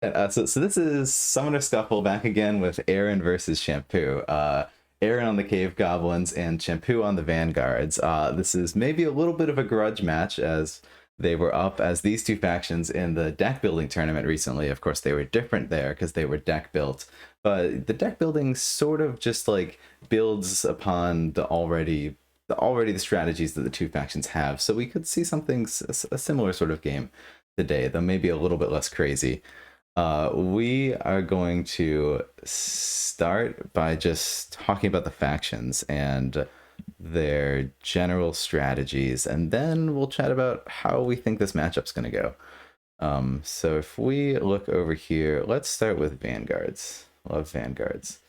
So this is Summoner Scuffle back again with Aaron versus Shampoo. Aaron on the Cave Goblins and Shampoo on the Vanguards. This is maybe a little bit of a grudge match as they were up as these two factions in the deck building tournament recently. Of course, they were different there because they were deck built, but the deck building sort of just like builds upon the strategies that the two factions have. So we could see something a similar sort of game today, though maybe a little bit less crazy. We are going to start by just talking about the factions and their general strategies, and then we'll chat about how we think this matchup's going to go. So if we look over here, let's start with Vanguards. Love Vanguards.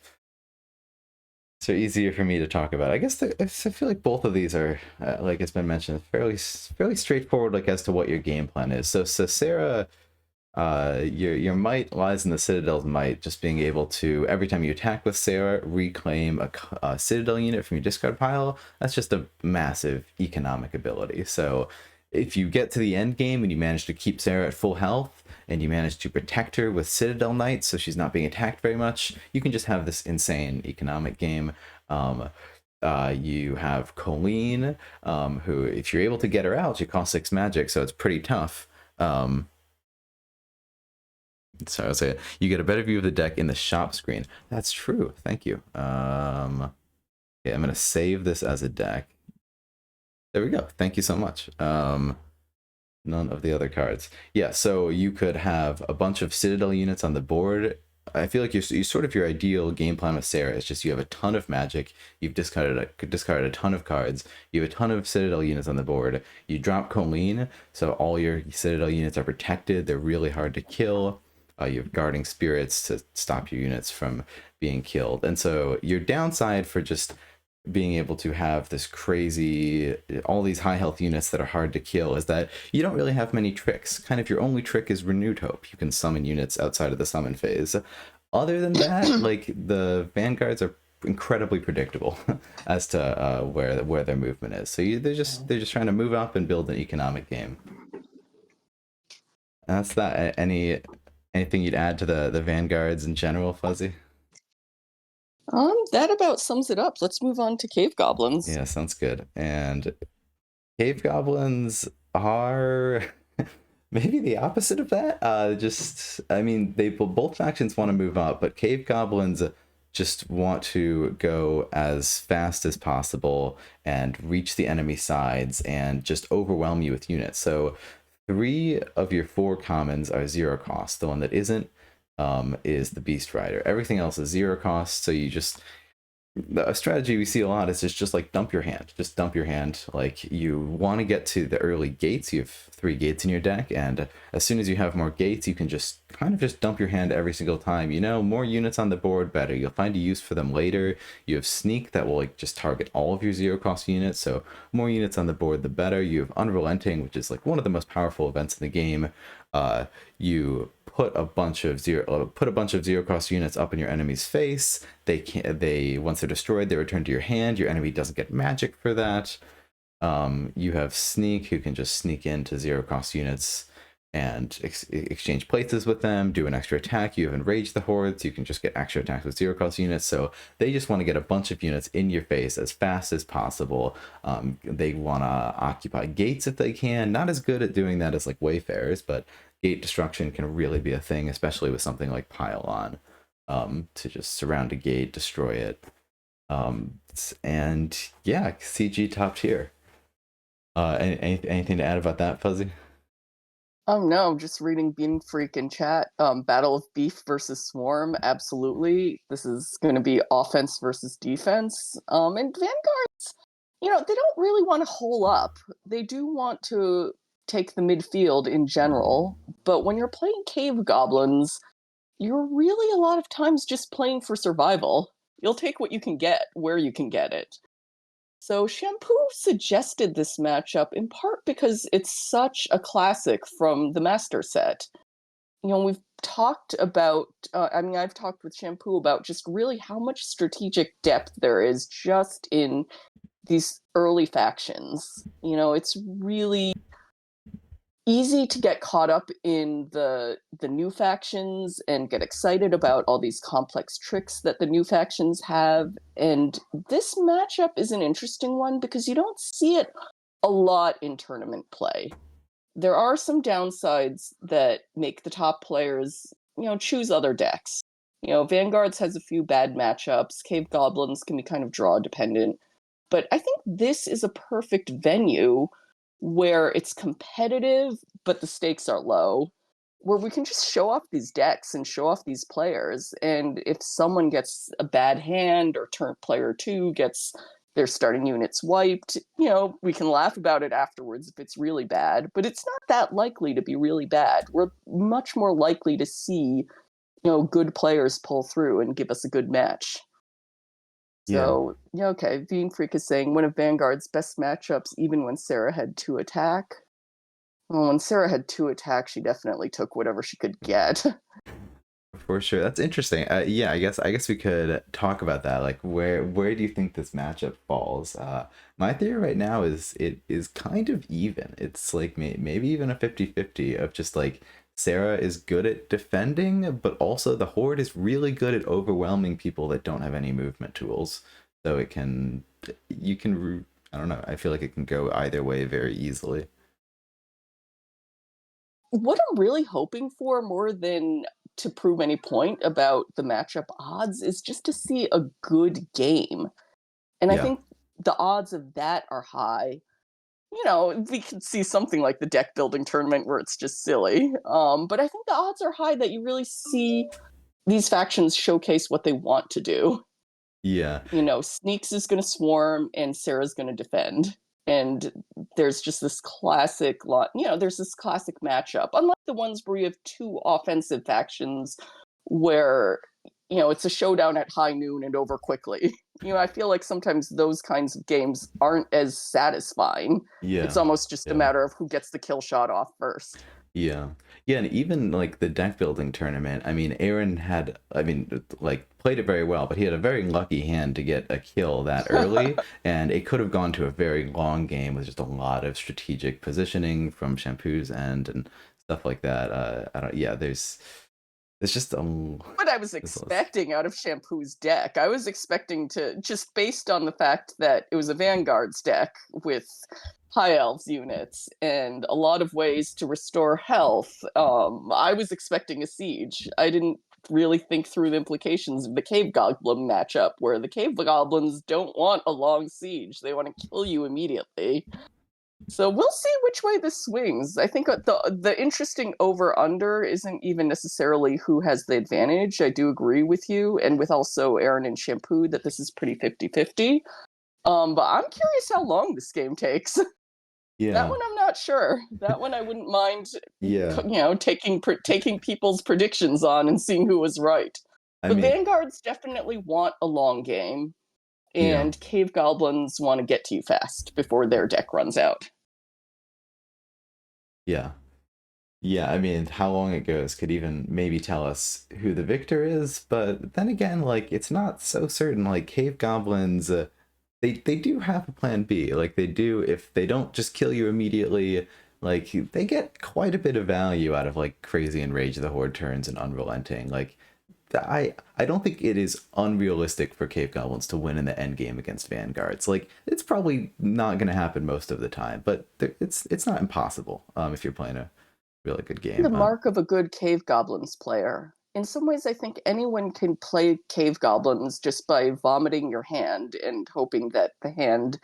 So easier for me to talk about. I guess I feel like both of these are, like it's been mentioned, fairly straightforward, like as to what your game plan is. So Sarah, your might lies in the Citadel's might, just being able to, every time you attack with Sarah, reclaim a Citadel unit from your discard pile. That's just a massive economic ability. So if you get to the end game and you manage to keep Sarah at full health and you manage to protect her with Citadel Knights so she's not being attacked very much, you can just have this insane economic game. You have Colleen, who, if you're able to get her out, she costs 6 magic, so it's pretty tough. So I'll say you get a better view of the deck in the shop screen. That's true. Thank you. Okay, I'm gonna save this as a deck. There we go. Thank you so much. None of the other cards. Yeah, so you could have a bunch of Citadel units on the board. I feel like you sort of your ideal game plan with Sarah is just you have a ton of magic, you've discarded a ton of cards, you have a ton of Citadel units on the board. You drop Colleen, so all your Citadel units are protected. They're really hard to kill. You have guarding spirits to stop your units from being killed. And so your downside for just being able to have this crazy, all these high health units that are hard to kill is that you don't really have many tricks. Kind of your only trick is Renewed Hope. You can summon units outside of the summon phase. Other than that, like the Vanguards are incredibly predictable as to where their movement is. So they're just trying to move up and build an economic game. And that's that. Anything you'd add to the Vanguards in general, Fuzzy? That about sums it up. Let's move on to Cave Goblins. Yeah, sounds good. And Cave Goblins are maybe the opposite of that. I mean, both factions want to move up, but Cave Goblins just want to go as fast as possible and reach the enemy sides and just overwhelm you with units. So 3 of your 4 commons are 0 cost. The one that isn't is the Beast Rider. Everything else is 0 cost, so a strategy we see a lot is just like dump your hand. Just dump your hand. Like, you want to get to the early gates. You have 3 gates in your deck, and as soon as you have more gates, you can just kind of just dump your hand every single time. More units on the board, better. You'll find a use for them later. You have Sneak that will like just target all of your 0 cost units, so more units on the board, the better. You have Unrelenting, which is like one of the most powerful events in the game. You put a bunch of 0 cost units up in your enemy's face. Once they're destroyed, they return to your hand. Your enemy doesn't get magic for that. You have Sneak, who can just sneak into 0 cost units and exchange places with them, do an extra attack. You have Enrage the Hordes, you can just get extra attacks with 0 cost units. So they just want to get a bunch of units in your face as fast as possible. They want to occupy gates if they can. Not as good at doing that as like Wayfarers, but gate destruction can really be a thing, especially with something like Pile On, to just surround a gate, destroy it. And yeah, CG top tier. Anything to add about that, Fuzzy? No, just reading Bean Freak in chat. Battle of Beef versus Swarm, absolutely. This is going to be offense versus defense. And Vanguards, they don't really want to hole up. They do want to take the midfield in general, but when you're playing Cave Goblins, you're really a lot of times just playing for survival. You'll take what you can get where you can get it. So Shampoo suggested this matchup in part because it's such a classic from the Master set. We've talked about, I've talked with Shampoo about just really how much strategic depth there is just in these early factions. It's really easy to get caught up in the new factions and get excited about all these complex tricks that the new factions have. And this matchup is an interesting one because you don't see it a lot in tournament play. There are some downsides that make the top players, choose other decks. Vanguards has a few bad matchups. Cave Goblins can be kind of draw dependent. But I think this is a perfect venue where it's competitive, but the stakes are low, where we can just show off these decks and show off these players. And if someone gets a bad hand or player 2 gets their starting units wiped, we can laugh about it afterwards if it's really bad, but it's not that likely to be really bad. We're much more likely to see, good players pull through and give us a good match. So, okay, Being Freak is saying one of Vanguard's best matchups, even when Sarah had 2 attack. Well, when Sarah had 2 attack, she definitely took whatever she could get. For sure, that's interesting. Yeah, I guess we could talk about that. Like, where do you think this matchup falls? My theory right now is it is kind of even. It's like maybe even a 50-50 of just like Sarah is good at defending, but also the horde is really good at overwhelming people that don't have any movement tools. So I don't know. I feel like it can go either way very easily. What I'm really hoping for, more than to prove any point about the matchup odds, is just to see a good game. And I Yeah. think the odds of that are high. We could see something like the deck building tournament where it's just silly. But I think the odds are high that you really see these factions showcase what they want to do. Yeah. Sneeks is going to swarm and Sarah's going to defend. And there's just this classic there's this classic matchup. Unlike the ones where you have 2 offensive factions where, it's a showdown at high noon and over quickly. I feel like sometimes those kinds of games aren't as satisfying. It's Yeah. almost just a matter of who gets the kill shot off first. Yeah. Yeah, and even like the deck building tournament, I mean, Aaron had, like played it very well, but he had a very lucky hand to get a kill that early, and it could have gone to a very long game with just a lot of strategic positioning from Shampoo's end and stuff like that. I don't, yeah, there's just What I was expecting out of Shampoo's deck. I was expecting to, just based on the fact that it was a Vanguards deck with high elves units and a lot of ways to restore health, I was expecting a siege. I didn't really think through the implications of the Cave Goblin matchup, where the Cave Goblins don't want a long siege. They want to kill you immediately. So we'll see which way this swings. I think the interesting over-under isn't even necessarily who has the advantage. I do agree with you, and with also Aaron and Shampoo, that this is pretty 50-50. But I'm curious how long this game takes. Yeah. That one I'm not sure. That one I wouldn't mind, Yeah. taking people's predictions on and seeing who was right. I But mean, Vanguards definitely want a long game, yeah. and Cave Goblins want to get to you fast before their deck runs out. Yeah. Yeah, I mean, how long it goes could even maybe tell us who the victor is, but then again, like, it's not so certain. Like, Cave Goblins, they do have a plan B. Like, they do, if they don't just kill you immediately, like, they get quite a bit of value out of, like, Crazy Enrage the Horde turns and Unrelenting. Like, I don't think it is unrealistic for Cave Goblins to win in the end game against Vanguards. Like, it's probably not going to happen most of the time, but it's not impossible if you're playing a really good game. The mark of a good Cave Goblins player. In some ways, I think anyone can play Cave Goblins just by vomiting your hand and hoping that the hand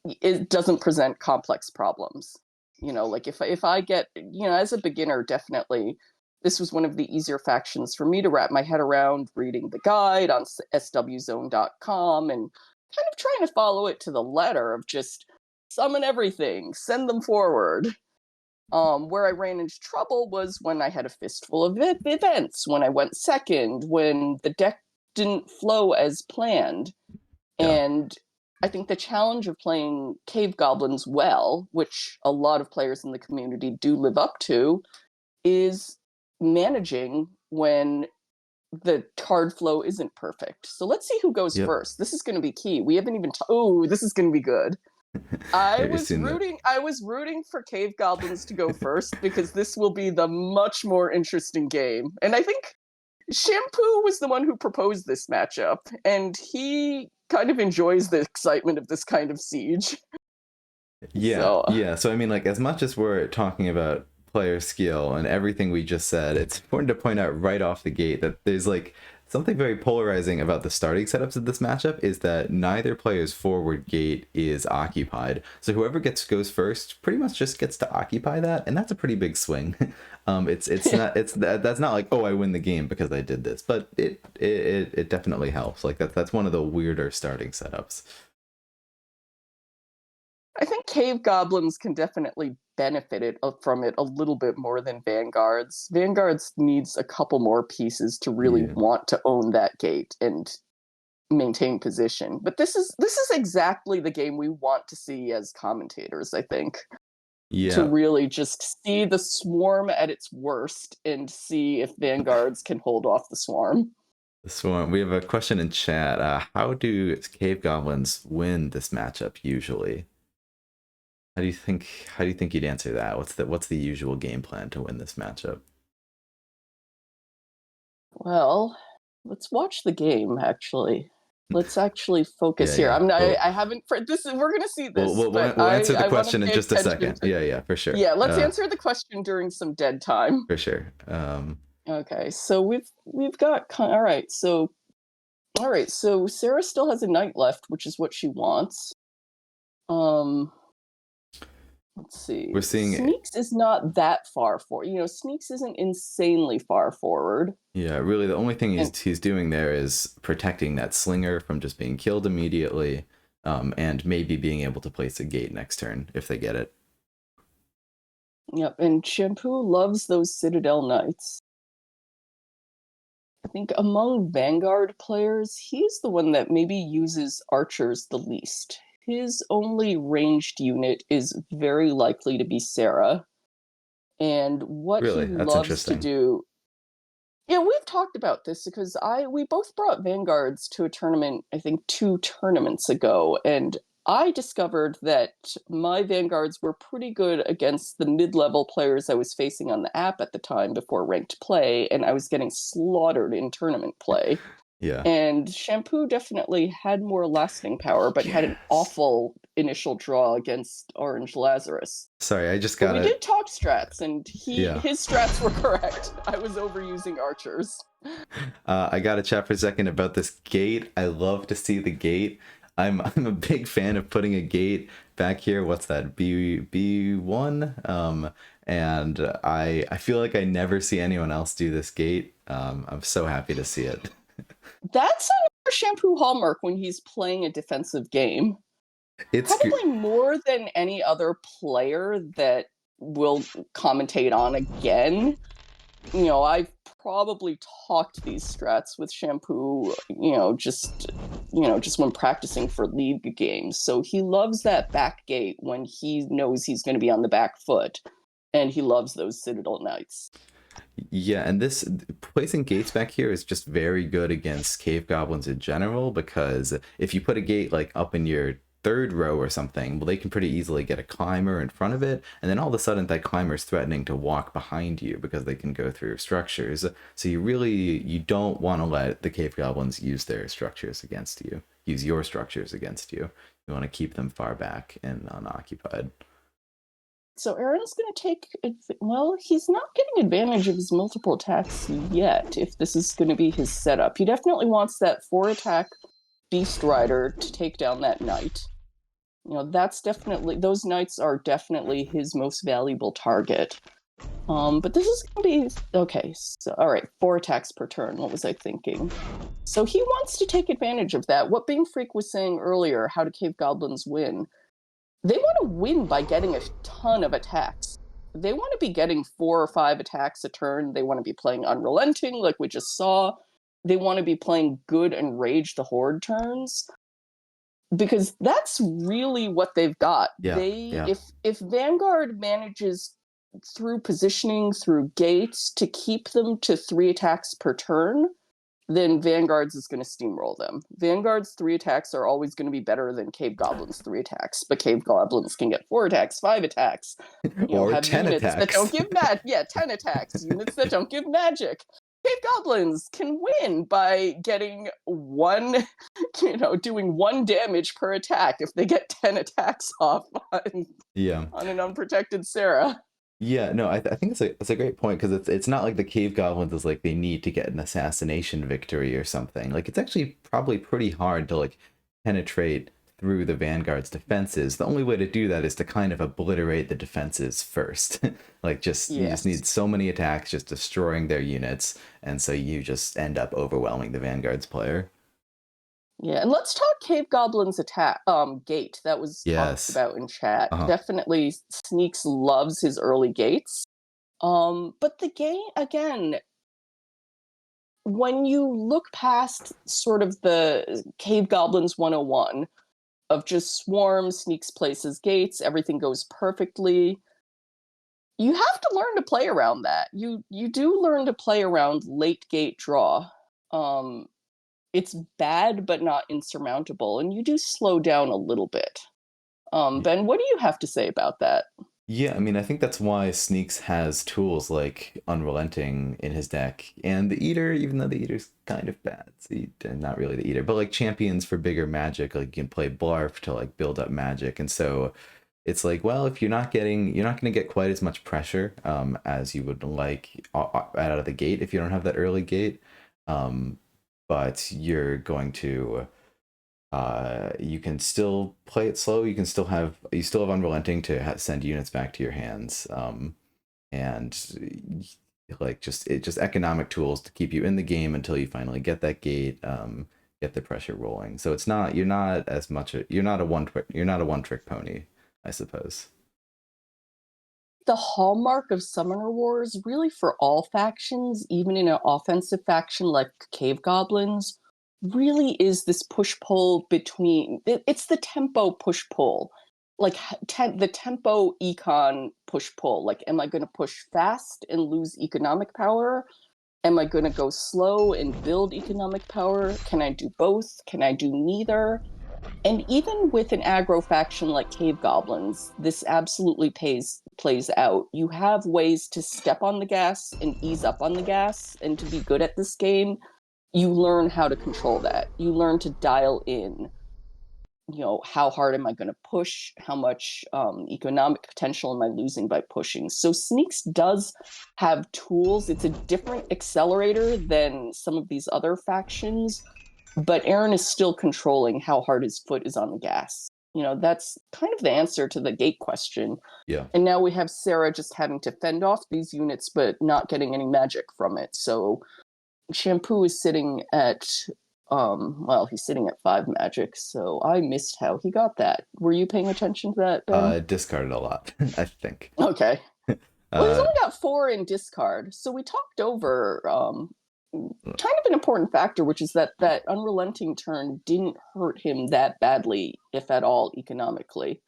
it doesn't present complex problems. Like if I get, as a beginner, definitely this was one of the easier factions for me to wrap my head around, reading the guide on swzone.com and kind of trying to follow it to the letter of just summon everything, send them forward. Where I ran into trouble was when I had a fistful of events, when I went second, when the deck didn't flow as planned. Yeah. And I think the challenge of playing Cave Goblins well, which a lot of players in the community do live up to, is managing when the card flow isn't perfect. So let's see who goes Yep. first. This is going to be key. We haven't even... Oh, this is going to be good. I Have you was seen that? rooting for Cave Goblins to go first because this will be the much more interesting game. And I think Shampoo was the one who proposed this matchup, and he kind of enjoys the excitement of this kind of siege. Yeah, So yeah. So I mean, like, as much as we're talking about player skill and everything we just said, it's important to point out right off the gate that there's like something very polarizing about the starting setups of this matchup is that neither player's forward gate is occupied. So whoever goes first pretty much just gets to occupy that, and that's a pretty big swing. It's not that's not like, oh, I win the game because I did this, but it definitely helps. Like that's one of the weirder starting setups. I think Cave Goblins can definitely benefit from it a little bit more than Vanguards. Vanguards needs a couple more pieces to really Yeah. want to own that gate and maintain position. But this is exactly the game we want to see as commentators, I think. To Yeah. really just see the swarm at its worst and see if Vanguards can hold off the swarm. So we have a question in chat. How do cave goblins win this matchup usually? How do you think you'd answer that? What's the usual game plan to win this matchup? Well, let's watch the game actually. Let's actually focus Yeah, here. yeah. I haven't for this we're going to see We'll, this, we'll, but we'll we'll answer the I want to question in pay just a attention second. to. Yeah, yeah, for sure. Yeah, let's answer the question during some dead time. For sure. Okay. So we've got all right. So Sarah still has a knight left, which is what she wants. Um Let's see. We're seeing, Sneeks is not that far Sneeks isn't insanely far forward. yeah, really the only thing And he's doing there is protecting that slinger from just being killed immediately, and maybe being able to place a gate next turn if they get it. yep, and Shampoo loves those Citadel Knights. I think among Vanguard players, he's the one that maybe uses archers the least. His only ranged unit is very likely to be Sarah. And what he Really, that's loves to interesting. do. Yeah, we've talked about this because we both brought Vanguards to a tournament, I think 2 tournaments ago, and I discovered that my Vanguards were pretty good against the mid-level players I was facing on the app at the time before ranked play, and I was getting slaughtered in tournament play. Yeah. And Shampoo definitely had more lasting power, but had an Yes. awful initial draw against Orange Lazarus. Sorry, I just But got we it. did talk strats, and Yeah. his strats were correct. I was overusing archers. I got to chat for a second about this gate. I love to see the gate. I'm a big fan of putting a gate back here. What's that? B1. And I feel like I never see anyone else do this gate. I'm so happy to see it. That's another Shampoo hallmark when he's playing a defensive game. It's Probably more than any other player that will commentate on again. I've probably talked these strats with Shampoo, just when practicing for league games. So he loves that back gate when he knows he's going to be on the back foot, and he loves those Citadel Knights. Yeah, and this placing gates back here is just very good against cave goblins in general, because if you put a gate like up in your third row or something, well, they can pretty easily get a climber in front of it, and then all of a sudden that climber is threatening to walk behind you because they can go through structures. So you don't want to let the cave goblins use their structures against you, use your structures against you. You want to keep them far back and unoccupied. So Aaron's going to take. Well, he's not getting advantage of his multiple attacks yet. If this is going to be his setup, he definitely wants that 4 attack Beast Rider to take down that knight. That's definitely, those knights are definitely his most valuable target. But this is going to be okay. So all right, 4 attacks per turn. What was I thinking? So he wants to take advantage of that. What Bing Freak was saying earlier, how do cave goblins win? They want to win by getting a ton of attacks. They want to be getting 4 or 5 attacks a turn. They want to be playing Unrelenting, like we just saw. They want to be playing good and Rage the Horde turns, because that's really what they've got. Yeah, yeah. If Vanguard manages through positioning, through gates, to keep them to 3 attacks per turn, then Vanguards is going to steamroll them. Vanguards 3 attacks are always going to be better than Cave Goblins 3 attacks, but Cave Goblins can get 4 attacks, 5 attacks. Or Have 10 units that attacks. don't give 10 attacks, units that don't give magic. Cave Goblins can win by getting doing 1 damage per attack if they get 10 attacks off Yeah. on an unprotected Sarah. Yeah, no, I think it's a great point because it's not like the Cave Goblins is like they need to get an assassination victory or something. Like it's actually probably pretty hard to like penetrate through the Vanguard's defenses. The only way to do that is to kind of obliterate the defenses first. Like you just need so many attacks just destroying their units, and so you just end up overwhelming the Vanguard's player. Yeah, and let's talk Cave Goblins attack gate. That was talked Yes. about in chat. Definitely Sneeks loves his early gates. But the game again, when you look past sort of the Cave Goblins 101 of just swarm, Sneeks places gates, everything goes perfectly. You have to learn to play around that. You do learn to play around late gate draw. It's bad but not insurmountable, and you do slow down a little bit. Ben, what do you have to say about that? Yeah, I mean, I think that's why Sneeks has tools like Unrelenting in his deck, and the Eater, even though the Eater's kind of bad. Not really the Eater, but like champions for bigger magic, like you can play Blarf to like build up magic, and so it's like, well, if you're not going to get quite as much pressure as you would like out of the gate if you don't have that early gate, but you're going to you can still play it slow. You still have Unrelenting to send units back to your hands, and like just economic tools to keep you in the game until you finally get that gate, get the pressure rolling. So it's not you're not a one trick pony, I suppose. The hallmark of Summoner Wars, really for all factions, even in an offensive faction like Cave Goblins, really is this push-pull between... It's the tempo push-pull. Like, the tempo econ push-pull. Like, am I going to push fast and lose economic power? Am I going to go slow and build economic power? Can I do both? Can I do neither? And even with an aggro faction like Cave Goblins, this absolutely plays out. You have ways to step on the gas and ease up on the gas, and to be good at this game, you learn how to control that. You learn to dial in, how hard am I going to push? How much economic potential am I losing by pushing? So Sneeks does have tools. It's a different accelerator than some of these other factions, but Aaron is still controlling how hard his foot is on the gas. That's kind of the answer to the gate question. Yeah. And now we have Sarah just having to fend off these units, but not getting any magic from it. So Shampoo is sitting at, he's sitting at 5 magic. So I missed how he got that. Were you paying attention to that, Ben? Discarded a lot, I think. Okay. Well, he's only got 4 in discard. So we talked over kind of an important factor, which is that unrelenting turn didn't hurt him that badly, if at all, economically.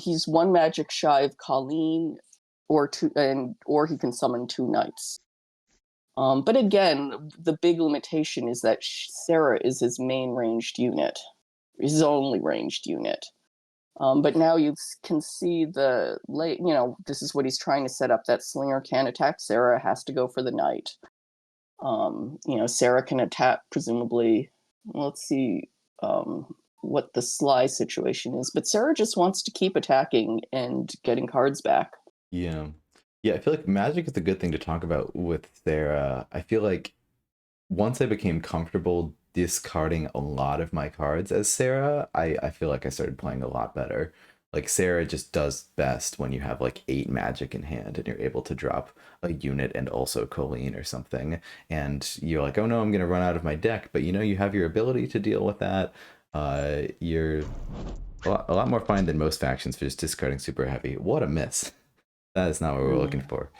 He's 1 magic shy of Colleen, or he can summon 2 knights. But again, the big limitation is that Sarah is his main ranged unit, his only ranged unit. But now you can see this is what he's trying to set up. That Slinger can attack Sarah, has to go for the knight. Sarah can attack, presumably. Let's see what the Sly situation is. But Sarah just wants to keep attacking and getting cards back. Yeah. Yeah, I feel like magic is a good thing to talk about with Sarah. I feel like once I became comfortable discarding a lot of my cards as Sarah, I feel like I started playing a lot better. Like Sarah just does best when you have like 8 magic in hand and you're able to drop a unit and also Colleen or something. And you're like, oh no, I'm going to run out of my deck. But you have your ability to deal with that. You're a lot more fine than most factions for just discarding super heavy. What a miss. That is not what we're looking for.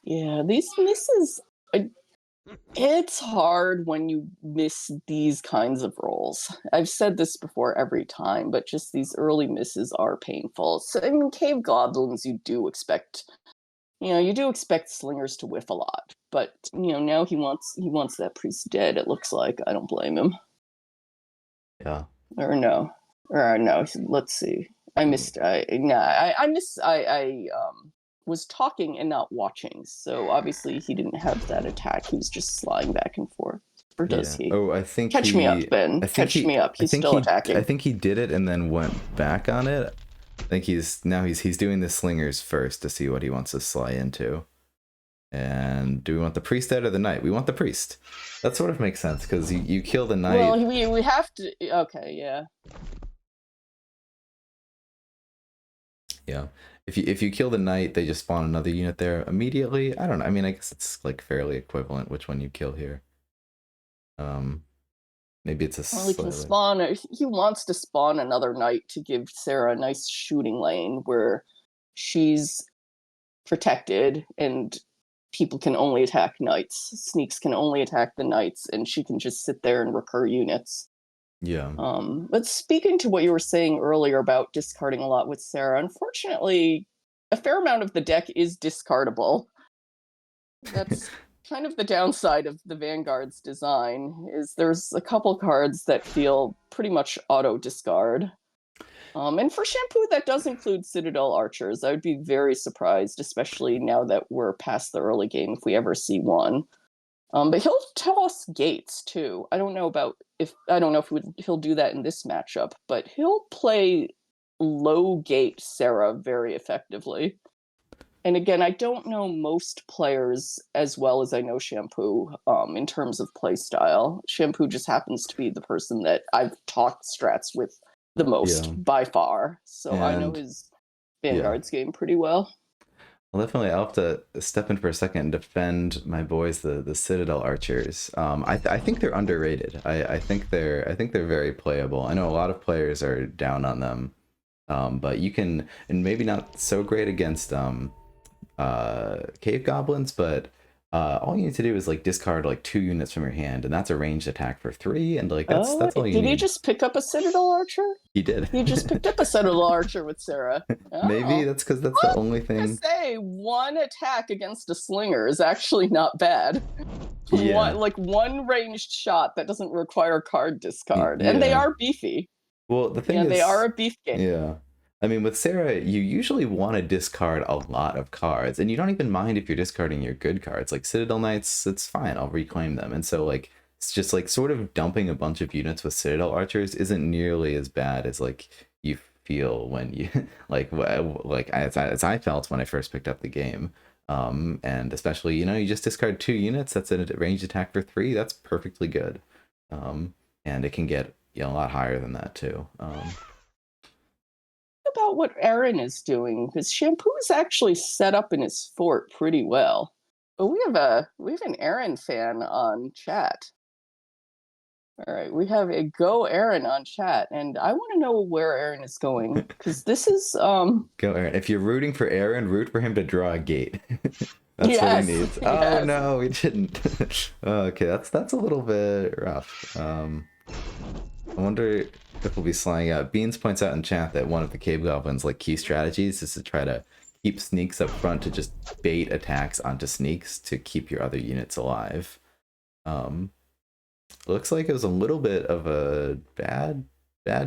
Yeah, these misses. It's hard when you miss these kinds of rolls. I've said this before every time, but just these early misses are painful. So, I mean, Cave Goblins, you do expect slingers to whiff a lot. But, now he wants that priest dead, it looks like. I don't blame him. Yeah. Or no. Or no, let's see. I missed I was talking and not watching, so obviously he didn't have that attack. He was just sliding back and forth. Or does Yeah. he? Oh, I think Catch me up, Ben. Catch me up. He's still I attacking. think he did it and then went back on it. I think he's doing the slingers first to see what he wants to slide into. And do we want the priest dead or the knight? We want the priest. That sort of makes sense because you kill the knight. Well, we have to. Okay, yeah. Yeah. If you kill the knight, they just spawn another unit there immediately. I don't know. I mean, I guess it's like fairly equivalent which one you kill here. Maybe it's a Well, he can spawn. He wants to spawn another knight to give Sarah a nice shooting lane where she's protected and people can only attack knights. Sneeks can only attack the knights, and she can just sit there and recur units. Yeah. But speaking to what you were saying earlier about discarding a lot with Sarah, unfortunately, a fair amount of the deck is discardable. That's kind of the downside of the Vanguards design, is there's a couple cards that feel pretty much auto discard. And for Shampoo, that does include Citadel Archers. I would be very surprised, especially now that we're past the early game, if we ever see one. But he'll toss gates too. I don't know if he'll do that in this matchup, but he'll play low gate Sarah very effectively. And again, I don't know most players as well as I know Shampoo in terms of play style. Shampoo just happens to be the person that I've talked strats with the most by far. So I know his Vanguards game pretty well. Well, definitely, I'll have to step in for a second and defend my boys, the Citadel Archers. I think they're underrated. I think they're very playable. I know a lot of players are down on them, but you can, and maybe not so great against Cave Goblins, but all you need to do is like discard like 2 units from your hand, and that's a ranged attack for 3, and like that's all you need. Did he just pick up a Citadel Archer? He did. He just picked up a Citadel Archer with Sarah. Oh. Maybe that's because that's the only thing. I say 1 attack against a slinger is actually not bad. Yeah. One ranged shot that doesn't require card discard, and they are beefy. Well, the thing is, they are a beef game. Yeah. I mean, with Sarah, you usually want to discard a lot of cards, and you don't even mind if you're discarding your good cards. Like Citadel Knights, it's fine, I'll reclaim them. And so, like, it's just like sort of dumping a bunch of units with Citadel Archers isn't nearly as bad as like you feel when you as I felt when I first picked up the game. And especially, you just discard 2 units. That's a ranged attack for 3. That's perfectly good. And it can get a lot higher than that too. About what Aaron is doing, because Shampoo is actually set up in his fort pretty well. But we have an Aaron fan on chat. All right, we have a Go Aaron on chat, and I want to know where Aaron is going, because this is Go Aaron. If you're rooting for Aaron, root for him to draw a gate. That's what he needs. Oh no, we didn't. Okay, that's a little bit rough. I wonder if we'll be sliding out. Beans points out in chat that one of the Cave Goblins' like key strategies is to try to keep Sneeks up front to just bait attacks onto Sneeks to keep your other units alive. Looks like it was a little bit of a bad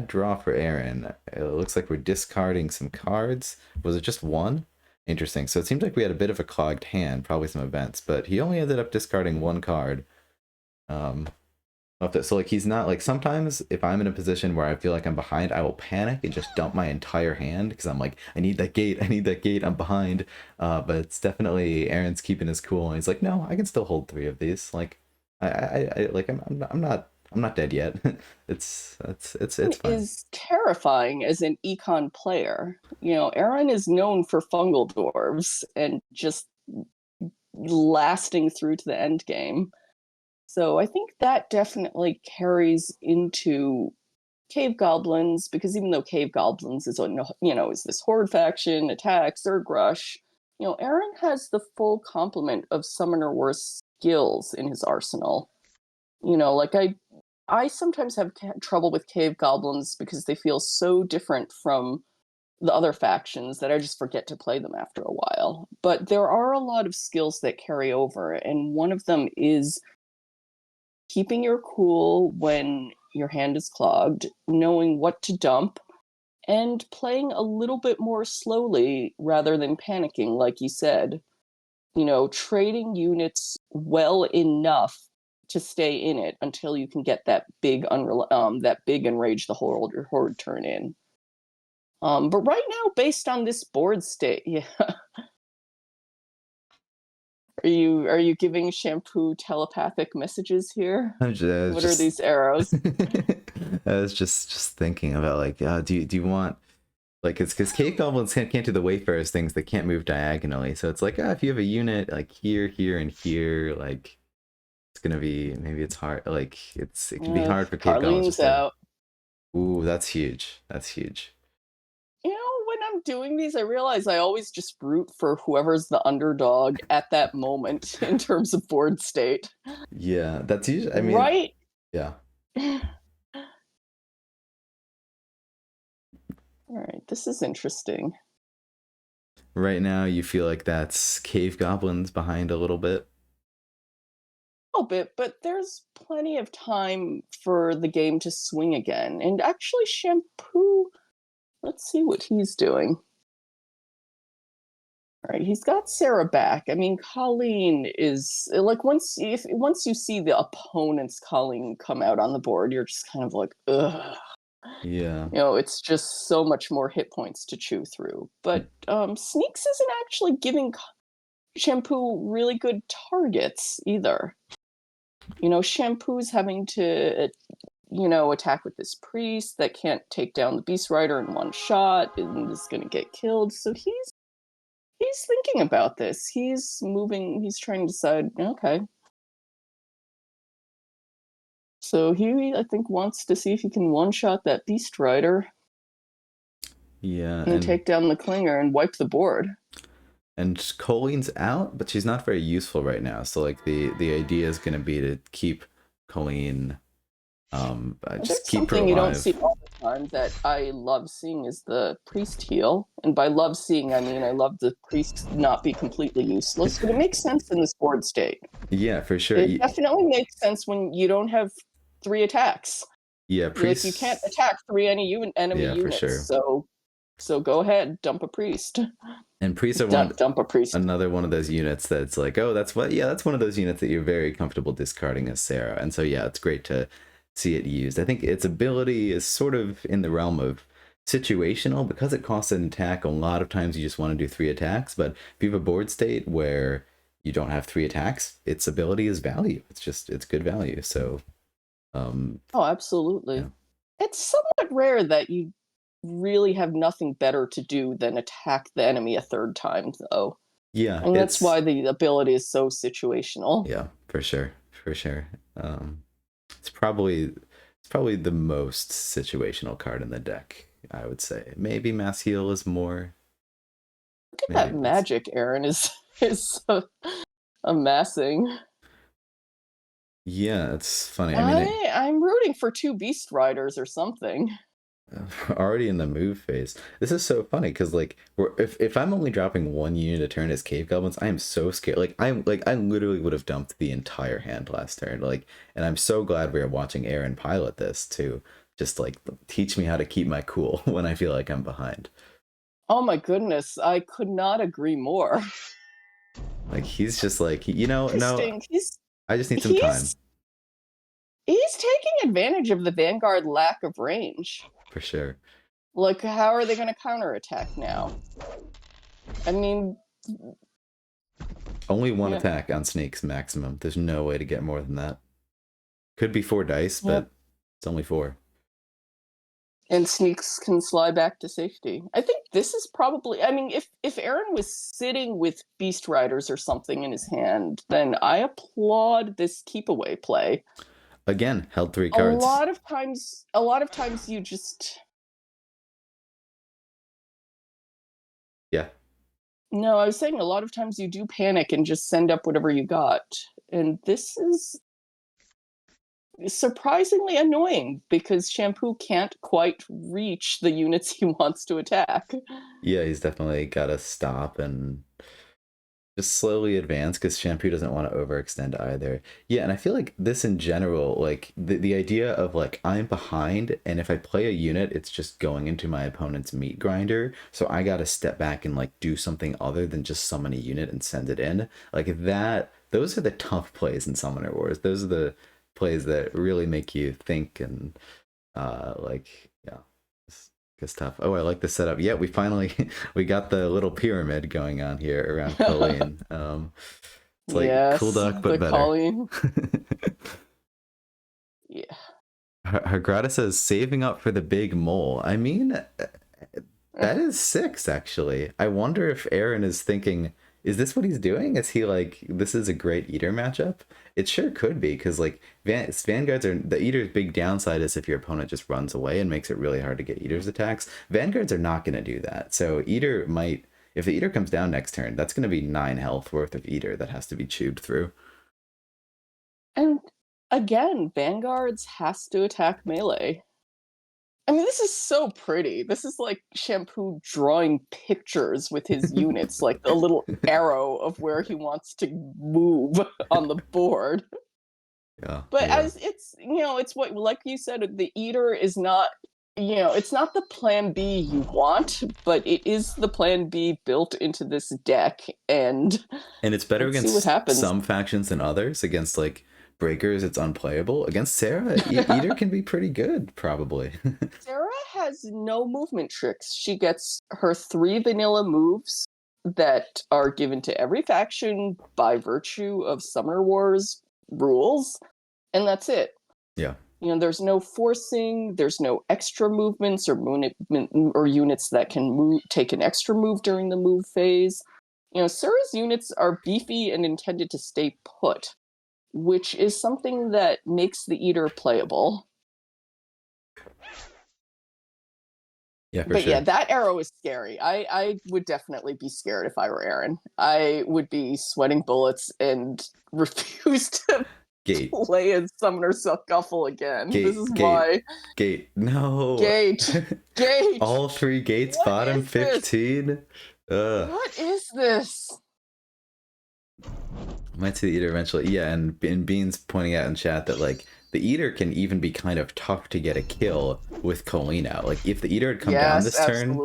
draw for Aaron. It looks like we're discarding some cards. Was it just 1? Interesting. So it seems like we had a bit of a clogged hand, probably some events, but he only ended up discarding 1 card. So like he's not like, sometimes if I'm in a position where I feel like I'm behind, I will panic and just dump my entire hand because I'm like, I need that gate, I'm behind. But it's definitely Aaron's keeping his cool, and he's like, no, I can still hold 3 of these. Like I'm not dead yet. it's fine. It is terrifying as an econ player. Aaron is known for fungal dwarves and just lasting through to the end game. So I think that definitely carries into Cave Goblins, because even though Cave Goblins is this horde faction, attacks, Zerg Rush, Aaron has the full complement of Summoner skills in his arsenal. Like I sometimes have trouble with Cave Goblins because they feel so different from the other factions that I just forget to play them after a while. But there are a lot of skills that carry over, and one of them is keeping your cool when your hand is clogged, knowing what to dump, and playing a little bit more slowly rather than panicking, like you said. Trading units well enough to stay in it until you can get that big enrage the horde turn in. But right now, based on this board state, yeah. Are you giving Shampoo telepathic messages here? What are these arrows? I was just thinking about like, do you want, like, it's because Cave Goblins can't do the Wayfarers things. They can't move diagonally, so it's like, if you have a unit like here, and here, like, it's gonna be, maybe it's hard. Like, it can be hard for Cave Goblins. Out. Ooh, that's huge. That's huge. When I'm doing these, I realize I always just root for whoever's the underdog at that moment in terms of board state. Yeah, that's usually, I mean, right? Yeah. All right, this is interesting. Right now, you feel like that's Cave Goblins behind a little bit? A little bit, but there's plenty of time for the game to swing again. And actually, Shampoo, let's see what he's doing. All right, he's got Sarah back. I mean, Colleen is like, once you see the opponent's Colleen come out on the board, you're just kind of like, ugh. Yeah. It's just so much more hit points to chew through. But Sneeks isn't actually giving Shampoo really good targets either. Shampoo's having to, attack with this priest that can't take down the Beast Rider in one shot and is going to get killed. So he's thinking about this. He's trying to decide, okay. So he, I think, wants to see if he can one-shot that Beast Rider. Yeah. And take down the Clinger and wipe the board. And Colleen's out, but she's not very useful right now. So like the idea is going to be to keep Colleen, just keep her alive. Something you don't see all the time that I love seeing is the priest heal. And by love seeing, I mean I love the priest not be completely useless, but it makes sense in this board state. Yeah, for sure. It definitely makes sense when you don't have 3 attacks. Yeah, priest. Like, you can't attack 3 enemy units. For sure. So go ahead, dump a priest. And priests are dump a priest. Another one of those units that's like, oh, that's one of those units that you're very comfortable discarding as Sarah. And so yeah, it's great to see it used. I think its ability is sort of in the realm of situational because it costs an attack. A lot of times you just want to do 3 attacks, but if you have a board state where you don't have 3 attacks, its ability is value. It's good value. So oh, absolutely. Yeah. It's somewhat rare that you really have nothing better to do than attack the enemy a 3rd time, though. Yeah, and that's why the ability is so situational. Yeah, for sure. It's probably the most situational card in the deck, I would say. Maybe Mass Heal is more. Look at that magic Aaron is amassing. Yeah, it's funny. I'm rooting for 2 Beast Riders or something. Already in the move phase. This is so funny because like if I'm only dropping 1 unit a turn as Cave Goblins, I am so scared. I literally would have dumped the entire hand last turn. And I'm so glad we are watching Aaron pilot this to just like teach me how to keep my cool when I feel like I'm behind. Oh my goodness, I could not agree more. Like he's just like, no, I just need some time. He's taking advantage of the Vanguard lack of range. For sure. Like, how are they going to counterattack now? I mean... Only 1 attack on Sneeks maximum. There's no way to get more than that. Could be 4 dice, but it's only 4. And Sneeks can slide back to safety. I think this is probably... I mean, if Aaron was sitting with Beast Riders or something in his hand, then I applaud this keep-away play. Again, held 3 cards. A lot of times you just... Yeah. No, I was saying a lot of times you do panic and just send up whatever you got. And this is surprisingly annoying because Shampoo can't quite reach the units he wants to attack. Yeah, he's definitely got to stop and just slowly advance because Shampoo doesn't want to overextend either. Yeah, and I feel like this in general, like the idea of like I'm behind, and if I play a unit, it's just going into my opponent's meat grinder. So I got to step back and like do something other than just summon a unit and send it in. Like that, those are the tough plays in Summoner Wars. Those are the plays that really make you think and like yeah. Good stuff. Oh, I like the setup. Yeah, we finally we got the little pyramid going on here around Colleen. It's like cool Yes, duck, but the better. Colleen. Yeah. Hargrada says saving up for the big mole. I mean, that is 6 actually. I wonder if Aaron is thinking, is this what he's doing? Is he like, this is a great eater matchup? It sure could be, because like Vanguards are, the eater's big downside is if your opponent just runs away and makes it really hard to get eater's attacks. Vanguards are not going to do that. So eater might, if the eater comes down next turn, that's going to be 9 health worth of eater that has to be chewed through. And again, Vanguards has to attack melee. I mean, this is so pretty. This is like Shampoo drawing pictures with his units, like a little arrow of where he wants to move on the board. Yeah. But Yeah. as it's, it's what, like you said, the eater is not, it's not the plan B you want, but it is the plan B built into this deck. And it's better let's see what against happens. some factions than others. Against like breakers, it's unplayable. Against Sarah, eater can be pretty good, probably. Sarah has no movement tricks. She gets her 3 vanilla moves that are given to every faction by virtue of Summoner Wars rules, and that's it. Yeah. There's no forcing, there's no extra movements or units that can take an extra move during the move phase. Sarah's units are beefy and intended to stay put, which is something that makes the Eater playable. Yeah, for But sure. yeah, that arrow is scary. I would definitely be scared if I were Aaron. I would be sweating bullets and refuse to play as Summoner Scuffle again. This is why. Gate. No. Gate. All 3 gates, what bottom 15. What is this? Might see the eater eventually. Yeah, and Bean's pointing out in chat that like the eater can even be kind of tough to get a kill with Colleen out. Like if the eater had come down this turn,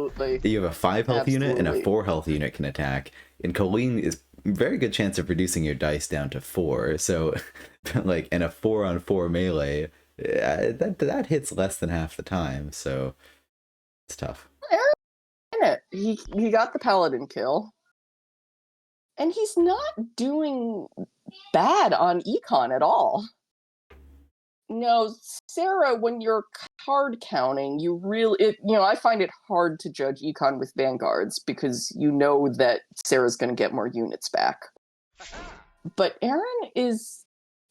you have a 5 health unit and a 4 health unit can attack. And Colleen is very good chance of reducing your dice down to 4. So like in a 4-on-4 melee, that hits less than half the time. So it's tough. He got the paladin kill. And he's not doing bad on econ at all. No, Sarah, when you're card counting, I find it hard to judge econ with Vanguards because you know that Sarah's going to get more units back. But Aaron is,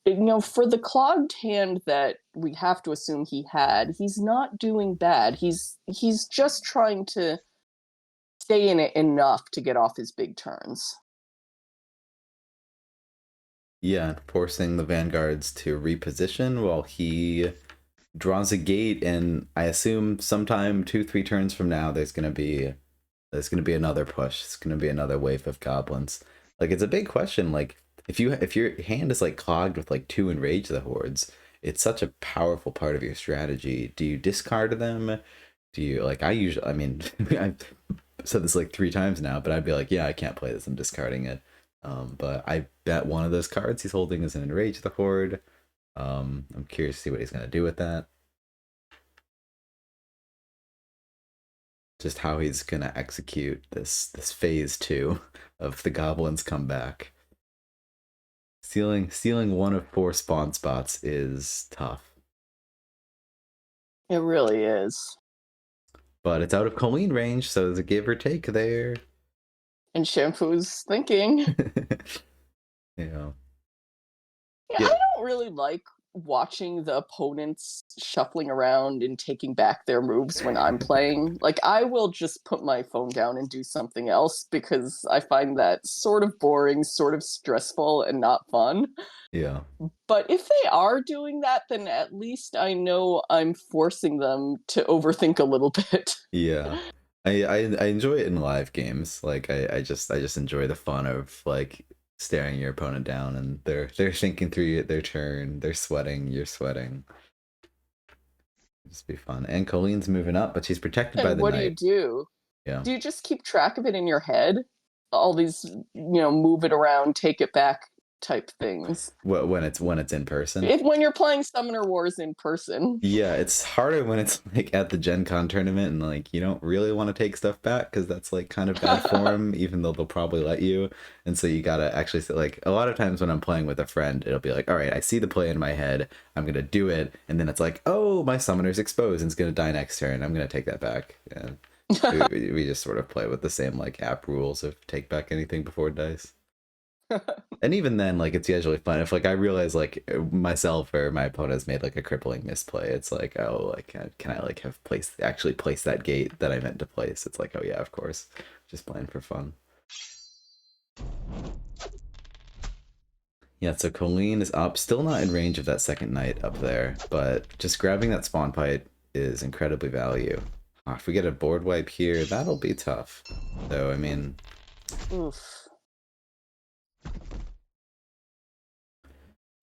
for the clogged hand that we have to assume he had, he's not doing bad. He's just trying to stay in it enough to get off his big turns. Yeah, forcing the Vanguards to reposition while he draws a gate, and I assume sometime 2-3 turns from now there's gonna be another push. It's gonna be another wave of goblins. Like it's a big question. Like if your hand is like clogged with like 2 enrage the hordes, it's such a powerful part of your strategy. Do you discard them? Do you like I mean I've said this like 3 times now, but I'd be like, yeah, I can't play this, I'm discarding it. But I bet one of those cards he's holding is an Enrage the Horde. I'm curious to see what he's going to do with that. Just how he's going to execute this phase 2 of the goblins come back. Stealing 1 of 4 spawn spots is tough. It really is. But it's out of Colleen range, so there's a give or take there. And Shampoo's thinking. Yeah. I don't really like watching the opponents shuffling around and taking back their moves when I'm playing. Like, I will just put my phone down and do something else because I find that sort of boring, sort of stressful, and not fun. Yeah. But if they are doing that, then at least I know I'm forcing them to overthink a little bit. Yeah. I enjoy it in live games. Like I just enjoy the fun of like staring your opponent down and they're thinking through their turn, they're sweating, you're sweating. Just be fun. And Colleen's moving up, but she's protected by And the what do you knight. do? Yeah. Do you just keep track of it in your head? All these, move it around, take it back type things. When it's in person. When you're playing Summoner Wars in person. Yeah, it's harder when it's like at the Gen Con tournament and like you don't really want to take stuff back because that's like kind of bad form, even though they'll probably let you. And so you gotta actually say, like, a lot of times when I'm playing with a friend, it'll be like, all right, I see the play in my head, I'm gonna do it, and then it's like, oh, my summoner's exposed and it's gonna die next turn. I'm gonna take that back. And we just sort of play with the same like app rules of take back anything before it dies. And even then, like, it's usually fun if like I realize like myself or my opponent has made like a crippling misplay. It's like, oh, like can I like have actually placed that gate that I meant to place? It's like, oh yeah, of course, just playing for fun. Yeah, so Colleen is up, still not in range of that second knight up there, but just grabbing that spawn pipe is incredibly value. If we get a board wipe here, that'll be tough. So I mean, Oof.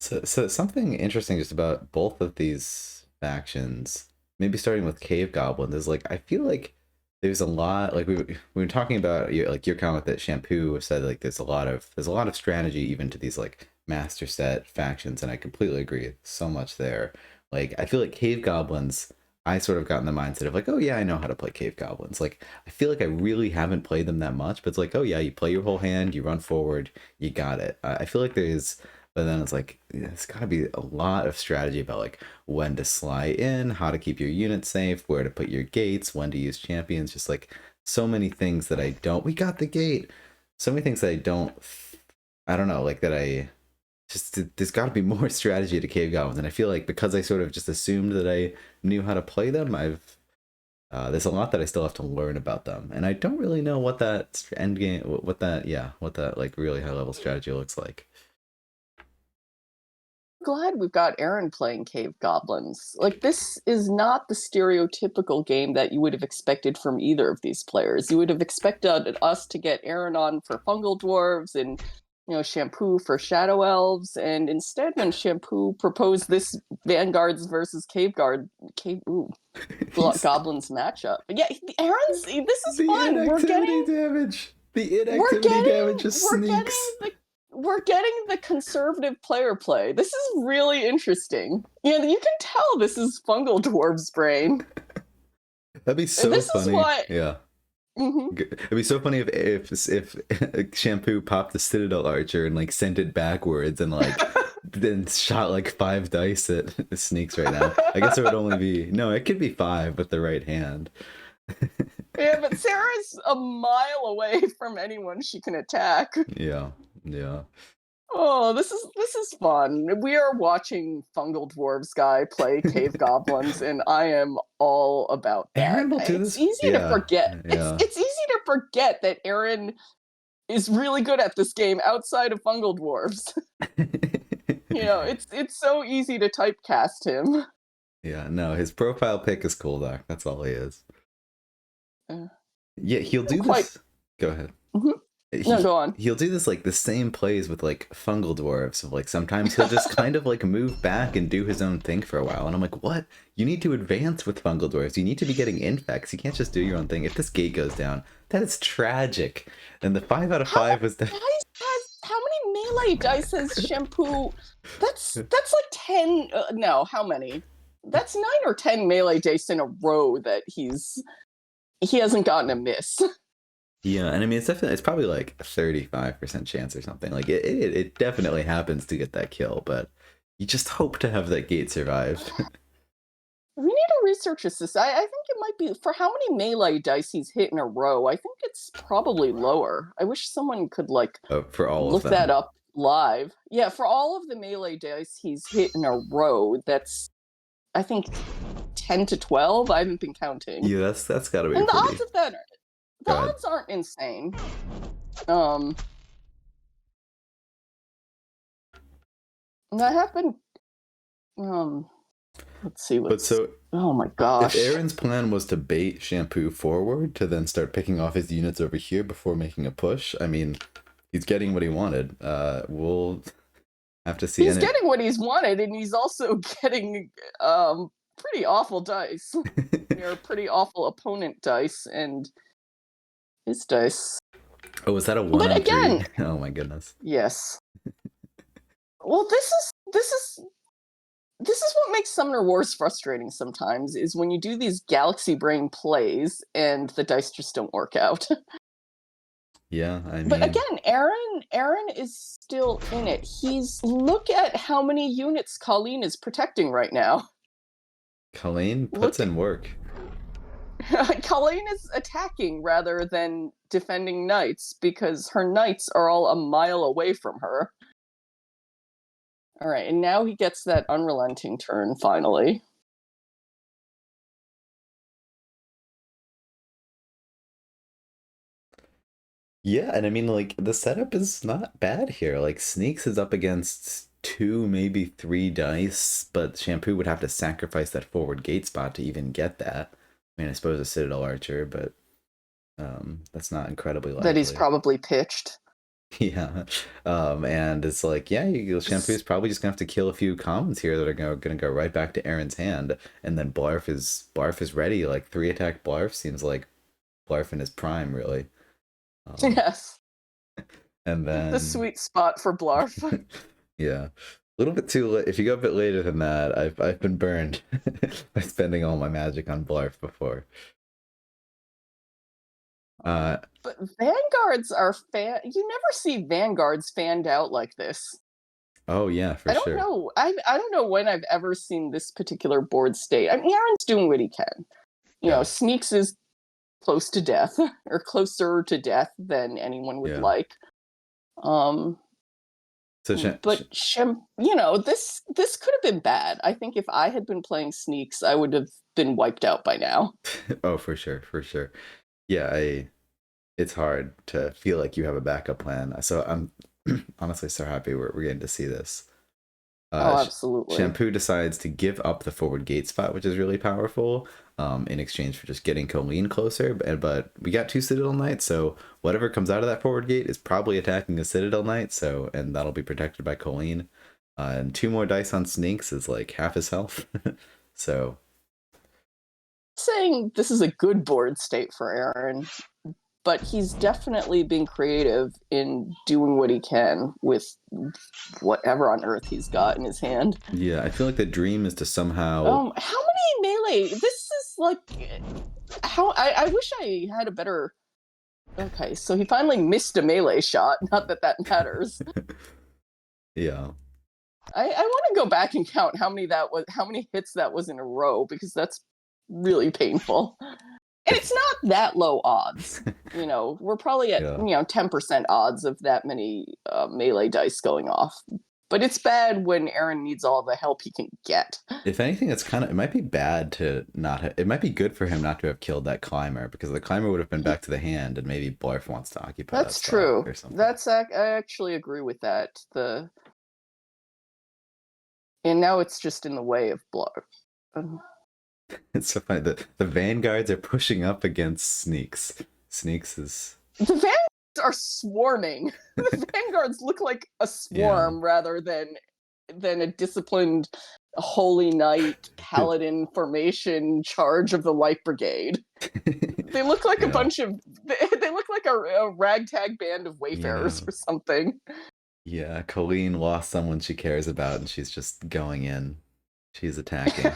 So something interesting just about both of these factions, maybe starting with Cave Goblins, is like I feel like there's a lot like we were talking about like your comment that Shampoo said like there's a lot of strategy even to these like master set factions, and I completely agree. So much there. Like I feel like Cave Goblins, I sort of got in the mindset of like, oh yeah, I know how to play Cave Goblins. Like I feel like I really haven't played them that much, but it's like, oh yeah, you play your whole hand, you run forward, you got it. I feel like there's but then it's like it's got to be a lot of strategy about like when to slide in, how to keep your unit safe, where to put your gates, when to use champions, just like so many things that I don't. We got the gate. So many things that I don't. I don't know, like that I just there's got to be more strategy to Cave Goblins, and I feel like because I sort of just assumed that I knew how to play them, there's a lot that I still have to learn about them, and I don't really know what that end game, what that like really high level strategy looks like. Glad we've got Aaron playing Cave Goblins. Like, this is not the stereotypical game that you would have expected from either of these players. You would have expected us to get Aaron on for Fungal Dwarves and, Shampoo for Shadow Elves, and instead when Shampoo proposed this Vanguards versus Goblins matchup. But yeah, Aaron's, this is The fun. inactivity damage. The inactivity damage is Sneeks. We're getting the conservative player play. This is really interesting. You can tell this is Fungal Dwarves' brain. That'd be so this funny. Is why... Yeah. Mm-hmm. It'd be so funny if Shampoo popped the Citadel Archer and like sent it backwards and like then shot like 5 dice at Sneeks right now. I guess it would only be it could be 5 with the right hand. Yeah, but Sarah's a mile away from anyone she can attack. Yeah. Oh, this is fun. We are watching Fungal Dwarves guy play Cave Goblins, and I am all about that. Aaron will do this. It's easy to forget. Yeah. It's easy to forget that Aaron is really good at this game outside of Fungal Dwarves. It's so easy to typecast him. Yeah, no, his profile pic is cool, Doc. That's all he is. Yeah, he'll do this. Go ahead. Mm-hmm. No, go on. He'll do this like the same plays with like Fungal Dwarves. So, like sometimes he'll just kind of like move back and do his own thing for a while. And I'm like, what? You need to advance with Fungal Dwarves. You need to be getting infects. You can't just do your own thing. If this gate goes down, that is tragic. And the 5 out of 5 was that. How many melee dice has Shampoo? That's like 10. No, how many? That's 9 or 10 melee dice in a row that he hasn't gotten a miss. Yeah, and I mean it's probably like a 35% chance or something. Like it definitely happens to get that kill, but you just hope to have that gate survive. We need to research this. I think it might be for how many melee dice he's hit in a row. I think it's probably lower. I wish someone could for all look of them. that up. live. Yeah, for all of the melee dice he's hit in a row, that's I think 10 to 12. I haven't been counting. Yeah, that's got to be And the pretty. odds of that are, the Go ahead. odds aren't insane. Um that happened let's see But what's so oh my if gosh. Aaron's plan was to bait Shampoo forward to then start picking off his units over here before making a push, I mean, he's getting what he wanted. We'll have to see. He's getting what he's wanted, and he's also getting pretty awful dice. They're pretty awful opponent dice, and his dice. Oh, was that a 1 But on again, 3? Oh my goodness. yes. Well, this is what makes Summoner Wars frustrating sometimes, is when you do these galaxy brain plays and the dice just don't work out. Yeah, I mean, But again, Aaron is still in it. Look at how many units Colleen is protecting right now. Colleen puts in work. Colleen is attacking rather than defending knights because her knights are all a mile away from her. All right, and now he gets that unrelenting turn finally. Yeah, and I mean, like, the setup is not bad here. Like, Sneeks is up against 2, maybe 3 dice, but Shampoo would have to sacrifice that forward gate spot to even get that. I mean, I suppose a Citadel Archer, but that's not incredibly likely. That he's probably pitched. Yeah, and it's like, yeah, Shampoo's probably just gonna have to kill a few commons here that are gonna go right back to Aaron's hand, and then Blarf is ready. Like 3-attack Blarf seems like Blarf in his prime, really. Yes. And then The sweet spot for Blarf. Yeah, a little bit too late. If you go a bit later than that, I've been burned by spending all my magic on Blarf before. But Vanguards are you never see Vanguards fanned out like this. Oh yeah, for I don't sure. know. I don't know when I've ever seen this particular board state. I mean, Aaron's doing what he can. You know, Sneeks is close to death, or closer to death than anyone would like. But you know, this could have been bad. I think if I had been playing Sneeks, I would have been wiped out by now. Oh, for sure, for sure. Yeah, it's hard to feel like you have a backup plan. So I'm honestly so happy we're getting to see this. Oh, absolutely. Shampoo decides to give up the forward gate spot, which is really powerful, in exchange for just getting Colleen closer. But we got 2 Citadel Knights, so whatever comes out of that forward gate is probably attacking a Citadel Knight, and that'll be protected by Colleen. And 2 more dice on Sneeks is like half his health. So saying this is a good board state for Aaron, but he's definitely been creative in doing what he can with whatever on earth he's got in his hand. Yeah, I feel like the dream is to somehow. How many melee? This is like how I wish I had a better. Okay, so he finally missed a melee shot. Not that that matters. Yeah. I want to go back and count how many hits that was in a row, because that's really painful. And it's not that low odds. You know, we're probably at 10% odds of that many melee dice going off. But it's bad when Aaron needs all the help he can get. If anything, it might be bad to not it might be good for him not to have killed that climber, because the climber would have been back to the hand, and maybe Blarf wants to occupy That's that true. or something. I actually agree with that. And now it's just in the way of Blarf. It's so funny that the Vanguards are pushing up against Sneeks. Sneeks is... The Vanguards are swarming. The Vanguards look like a swarm rather than a disciplined Holy Knight Paladin formation charge of the Light Brigade. They look like a bunch of... They look like a ragtag band of wayfarers or something. Yeah, Colleen lost someone she cares about, and she's just going in. She's attacking.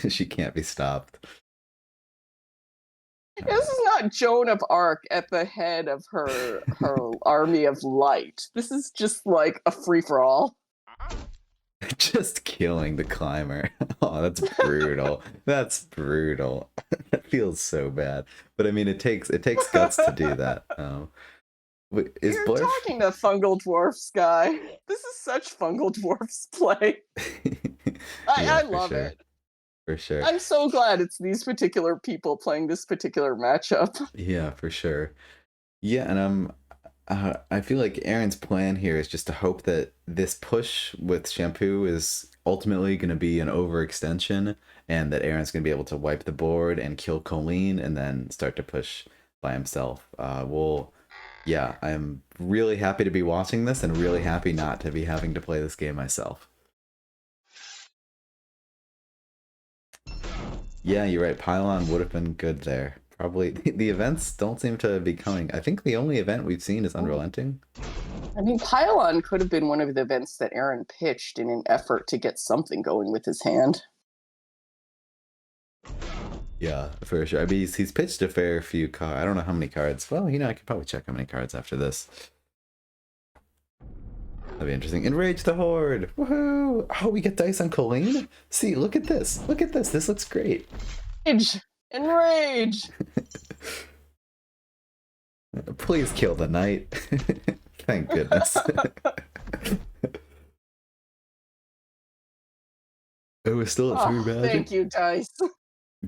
She can't be stopped. This is not Joan of Arc at the head of her army of light. This is just like a free-for-all. Just killing the climber. Oh, that's brutal. That's brutal. That feels so bad. But I mean, it takes guts to do that. Wait, is You're Blurf? talking to Fungal Dwarfs guy. This is such Fungal Dwarfs play. Yeah, I for love sure. it. For sure. I'm so glad it's these particular people playing this particular matchup. Yeah, for sure. Yeah, and I feel like Aaron's plan here is just to hope that this push with Shampoo is ultimately going to be an overextension, and that Aaron's going to be able to wipe the board and kill Colleen, and then start to push by himself. Yeah, I'm really happy to be watching this, and really happy not to be having to play this game myself. Yeah, you're right. Pylon would have been good there. Probably the events don't seem to be coming. I think the only event we've seen is Unrelenting. I mean, Pylon could have been one of the events that Aaron pitched in an effort to get something going with his hand. Yeah, for sure. I mean, he's pitched a fair few cards. I don't know how many cards. Well, I could probably check how many cards after this. That'd be interesting. Enrage the Horde! Woohoo! Oh, we get dice on Colleen? See, look at this. Look at this. This looks great. Enrage! Please kill the knight. Thank goodness. It was still at 3 magic. Thank you, dice.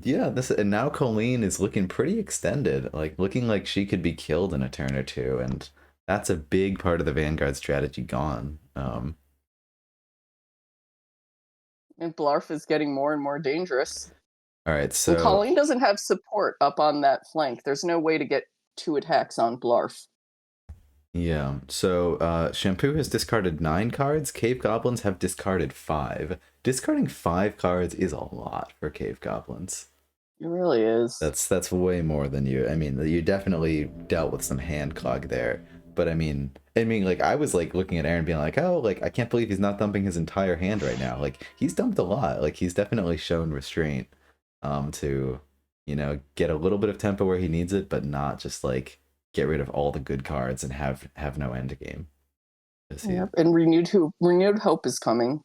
Yeah, and now Colleen is looking pretty extended, like looking like she could be killed in a turn or two, and that's a big part of the Vanguard strategy gone. And Blarf is getting more and more dangerous. All right, so and Colleen doesn't have support up on that flank. There's no way to get 2 attacks on Blarf. Yeah, so Shampoo has discarded 9 cards. Cave Goblins have discarded 5. Discarding 5 cards is a lot for Cave Goblins. It really is. That's way more than you. I mean, you definitely dealt with some hand clog there. But I mean, like I was like looking at Aaron, being like, oh, like I can't believe he's not dumping his entire hand right now. Like he's dumped a lot. Like he's definitely shown restraint, to, get a little bit of tempo where he needs it, but not just like get rid of all the good cards and have no end game. Yep. And renewed hope is coming.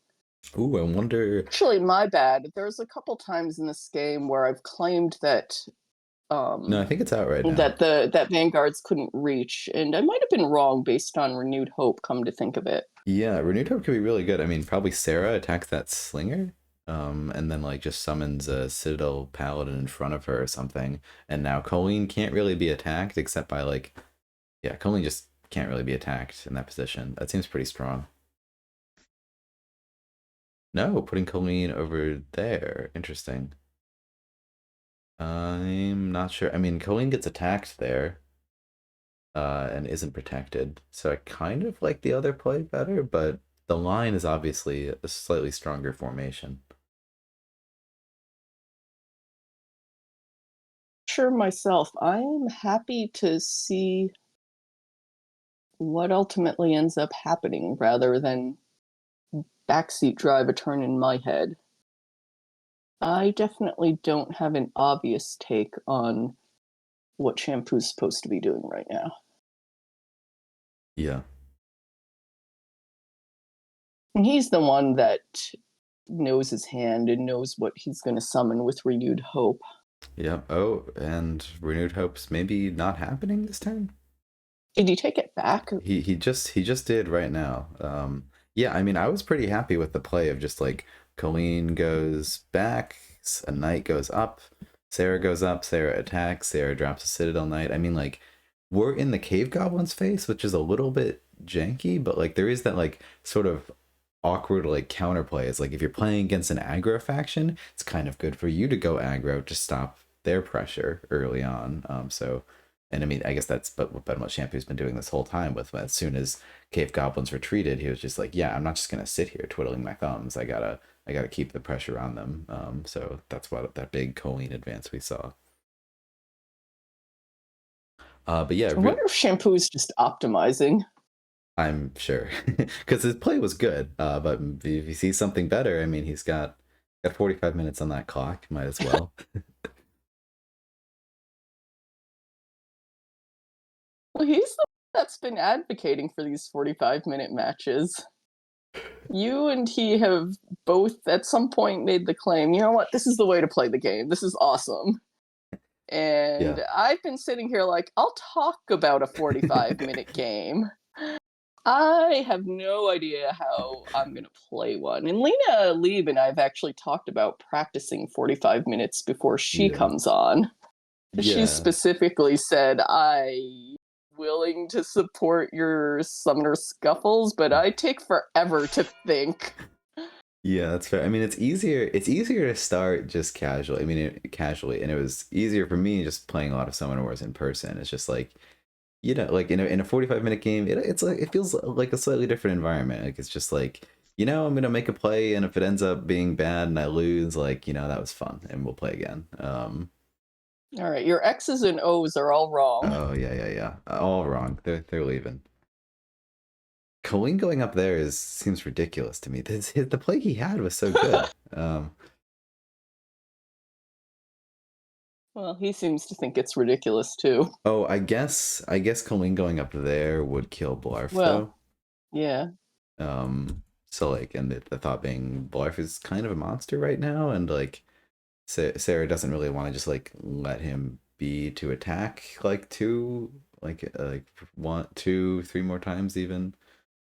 Ooh, I wonder. Actually, my bad. There's a couple times in this game where I've claimed that No, I think it's out right now. that Vanguards couldn't reach, and I might have been wrong based on renewed hope. Come to think of it, yeah, renewed hope could be really good. I mean, probably Sarah attacks that slinger, and then like just summons a Citadel Paladin in front of her or something. And now Colleen can't really be attacked except by like, yeah, Colleen just can't really be attacked in that position. That seems pretty strong. No, putting Colleen over there. Interesting. I'm not sure. I mean, Colleen gets attacked there, and isn't protected. So I kind of like the other play better, but the line is obviously a slightly stronger formation. sure myself. I'm happy to see what ultimately ends up happening rather than backseat drive a turn in my head. I definitely don't have an obvious take on what Shampoo's supposed to be doing right now. Yeah. And he's the one that knows his hand and knows what he's going to summon with renewed hope. Yeah. Oh, and renewed hopes maybe not happening this turn. Did he take it back? He just did right now. Yeah, I mean, I was pretty happy with the play of just like Colleen goes back, a knight goes up, Sarah goes up, Sarah attacks, Sarah drops a Citadel Knight. I mean, like we're in the Cave Goblins face, which is a little bit janky, but like there is that like sort of awkward like counterplay. It's like if you're playing against an aggro faction, it's kind of good for you to go aggro to stop their pressure early on. And I mean, I guess that's but what Shampoo's been doing this whole time. With as soon as Cave Goblins retreated, he was just like, yeah, I'm not just gonna sit here twiddling my thumbs. I gotta keep the pressure on them. So that's what that big Colleen advance we saw. But yeah, I wonder if Shampoo's just optimizing. I'm sure, because his play was good. But if he sees something better, I mean, he's got 45 minutes on that clock. Might as well. Well, he's the one that's been advocating for these 45-minute matches. You and he have both at some point made the claim, you know what, this is the way to play the game. This is awesome. And Yeah. I've been sitting here like, I'll talk about a 45-minute game. I have no idea how I'm going to play one. And Lena Lieb and I have actually talked about practicing 45 minutes before she Yeah. comes on. She Yeah. specifically said, I'm willing to support your Summoner Scuffles, but I take forever to think. Yeah, that's fair. I mean, it's easier. It's easier to start just casually. I mean, casually, and it was easier for me just playing a lot of Summoner Wars in person. It's just like, like in a 45-minute game, it's like it feels like a slightly different environment. Like it's just like, I'm gonna make a play, and if it ends up being bad and I lose, like, that was fun, and we'll play again. All right, your X's and O's are all wrong. Oh yeah, yeah, yeah. All wrong. They're leaving. Colleen going up there seems ridiculous to me. The play he had was so good. Well, he seems to think it's ridiculous too. Oh, I guess Colleen going up there would kill Blarf Well, though. yeah. So like, and the thought being Blarf is kind of a monster right now, and like Sarah doesn't really want to just like let him be to attack like like one, two, three more times even.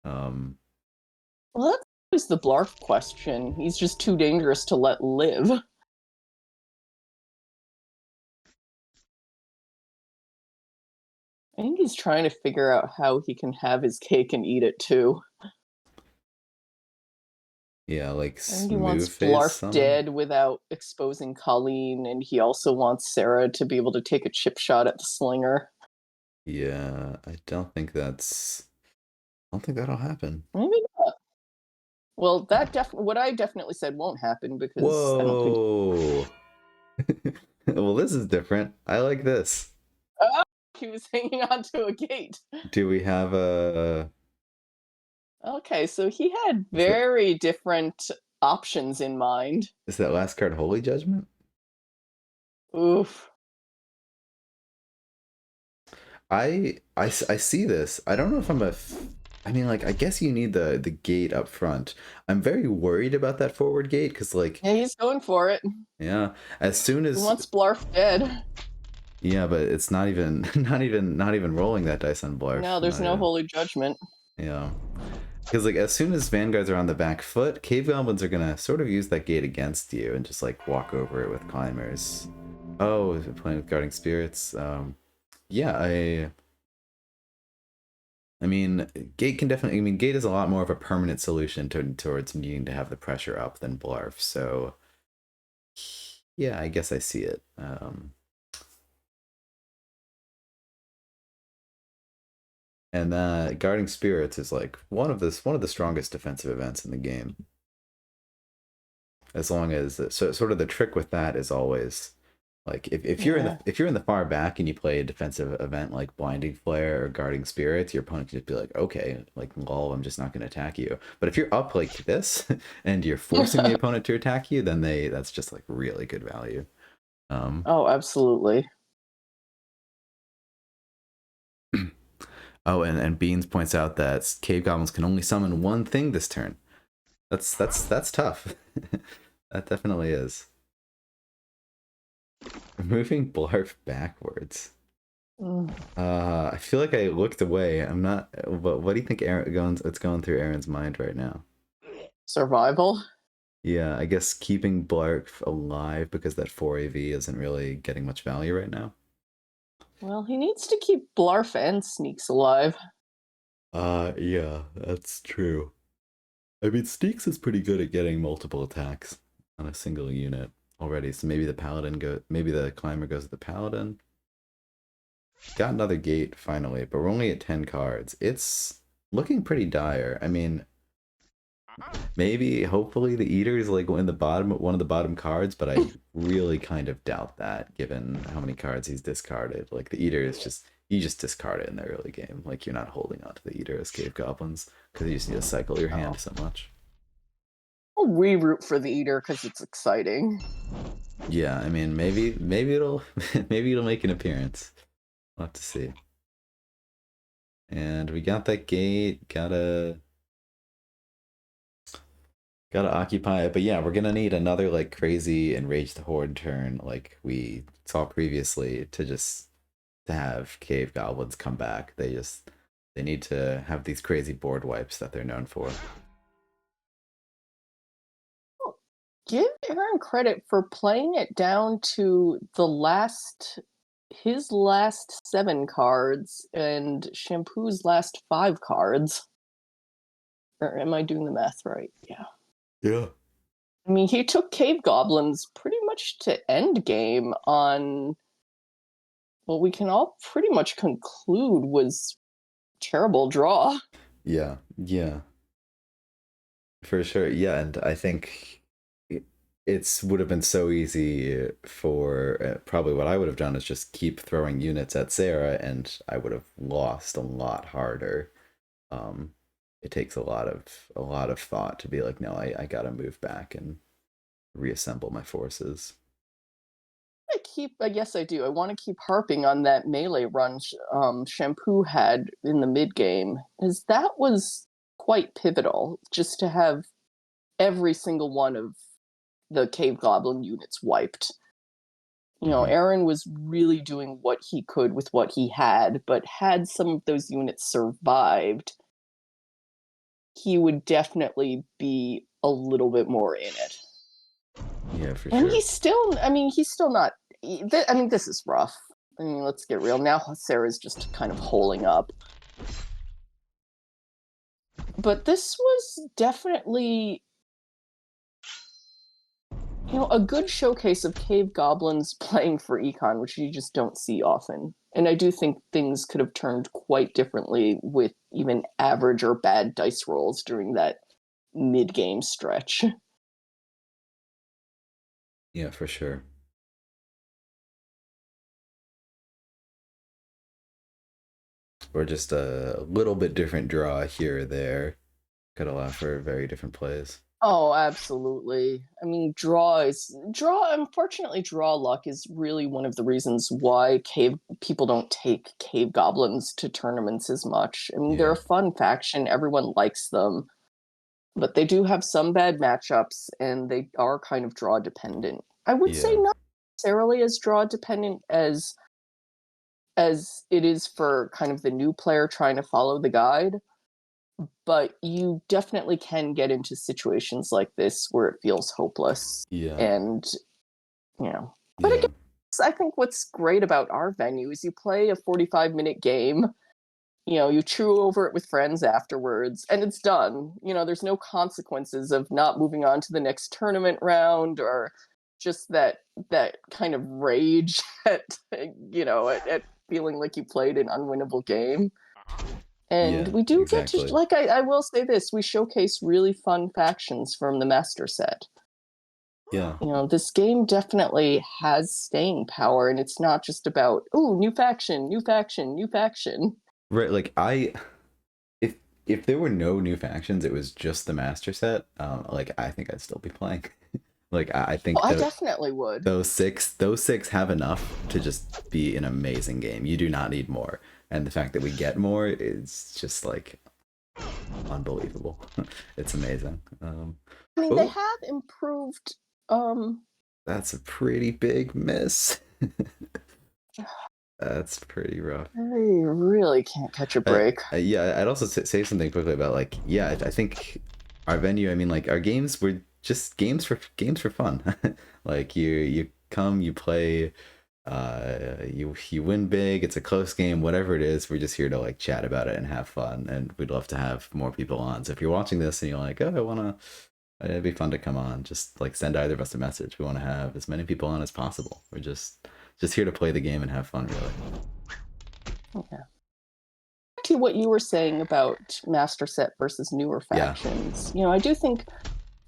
Um, Well, that's always the Blarf question. He's just too dangerous to let live. I think he's trying to figure out how he can have his cake and eat it too. yeah, like I think he wants smooth phase Blarf summon. dead without exposing Colleen, and he also wants Sarah to be able to take a chip shot at the slinger. Yeah, I don't think that'll happen. Maybe not. Well, what I definitely said won't happen because I don't think. Whoa. Well, this is different. I like this. Oh, he was hanging onto a gate. Do we have a? Okay, so he had Is that very different options in mind. is that last card Holy Judgment? Oof. I see this. I don't know if I mean, like, I guess you need the gate up front. I'm very worried about that forward gate because, like, Yeah, he's going for it. yeah, as soon He as wants Blarf dead. yeah, but it's not even not even rolling that dice on Blarf. No, there's Not no even. holy judgment. Yeah. Because like as soon as Vanguards are on the back foot, Cave Goblins are gonna sort of use that gate against you and just like walk over it with climbers. Oh, is it playing with Guarding Spirits? Yeah, I mean, Gate can definitely. I mean, Gate is a lot more of a permanent solution towards needing to have the pressure up than Blarf. So, yeah, I guess I see it. And Guarding Spirits is like one of the strongest defensive events in the game. As long as so sort of the trick with that is always like if you're in the Yeah. if you're in the far back and you play a defensive event like Blinding Flare or Guarding Spirits, your opponent can just be like, okay, like lol, I'm just not going to attack you. But if you're up like this and you're forcing the opponent to attack you, then that's just like really good value. Oh, absolutely. Oh, and Beans points out that Cave Goblins can only summon one thing this turn. That's tough. That definitely is. Moving Blarf backwards. Mm. I feel like I looked away. I'm not. What do you think it's going through Aaron's mind right now? Survival. Yeah, I guess keeping Blarf alive because that 4 AV isn't really getting much value right now. Well, he needs to keep Blarf and Sneeks alive. Yeah, that's true. I mean, Sneeks is pretty good at getting multiple attacks on a single unit already. So maybe the climber goes to the paladin. Got another gate finally, but we're only at 10 cards. It's looking pretty dire. I mean, maybe hopefully the eater is like one of the bottom cards, but I really kind of doubt that given how many cards he's discarded. Like the eater is just you just discard it in the early game. Like you're not holding on to the eater as Cave Goblins because you just need to cycle your hand so much. We root for the eater because it's exciting. Yeah, I mean maybe it'll maybe it'll make an appearance. We'll have to see. And we got that gate, Gotta occupy it. But yeah, we're gonna need another like crazy enraged horde turn like we saw previously to have cave goblins come back. They need to have these crazy board wipes that they're known for. Give Aaron credit for playing it down to his last 7 cards and Shampoo's last 5 cards. Or am I doing the math right? Yeah. Yeah. I mean, he took Cave Goblins pretty much to end game on what we can all pretty much conclude was terrible draw. Yeah. Yeah. For sure. Yeah, and I think it's would have been so easy for probably what I would have done is just keep throwing units at Sarah, and I would have lost a lot harder. Um, it takes a lot of thought to be like, no, I gotta move back and reassemble my forces. Yes, I do. I want to keep harping on that melee run Shampoo had in the mid game, because that was quite pivotal. Just to have every single one of the Cave Goblin units wiped. Aaron was really doing what he could with what he had, but had some of those units survived, he would definitely be a little bit more in it. Yeah, for And sure. he's still not. This is rough. I mean, let's get real. Now Sarah's just kind of holing up. But this was definitely, a good showcase of Cave Goblins playing for Econ, which you just don't see often. And I do think things could have turned quite differently with even average or bad dice rolls during that mid-game stretch. Yeah, for sure. Or just a little bit different draw here or there could allow for very different plays. Oh, absolutely. I mean, unfortunately, draw luck is really one of the reasons why people don't take Cave Goblins to tournaments as much. I mean, they're Yeah. a fun faction, everyone likes them, but they do have some bad matchups and they are kind of draw dependent. I would say Yeah. not necessarily as draw dependent as it is for kind of the new player trying to follow the guide, but you definitely can get into situations like this where it feels hopeless. Yeah. And, but Yeah. again, I think what's great about our venue is you play a 45-minute game, you chew over it with friends afterwards, and it's done. There's no consequences of not moving on to the next tournament round, or just that kind of rage at feeling like you played an unwinnable game. And Yeah, we do get to, exactly. like, I will say this, we showcase really fun factions from the master set. Yeah. This game definitely has staying power, and it's not just about, oh, new faction, new faction, new faction. Right, like if there were no new factions, it was just the master set, like I think I'd still be playing. Like I Oh, think I that definitely would. those six have enough to just be an amazing game. You do not need more. And the fact that we get more is just like unbelievable. It's amazing. I mean, they Oh, have improved. Um, that's a pretty big miss. That's pretty rough. they really can't catch a break. Yeah, I'd also say something quickly about like, yeah, I think our venue. I mean, like our games were just games for fun. Like you come, you play, you win big. It's a close game, whatever it is. We're just here to like chat about it and have fun, and we'd love to have more people on. So if you're watching this and you're like, oh, I wanna, it'd be fun to come on. Just like send either of us a message. We want to have as many people on as possible. We're just here to play the game and have fun, really. Yeah. To what you were saying about master set versus newer Yeah. factions, I do think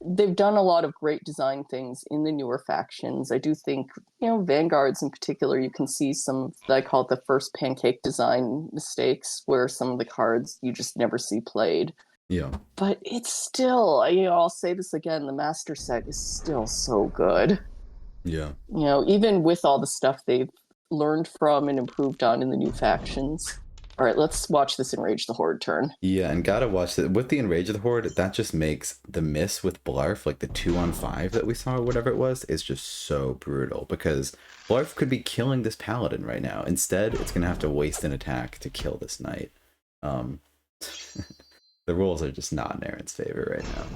they've done a lot of great design things in the newer factions. I do think, Vanguards in particular, you can see some, I call it the first pancake design mistakes, where some of the cards you just never see played. Yeah. But it's still, I'll say this again, the master set is still so good. Yeah. Even with all the stuff they've learned from and improved on in the new factions. All right, let's watch this Enrage the Horde turn. Yeah, and gotta watch it. With the Enrage of the Horde, that just makes the miss with Blarf, like the 2-on-5 that we saw, or whatever it was, is just so brutal. Because Blarf could be killing this Paladin right now. Instead, it's gonna have to waste an attack to kill this Knight. The rules are just not in Aaron's favor right now.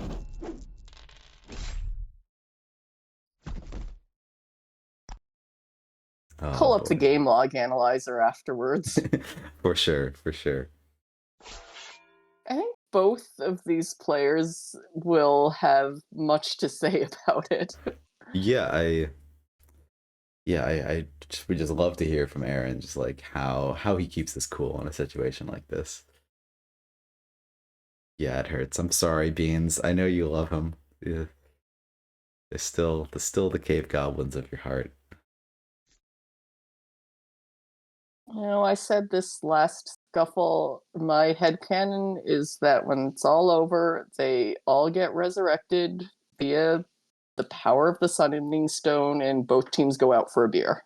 Pull Oh, up the boy. game log analyzer afterwards. For sure, for sure. I think both of these players will have much to say about it. Yeah, we just love to hear from Aaron, just like how he keeps this cool in a situation like this. Yeah, it hurts. I'm sorry, Beans. I know you love him. Yeah. They're still the cave goblins of your heart. You know, I said this last scuffle. My headcanon is that when it's all over, they all get resurrected via the power of the Summoning Stone, and both teams go out for a beer.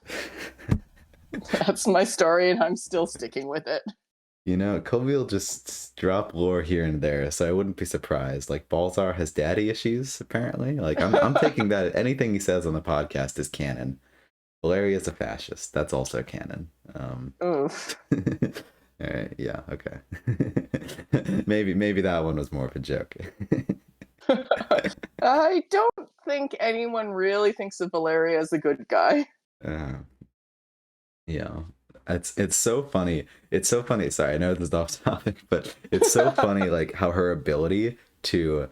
That's my story, and I'm still sticking with it. You know, Kobe will just drop lore here and there, so I wouldn't be surprised. Like Balzar has daddy issues, apparently. Like I'm taking that anything he says on the podcast is canon. Valeria's a fascist. That's also canon. Oof. All right, yeah, okay. maybe that one was more of a joke. I don't think anyone really thinks of Valeria as a good guy. Uh, yeah, it's so funny. It's so funny. Sorry, I know this is off topic, but it's so funny like how her ability to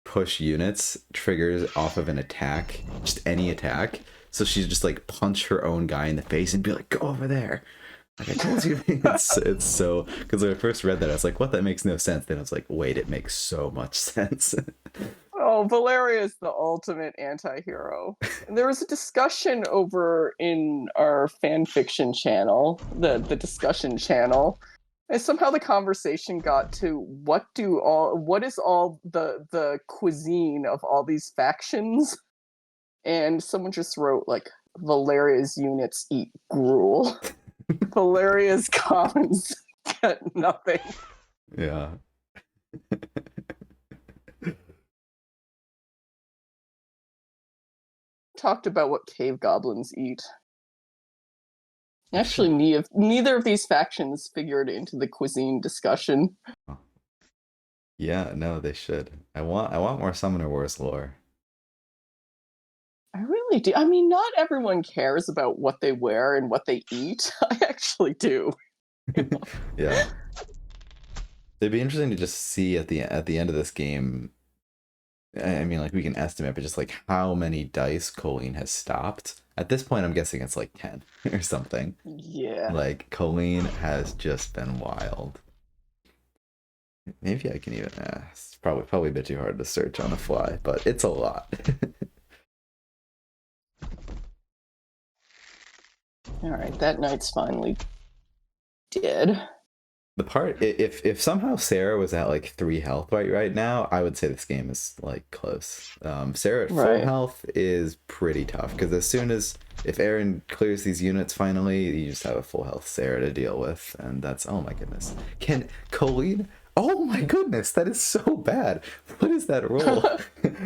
push units triggers off of an attack, just any attack. So she's just like punch her own guy in the face and be like, "Go over there." Like I told you, it's so, because when I first read that, I was like, "What? That makes no sense." Then I was like, "Wait, it makes so much sense." Oh, Valeria is the ultimate anti-hero. And there was a discussion over in our fan fiction channel, the discussion channel, and somehow the conversation got to what is all the cuisine of all these factions, and someone just wrote like Valeria's units eat gruel. Valeria's commons get nothing. Yeah. Talked about what cave goblins eat. Actually, neither of these factions figured into the cuisine discussion. Yeah, no, they should. I want more Summoner Wars lore. I really do. I mean, not everyone cares about what they wear and what they eat. I actually do. Yeah. It'd be interesting to just see at the end of this game. I mean, like we can estimate, but just like how many dice Colleen has stopped. At this point, I'm guessing it's like 10 or something. Yeah. Like Colleen has just been wild. Maybe I can even. It's probably a bit too hard to search on the fly, but it's a lot. All right, that knight's finally dead. The part, if somehow Sarah was at like 3 health right now, I would say this game is like close. Sarah at full health is pretty tough because as soon as if Aaron clears these units finally, you just have a full health Sarah to deal with, and that's, oh my goodness. Can Colleen? Oh my goodness, that is so bad. What is that roll?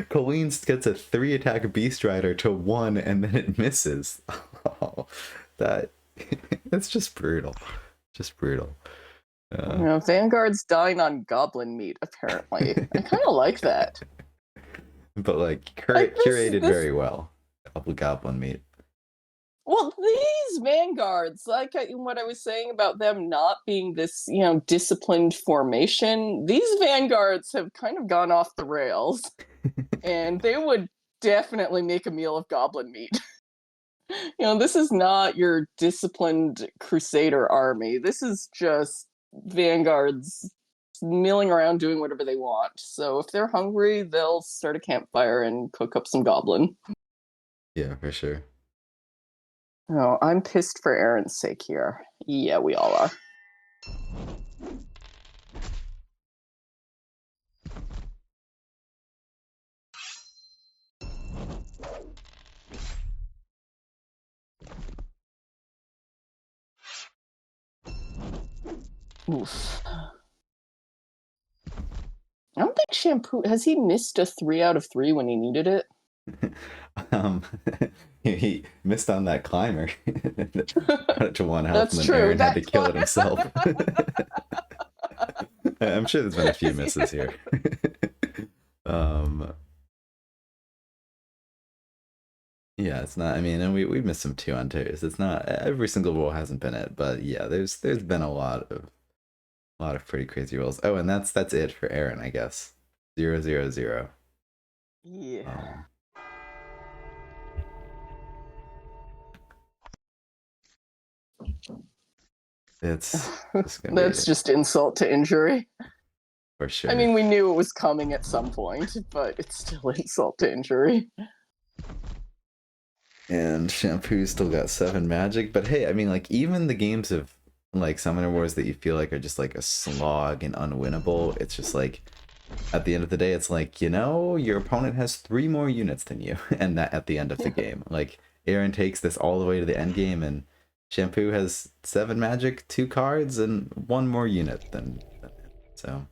Colleen gets a 3 attack Beast Rider to 1 and then it misses. Oh, that's just brutal. Just brutal. You know, Vanguard's dying on goblin meat, apparently. I kind of like that. But like curated very well. Goblin meat. Well, these Vanguards, like what I was saying about them not being this, you know, disciplined formation, these Vanguards have kind of gone off the rails. And they would definitely make a meal of goblin meat. You know, this is not your disciplined Crusader army. This is just Vanguards milling around doing whatever they want. So if they're hungry, they'll start a campfire and cook up some goblin. Yeah, for sure. Oh, I'm pissed for Aaron's sake here. Yeah, we all are. Oof. I don't think Shampoo has he missed a 3 out of 3 when he needed it. um, he missed on that climber. Got it to 1 health, That's and then true. Aaron had to kill it himself. I'm sure there's been a few misses here. Yeah, it's not. I mean, and we missed some 2-on-2s. It's not every single roll hasn't been it, but yeah, there's been a lot of pretty crazy rolls. Oh, and that's it for Aaron, I guess. 0-0-0. Yeah. It's just gonna That's be just insult to injury. for sure. I mean, we knew it was coming at some point, but it's still insult to injury. And Shampoo still got 7 magic, but hey, I mean, like even the games of like Summoner Wars that you feel like are just like a slog and unwinnable, it's just like at the end of the day, it's like, you know, your opponent has 3 more units than you, and that at the end of the game, like Aaron takes this all the way to the end game, and Shampoo has 7 magic, 2 cards, and 1 more unit than him. So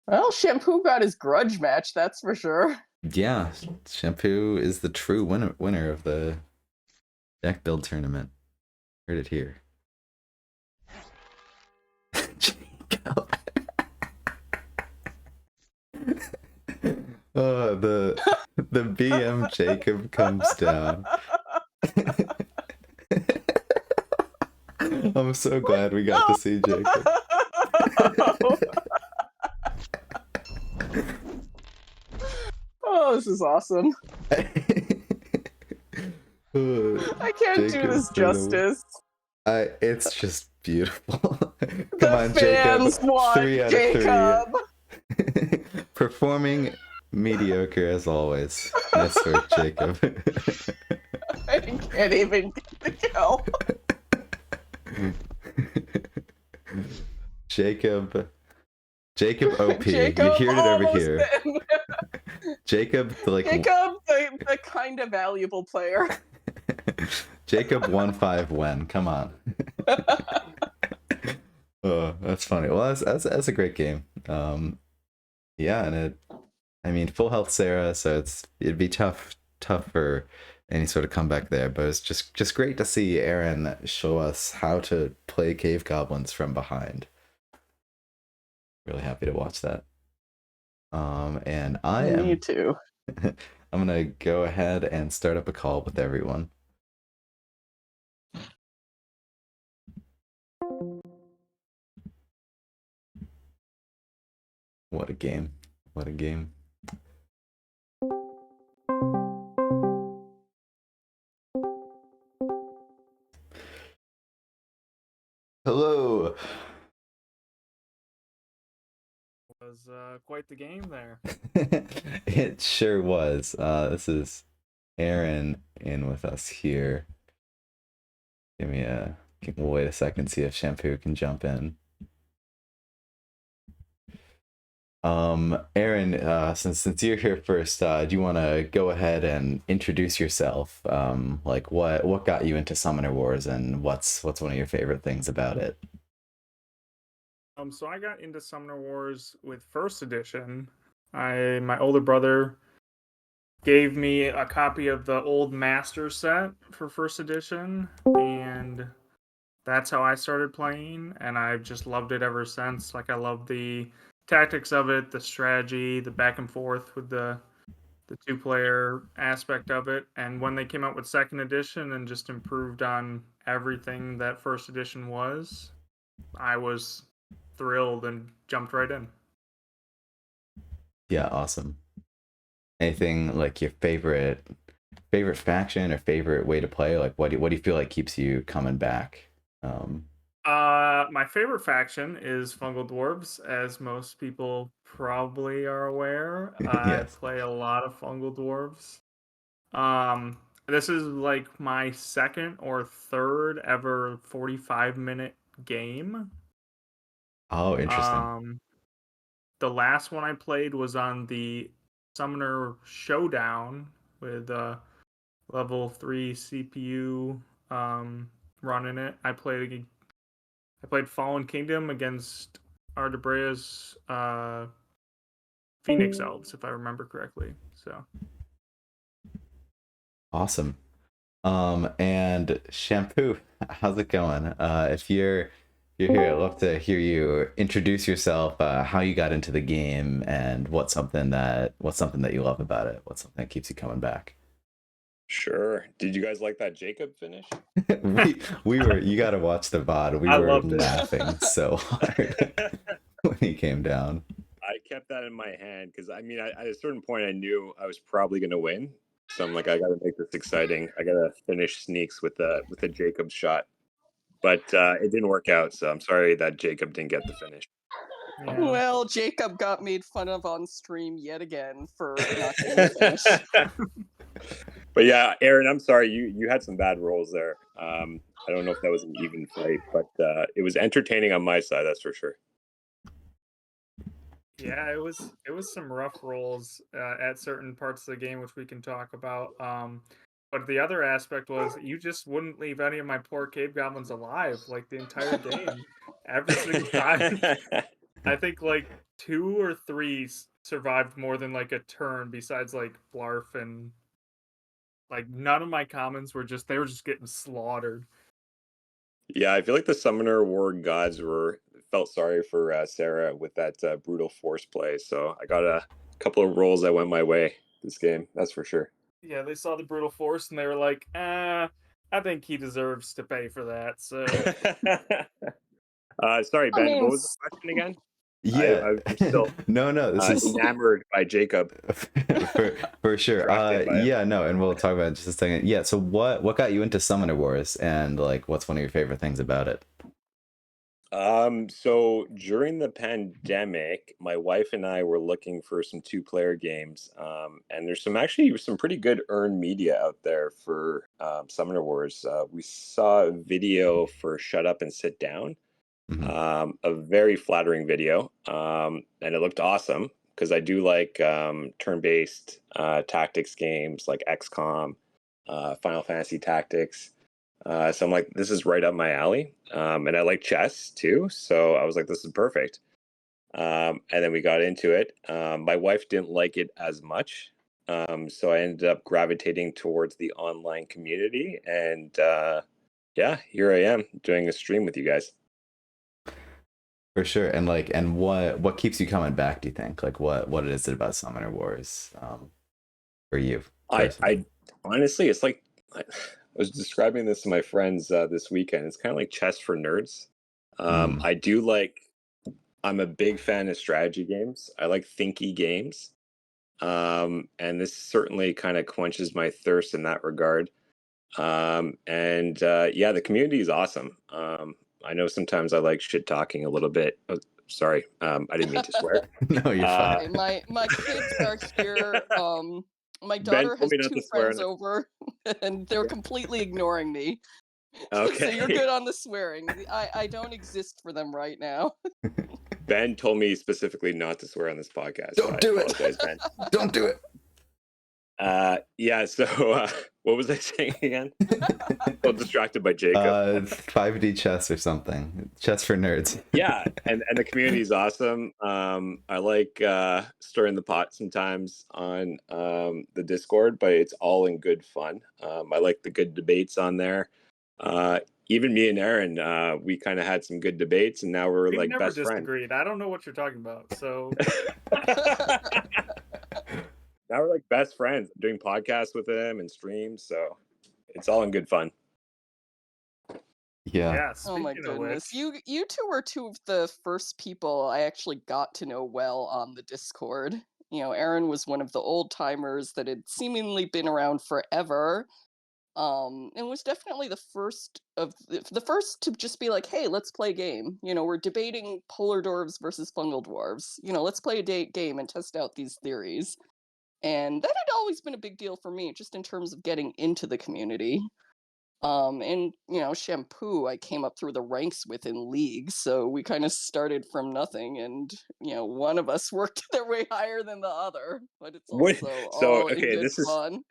Well, Shampoo got his grudge match, that's for sure. yeah, Shampoo is the true winner of the deck build tournament. Heard it here. Oh, the BM Jacob comes down. I'm so glad we got to see Jacob. Oh, this is awesome. I can't do this justice. It's just beautiful. Come The on, fans Jacob. want 3 out Jacob. of 3. Performing mediocre as always. Nice work, Jacob. I can't even get the kill. Jacob OP. Jacob You heard it over here. Jacob, the kind of valuable player. Jacob 1-5 win. Come on. Oh, that's funny. Well, that's a great game. Yeah, and I mean, full health Sarah, so it'd be tough for any sort of comeback there. But it's just great to see Aaron show us how to play Cave Goblins from behind. Really happy to watch that. And I am. Me too. I'm gonna go ahead and start up a call with everyone. What a game. What a game. Hello. Was quite the game there. It sure was. This is Aaron in with us here. We'll wait a second, see if Shampoo can jump in. Aaron, since you're here first, do you want to go ahead and introduce yourself? Like what got you into Summoner Wars, and what's one of your favorite things about it? So I got into Summoner Wars with first edition. My older brother gave me a copy of the old master set for first edition, and that's how I started playing, and I've just loved it ever since. Like, I love the tactics of it, the strategy, the back and forth with the 2-player aspect of it. And when they came out with second edition and just improved on everything that first edition was, I was thrilled and jumped right in. Yeah, awesome. Anything like your favorite faction or favorite way to play? Like what do you feel like keeps you coming back? My favorite faction is Fungal Dwarves, as most people probably are aware. I Yes. play a lot of Fungal Dwarves. This is like my second or third ever 45-minute game. Oh, interesting. The last one I played was on the Summoner Showdown with level 3 CPU running it. I played I played Fallen Kingdom against Ardebrea's Phoenix Elves, if I remember correctly. So Awesome. And Shampoo, how's it going? If you're here, I'd love to hear you introduce yourself, how you got into the game, and what's something that you love about it. What's something that keeps you coming back. Sure. Did you guys like that Jacob finish? we were you got to watch the VOD. We I were loved it. laughing so hard when he came down. I kept that in my hand because I mean, at a certain point, I knew I was probably going to win. So I'm like, I got to make this exciting. I got to finish Sneeks with a Jacob shot, but it didn't work out. So I'm sorry that Jacob didn't get the finish. Yeah. Well, Jacob got made fun of on stream yet again for not getting the finish. But yeah, Aaron, I'm sorry you had some bad rolls there. I don't know if that was an even fight, but it was entertaining on my side, that's for sure. Yeah, it was some rough rolls at certain parts of the game, which we can talk about. But the other aspect was you just wouldn't leave any of my poor cave goblins alive, like the entire game, every single time. I think like 2 or 3 survived more than like a turn, besides like Blarf, and like none of my commons were just, they were just getting slaughtered. Yeah, I feel like the Summoner War gods felt sorry for Sarah with that brutal force play. So I got a couple of rolls that went my way this game. That's for sure. Yeah, they saw the brutal force and they were like, I think he deserves to pay for that. So Sorry, I Ben. mean, What was the question again? Yeah. I'm still no, this is enamored by Jacob. for sure. Attracted by him. Yeah, no, and we'll talk about it in just a second. Yeah, so what got you into Summoner Wars, and like what's one of your favorite things about it? So during the pandemic, my wife and I were looking for some two-player games. And there's some pretty good earned media out there for Summoner Wars. We saw a video for Shut Up and Sit Down. Mhm. A very flattering video. And it looked awesome because I do like turn-based tactics games like XCOM, Final Fantasy Tactics. So I'm like, this is right up my alley. And I like chess too. So I was like, this is perfect. And then we got into it. My wife didn't like it as much. So I ended up gravitating towards the online community. And yeah, here I am doing a stream with you guys. For sure. And like, and what keeps you coming back, do you think? Like what is it about Summoner Wars for you personally? I honestly, it's like, I was describing this to my friends this weekend. It's kind of like chess for nerds. Mm. I do I'm a big fan of strategy games. I like thinky games. And this certainly kind of quenches my thirst in that regard. And yeah, the community is awesome. I know sometimes I like shit talking a little bit. Oh, sorry, I didn't mean to swear. No, you're fine. Okay, my kids are here. My Ben daughter told has me not 2 to swear friends in the- over, and they're completely ignoring me. So Okay. you're good on the swearing. I don't exist for them right now. Ben told me specifically not to swear on this podcast. Don't so do I it. apologize, Ben. Don't do it. Yeah, so what was I saying again? So distracted by Jacob. 5D chess or something. Chess for nerds. Yeah, and the community is awesome. I like stirring the pot sometimes on the Discord, but it's all in good fun. I like the good debates on there. Even me and Aaron, we kind of had some good debates, and now we're we've like never best friends. disagreed. I don't know what you're talking about. So Now we're like best friends. I'm doing podcasts with him and streams, so it's all in good fun. Yeah. Oh my speaking of goodness. which, You 2 were 2 of the first people I actually got to know well on the Discord. You know, Aaron was one of the old timers that had seemingly been around forever. And was definitely the first to just be like, hey, let's play a game. You know, we're debating polar dwarves versus fungal dwarves. You know, let's play a game and test out these theories. And that had always been a big deal for me, just in terms of getting into the community. And you know, Shampoo, I came up through the ranks with in League, so we kind of started from nothing, and you know, one of us worked their way higher than the other, but it's What? also So all in okay, good this is. fun.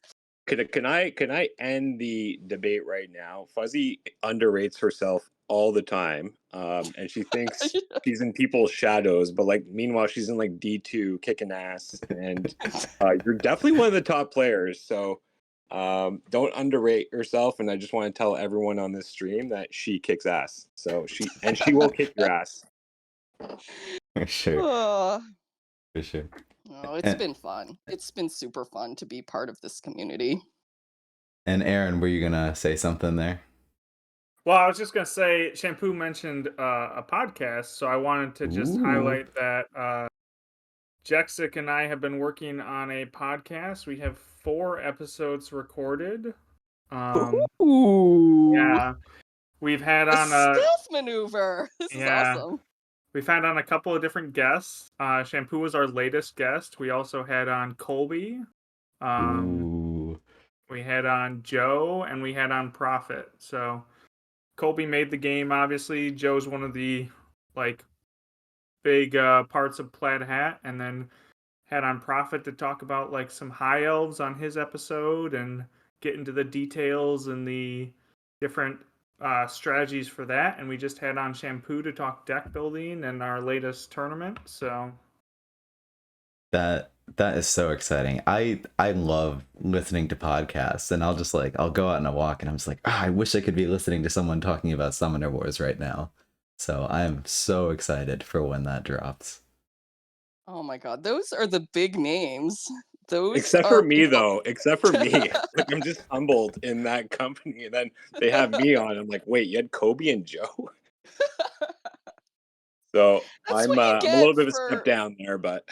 Can I end the debate right now? Fuzzy underrates herself all the time, and she thinks she's in people's shadows, but like meanwhile she's in like D2 kicking ass, and you're definitely one of the top players. So don't underrate yourself, and I just want to tell everyone on this stream that she kicks ass. So she will kick your ass. For sure. Oh, For sure. it's been fun. It's been super fun to be part of this community. And Aaron, were you gonna say something there? Well, I was just gonna say, Shampoo mentioned a podcast, so I wanted to just highlight that Jexic and I have been working on a podcast. We have 4 episodes recorded. Ooh. Yeah, we've had A on stealth maneuver. This is awesome. we've had on a couple of different guests. Shampoo was our latest guest. We also had on Colby. Ooh. We had on Joe, and we had on Prophet. So Colby made the game, obviously. Joe's one of the like big parts of Plaid Hat, and then had on Prophet to talk about like some high elves on his episode and get into the details and the different strategies for that. And we just had on Shampoo to talk deck building and our latest tournament. So That is so exciting. I love listening to podcasts, and I'll go out on a walk and I'm just like, I wish I could be listening to someone talking about Summoner Wars right now. So I am so excited for when that drops. Oh my god, those are the big names. Those Except are for me, though. Except for me. Like, I'm just humbled in that company, and then they have me on. I'm like, wait, you had Kobe and Joe? So That's I'm what you a get little bit of a for step down there, but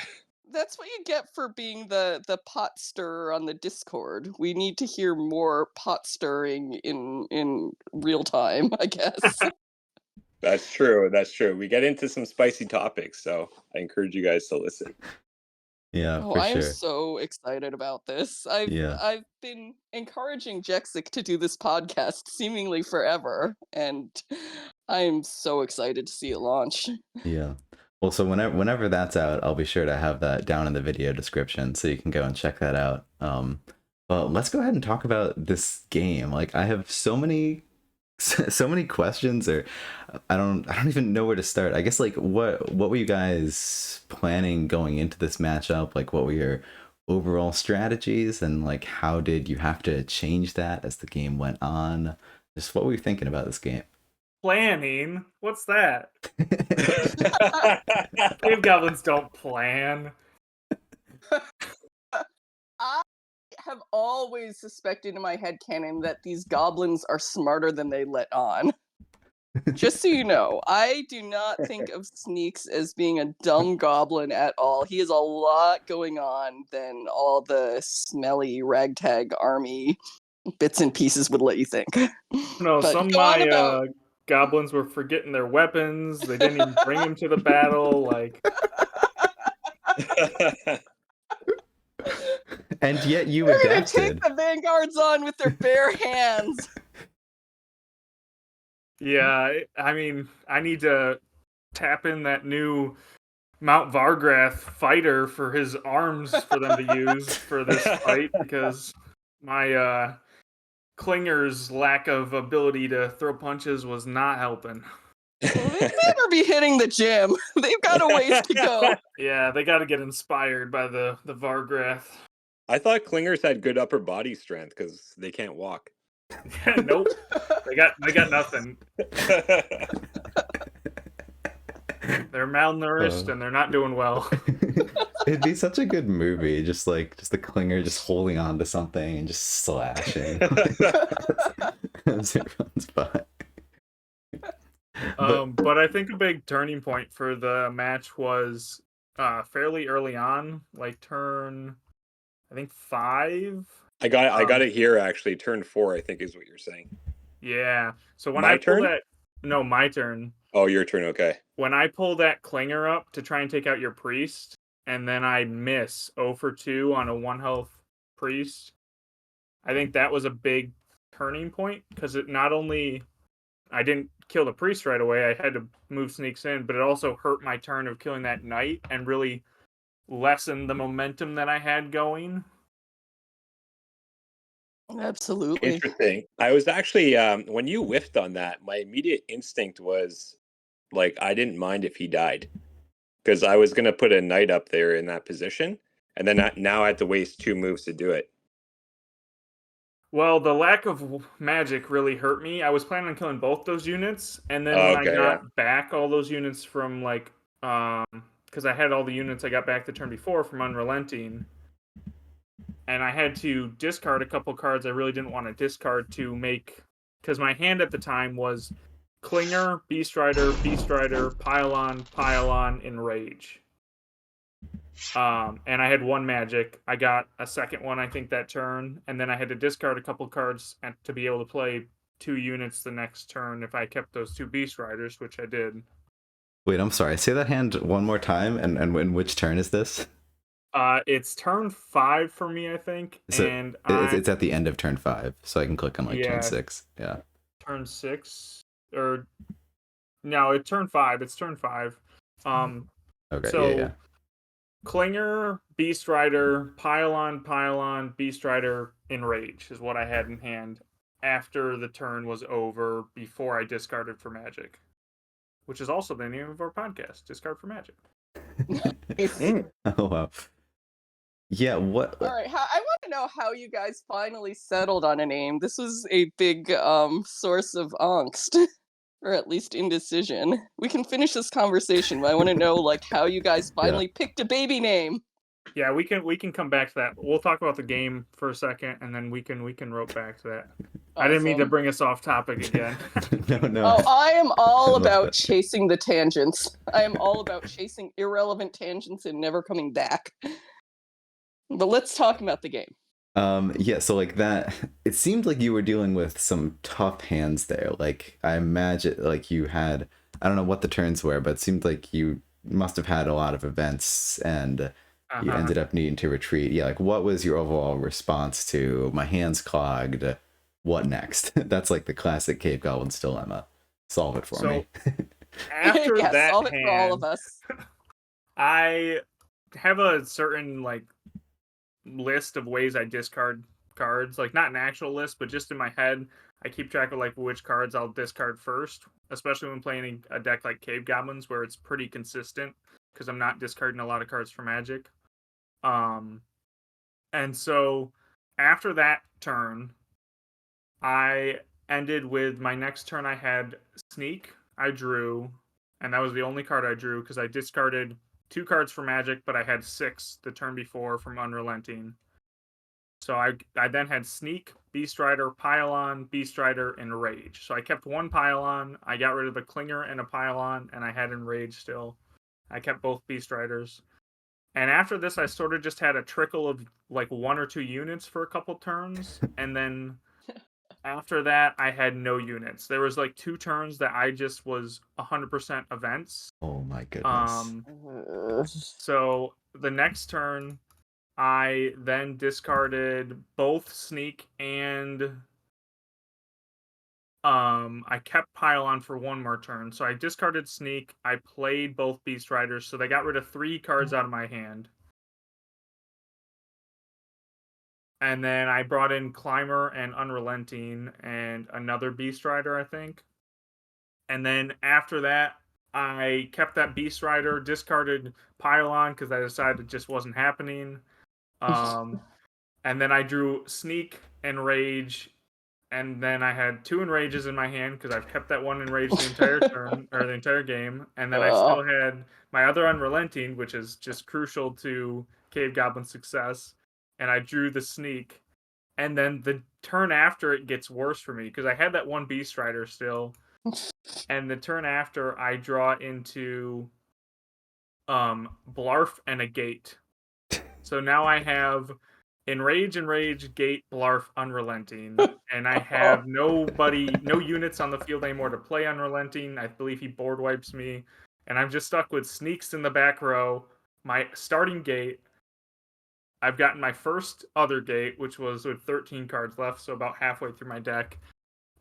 that's what you get for being the pot stirrer on the Discord. We need to hear more pot stirring in real time, I guess. that's true. That's true. We get into some spicy topics, so I encourage you guys to listen. Yeah, Oh, for I am sure. so excited about this. I've Yeah. I've been encouraging Jexic to do this podcast seemingly forever, and I am so excited to see it launch. Yeah. Well, so whenever that's out, I'll be sure to have that down in the video description so you can go and check that out. But let's go ahead and talk about this game. Like, I have so many questions, or I don't even know where to start. I guess, like, what were you guys planning going into this matchup? Like, what were your overall strategies, and like how did you have to change that as the game went on? Just what were you thinking about this game? planning? What's that? Cave Goblins don't plan. I have always suspected in my headcanon that these goblins are smarter than they let on. Just so you know, I do not think of Sneeks as being a dumb goblin at all. He has a lot going on than all the smelly ragtag army bits and pieces would let you think. No, But some of go on my about goblins were forgetting their weapons. They didn't even bring them to the battle. Like, And yet you they're gonna adapted. take the Vanguards on with their bare hands. yeah, I mean, I need to tap in that new Mount Vargrath fighter for his arms for them to use for this fight, because my Klinger's lack of ability to throw punches was not helping. Well, they better be hitting the gym. They've got a ways to go. Yeah, they got to get inspired by the Vargrath. I thought Clingers had good upper body strength because they can't walk. Nope, they got nothing. They're malnourished and they're not doing well. It'd be such a good movie, just the Klinger just holding on to something and just slashing as it runs by. But I think a big turning point for the match was fairly early on, like turn, I think 5. I got it here actually. Turn 4, I think, is what you're saying. Yeah. So when My I pull turn? that, no, my turn. Oh, your turn. Okay. When I pull that Klinger up to try and take out your priest, and then I miss 0 for 2 on a 1 health priest, I think that was a big turning point, because it not only I didn't kill the priest right away, I had to move Sneeks in, but it also hurt my turn of killing that knight and really lessened the momentum that I had going. Absolutely. Interesting. I was actually when you whiffed on that, my immediate instinct was like I didn't mind if he died because I was gonna put a knight up there in that position, and then now I had to waste 2 moves to do it. Well, the lack of magic really hurt me. I was planning on killing both those units, and then Oh, when I okay, yeah. got back all those units from like, because I had all the units I got back the turn before from Unrelenting, and I had to discard a couple cards I really didn't want to discard to make, because my hand at the time was Clinger, Beast Rider, Pylon, Enrage. And I had one magic. I got a second one, I think, that turn, and then I had to discard a couple cards to be able to play 2 units the next turn if I kept those 2 Beast Riders, which I did. Wait, I'm sorry. Say that hand one more time, and in which turn is this? It's turn 5 for me, I think, So and it's at the end of turn 5, so I can click on like turn Yeah. 6. Yeah. turn 6 or no, it's turn 5. It's turn 5. Okay. So Yeah. Clinger, Beast Rider, Pylon, Beast Rider, Enrage is what I had in hand after the turn was over before I discarded for magic, which is also the name of our podcast, Discard for Magic. Oh wow. Yeah. What? All right, I want to know how you guys finally settled on a name. This was a big source of angst, or at least indecision. We can finish this conversation, but I want to know like how you guys finally picked a baby name. Yeah, we can come back to that. We'll talk about the game for a second, and then we can rope back to that. I didn't mean to Awesome. bring us off topic again. No. Oh, I am all love about that. chasing the tangents. I am all about chasing irrelevant tangents and never coming back. But let's talk about the game. Yeah, so like that, it seemed like you were dealing with some tough hands there. Like I imagine like you had, I don't know what the turns were, but it seemed like you must have had a lot of events and you ended up needing to retreat. Yeah, like what was your overall response to my hands clogged? What next? That's like the classic Cave Goblins dilemma. Solve it for me. After Yeah, that solve it for all of hand, us. I have a certain like list of ways I discard cards, like not an actual list, but just in my head, I keep track of like which cards I'll discard first, especially when playing a deck like Cave Goblins where it's pretty consistent because I'm not discarding a lot of cards for Magic. And so after that turn, I ended with my next turn. I had Sneak. I drew, and that was the only card I drew because I discarded 2 cards for Magic, but I had 6 the turn before from Unrelenting. So I then had Sneak, Beast Rider, Pylon, Beast Rider, and Rage. So I kept 1 Pylon. I got rid of a Clinger and a Pylon, and I had Enrage still. I kept both Beast Riders. And after this, I sort of just had a trickle of like 1 or 2 units for a couple turns, and then after that, I had no units. There was like 2 turns that I just was 100% events. Oh my goodness. So the next turn, I then discarded both Sneak and I kept Pylon for 1 more turn. So I discarded Sneak. I played both Beast Riders, so they got rid of 3 cards out of my hand. And then I brought in Climber and Unrelenting and another Beast Rider, I think. And then after that, I kept that Beast Rider, discarded Pylon because I decided it just wasn't happening. And then I drew Sneak and Rage, and then I had 2 Enrages in my hand because I've kept that 1 Enrage the entire turn or the entire game. And then I still had my other Unrelenting, which is just crucial to Cave Goblin success. And I drew the Sneak. And then the turn after it gets worse for me because I had that 1 Beast Rider still. And the turn after I draw into Blarf and a Gate. So now I have Enrage, Gate, Blarf, Unrelenting, and I have no units on the field anymore to play Unrelenting. I believe he board wipes me, and I'm just stuck with Sneaks in the back row, my starting Gate. I've gotten my first other Gate, which was with 13 cards left, so about halfway through my deck.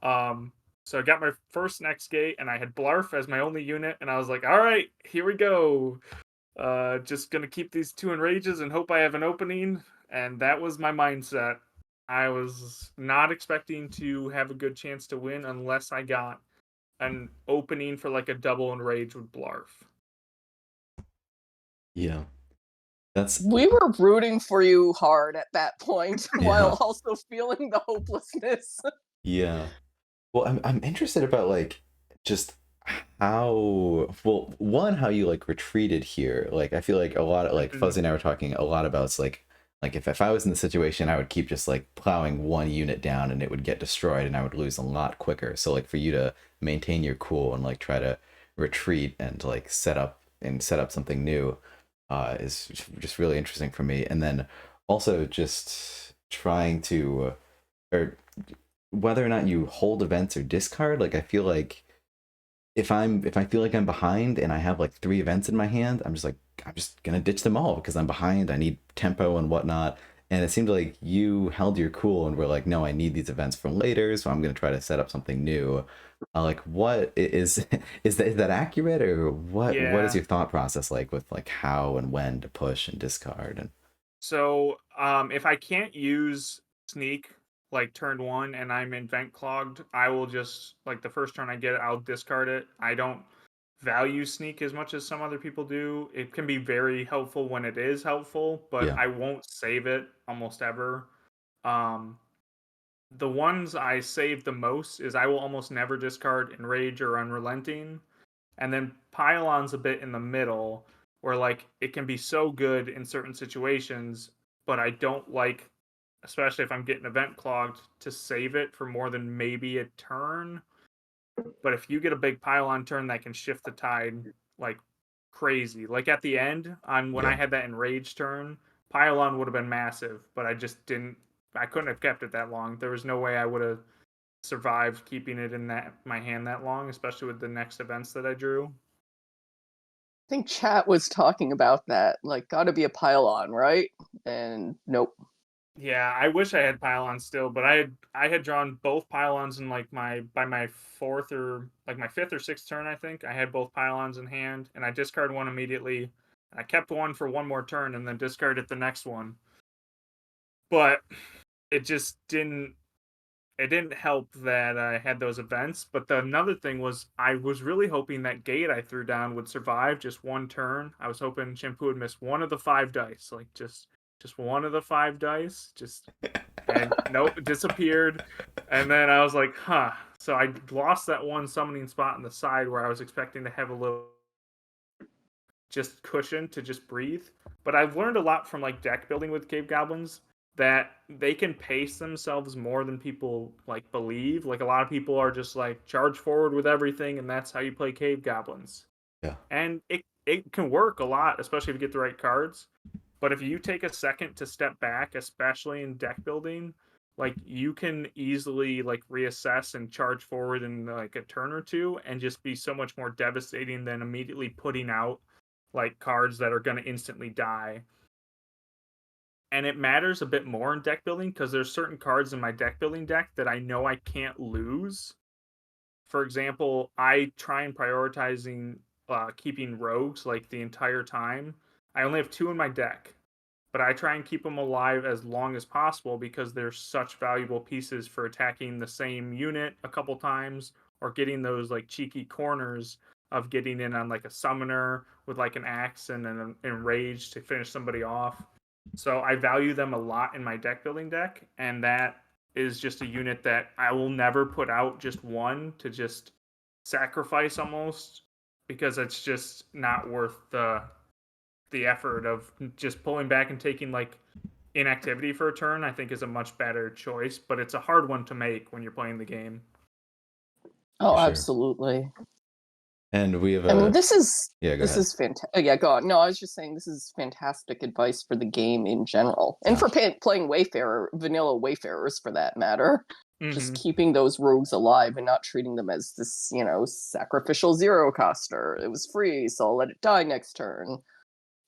So I got my first next Gate, and I had Blarf as my only unit, and I was like, all right, here we go. Just gonna keep these 2 Enrages and hope I have an opening, and that was my mindset. I was not expecting to have a good chance to win unless I got an opening for like a double enrage with Blarf. Yeah. That's We were rooting for you hard at that point, while yeah. also feeling the hopelessness. Yeah. Well, I'm interested about like just how well one how you like retreated here. Like I feel like a lot of like Fuzzy and I were talking a lot about it's like if I was in the situation I would keep just like plowing one unit down and it would get destroyed and I would lose a lot quicker. So like for you to maintain your cool and like try to retreat and like set up something new is just really interesting for me. And then also just trying to or whether or not you hold events or discard, like I feel like if I feel like I'm behind and I have like 3 events in my hand, I'm just gonna ditch them all because I'm behind. I need tempo and whatnot. And it seemed like you held your cool and were like, no, I need these events for later, so I'm gonna try to set up something new. Like, what is is that accurate, or what is Yeah. your thought process like with like how and when to push and discard and So if I can't use Sneak like turn 1 and I'm event clogged, I will just like the first turn I get it, I'll discard it. I don't value Sneak as much as some other people do. It can be very helpful when it is helpful, but yeah, I won't save it almost ever. Um, the ones I save the most is I will almost never discard Enrage or Unrelenting. And then Pylon's a bit in the middle, where like it can be so good in certain situations, but I don't like, especially if I'm getting event clogged, to save it for more than maybe a turn. But if you get a big Pylon turn that can shift the tide like crazy, like at the end on when I yeah. had that Enrage turn, Pylon would have been massive, but I just didn't. I couldn't have kept it that long. There was no way I would have survived keeping it in that my hand that long, especially with the next events that I drew. I think chat was talking about that. Like, gotta be a pylon, right? And nope. Yeah, I wish I had pylons still, but I had drawn both pylons in like my fourth or like my fifth or sixth turn, I think. I had both pylons in hand, and I discarded one immediately. And I kept one for one more turn and then discarded the next one. But it just didn't help that I had those events. But another thing was I was really hoping that gate I threw down would survive just one turn. I was hoping Shampoo would miss one of the 5 dice, like just one of the 5 dice, just and nope, it disappeared. And then I was like, huh. So I lost that one summoning spot on the side where I was expecting to have a little just cushion to just breathe. But I've learned a lot from like deck building with Cave Goblins that they can pace themselves more than people like believe. Like a lot of people are just like charge forward with everything and that's how you play Cave Goblins. Yeah. And it can work a lot, especially if you get the right cards. But if you take a second to step back, especially in deck building, like you can easily like reassess and charge forward in like a turn or two and just be so much more devastating than immediately putting out like cards that are going to instantly die. And it matters a bit more in deck building because there's certain cards in my deck building deck that I know I can't lose. For example, I try and prioritizing keeping rogues like the entire time. I only have 2 in my deck, but I try and keep them alive as long as possible because they're such valuable pieces for attacking the same unit a couple times or getting those like cheeky corners of getting in on like a summoner with like an axe and an enrage to finish somebody off. So I value them a lot in my deck building deck, and that is just a unit that I will never put out just one to just sacrifice almost because it's just not worth the effort of just pulling back and taking like inactivity for a turn. I think is a much better choice, but it's a hard one to make when you're playing the game. Oh, Sure. absolutely. And we have I mean, a this is yeah, go this ahead. is fantastic. Yeah, go on. No, I was just saying this is fantastic advice for the game in general, and Yeah. for playing Wayfarer, vanilla Wayfarers for that matter. Just Mm-hmm. keeping those rogues alive and not treating them as this, sacrificial zero coster. It was free, so I'll let it die next turn.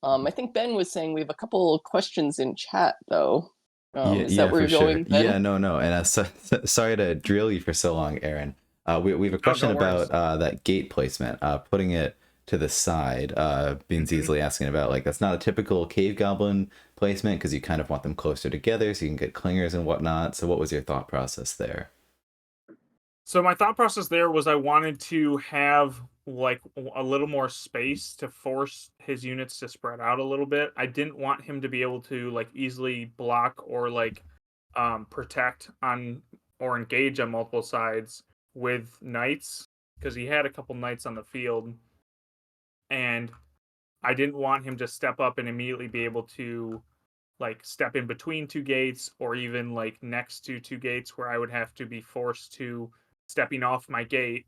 I think Ben was saying we have a couple of questions in chat, though. Yeah, Is that yeah, where for you're sure. going, Ben? Yeah, no. And sorry to drill you for so long, Aaron. We have a Oh, question no worries. about that gate placement, putting it to the side. Bean's Mhm. easily asking about, like, that's not a typical cave goblin placement because you kind of want them closer together so you can get clingers and whatnot. So what was your thought process there? So my thought process there was I wanted to have like a little more space to force his units to spread out a little bit. I didn't want him to be able to like easily block or like protect on or engage on multiple sides with knights because he had a couple knights on the field, and I didn't want him to step up and immediately be able to like step in between two gates or even like next to two gates where I would have to be forced to stepping off my gate,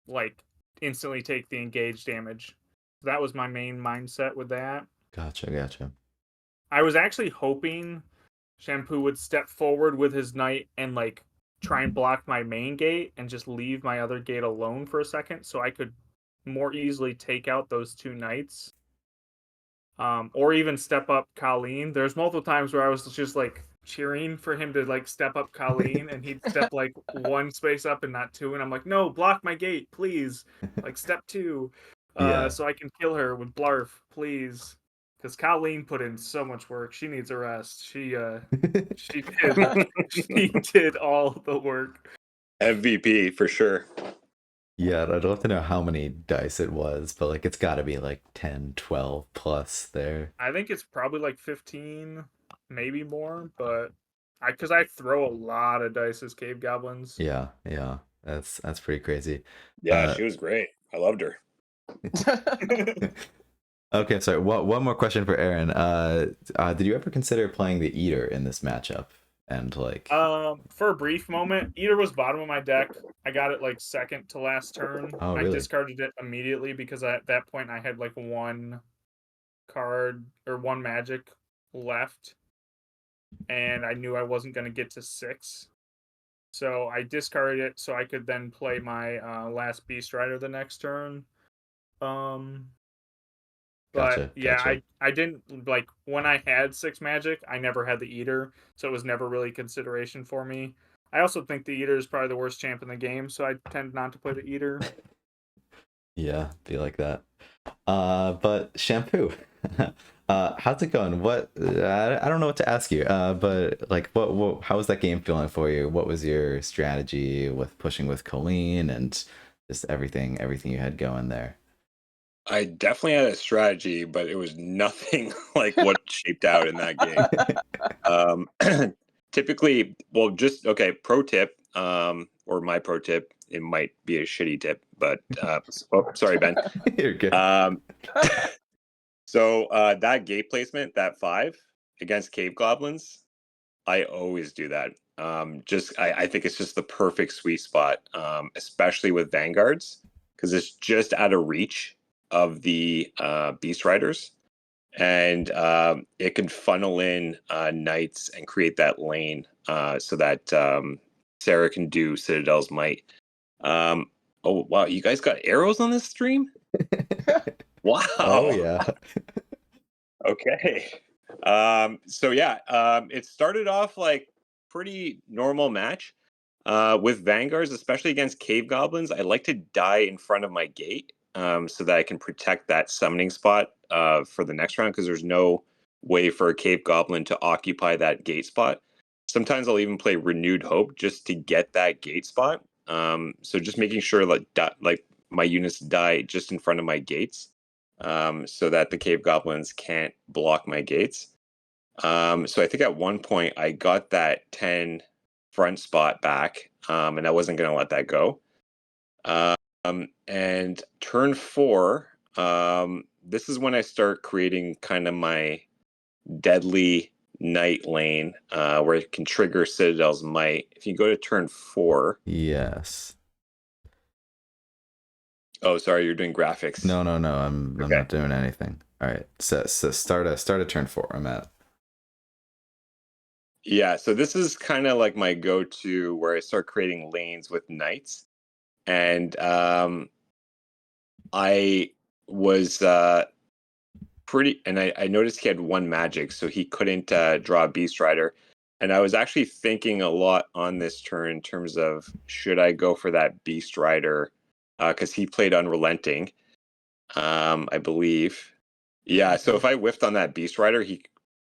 like instantly take the engage damage. That was my main mindset with that. Gotcha. I was actually hoping Shampoo would step forward with his knight and like try and block my main gate and just leave my other gate alone for a second so I could more easily take out those two knights. Or even step up Colleen. There's multiple times where I was just like cheering for him to like step up Colleen, and he'd step like one space up and not two, and I'm like, no, block my gate, please, like step two, Yeah. so I can kill her with Blarf, please, because Colleen put in so much work. She needs a rest. She did she did all the work. MVP for sure. Yeah, I'd love to know how many dice it was, but like it's got to be like 10, 12 plus there. I think it's probably like 15, maybe more, but because I throw a lot of dice as Cave Goblins. Yeah. That's pretty crazy. Yeah, she was great. I loved her. Okay, sorry. One more question for Aaron. Did you ever consider playing the Eater in this matchup? And like, For a brief moment, Eater was bottom of my deck. I got it like second to last turn. oh I really? discarded it immediately because at that point I had like one card or one magic left, and I knew I wasn't going to get to 6. So I discarded it so I could then play my last Beast Rider the next turn. But yeah, Gotcha. I didn't like when I had 6 magic, I never had the Eater, so it was never really a consideration for me. I also think the Eater is probably the worst champ in the game, so I tend not to play the Eater. Yeah, be like that. But Shampoo, how's it going? I don't know what to ask you. But like, how was that game feeling for you? What was your strategy with pushing with Colleen and just everything you had going there? I definitely had a strategy, but it was nothing like what shaped out in that game. Typically, well, just okay. Pro tip, or my pro tip. It might be a shitty tip, but sorry, Ben. You're good. So that gate placement, that 5 against Cave Goblins, I always do that. I think it's just the perfect sweet spot, especially with Vanguards, because it's just out of reach of the Beast Riders, and it can funnel in knights and create that lane so that Sarah can do Citadel's Might. Oh wow, you guys got arrows on this stream? Wow. Oh yeah. Okay. So yeah, it started off like pretty normal match. With Vanguards, especially against Cave Goblins, I like to die in front of my gate so that I can protect that summoning spot for the next round because there's no way for a Cave Goblin to occupy that gate spot. Sometimes I'll even play Renewed Hope just to get that gate spot. So just making sure like my units die just in front of my gates so that the Cave Goblins can't block my gates. So I think at one point I got that 10 front spot back, and I wasn't going to let that go. And turn 4, this is when I start creating kind of my deadly night lane where it can trigger Citadel's Might. If you go to turn 4. Yes. Oh, sorry, you're doing graphics. No. I'm Okay. not doing anything. All right. So start a turn 4. I'm at. Yeah, so this is kind of like my go-to where I start creating lanes with knights. And I was pretty, and I noticed he had 1 magic, so he couldn't draw a Beast Rider. And I was actually thinking a lot on this turn in terms of should I go for that Beast Rider because he played Unrelenting. I believe. Yeah, so if I whiffed on that Beast Rider, he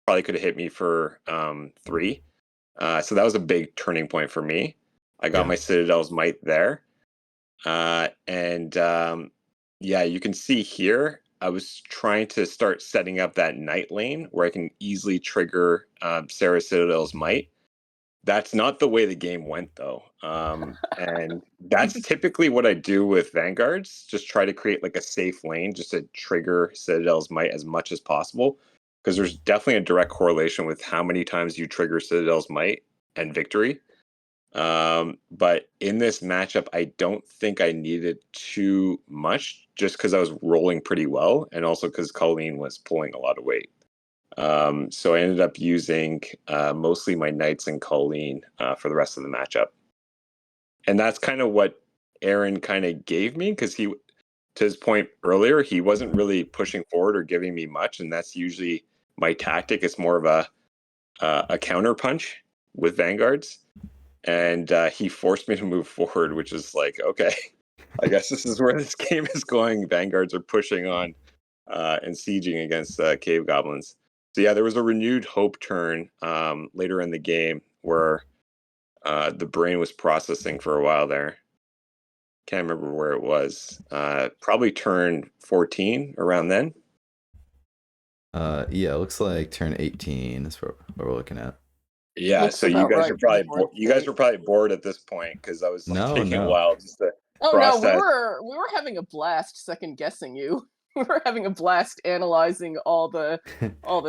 probably could have hit me for 3. So that was a big turning point for me. I got my Citadel's Might there. And yeah, you can see here, I was trying to start setting up that night lane where I can easily trigger Sarah Citadel's Might. That's not the way the game went, though. And that's typically what I do with Vanguards. Just try to create like a safe lane just to trigger Citadel's Might as much as possible. Because there's definitely a direct correlation with how many times you trigger Citadel's Might and victory. But in this matchup, I don't think I needed too much just because I was rolling pretty well. And also because Colleen was pulling a lot of weight. So I ended up using mostly my Knights and Colleen for the rest of the matchup. And that's kind of what Aaron kind of gave me because he, to his point earlier, he wasn't really pushing forward or giving me much. And that's usually my tactic. It's more of a counter punch with Vanguards. And he forced me to move forward, which is like, okay, I guess this is where this game is going. Vanguards are pushing on and sieging against Cave Goblins. So yeah, there was a renewed hope turn later in the game where the brain was processing for a while there. Can't remember where it was. Probably turn 14 around then. Yeah, it looks like turn 18 is what we're looking at. Yeah, Looks so you about guys right are for the probably board you guys state. were probably bored at this point because I was like, No, taking a no. while just to Oh no, we process. were having a blast second guessing you. We were having a blast analyzing all the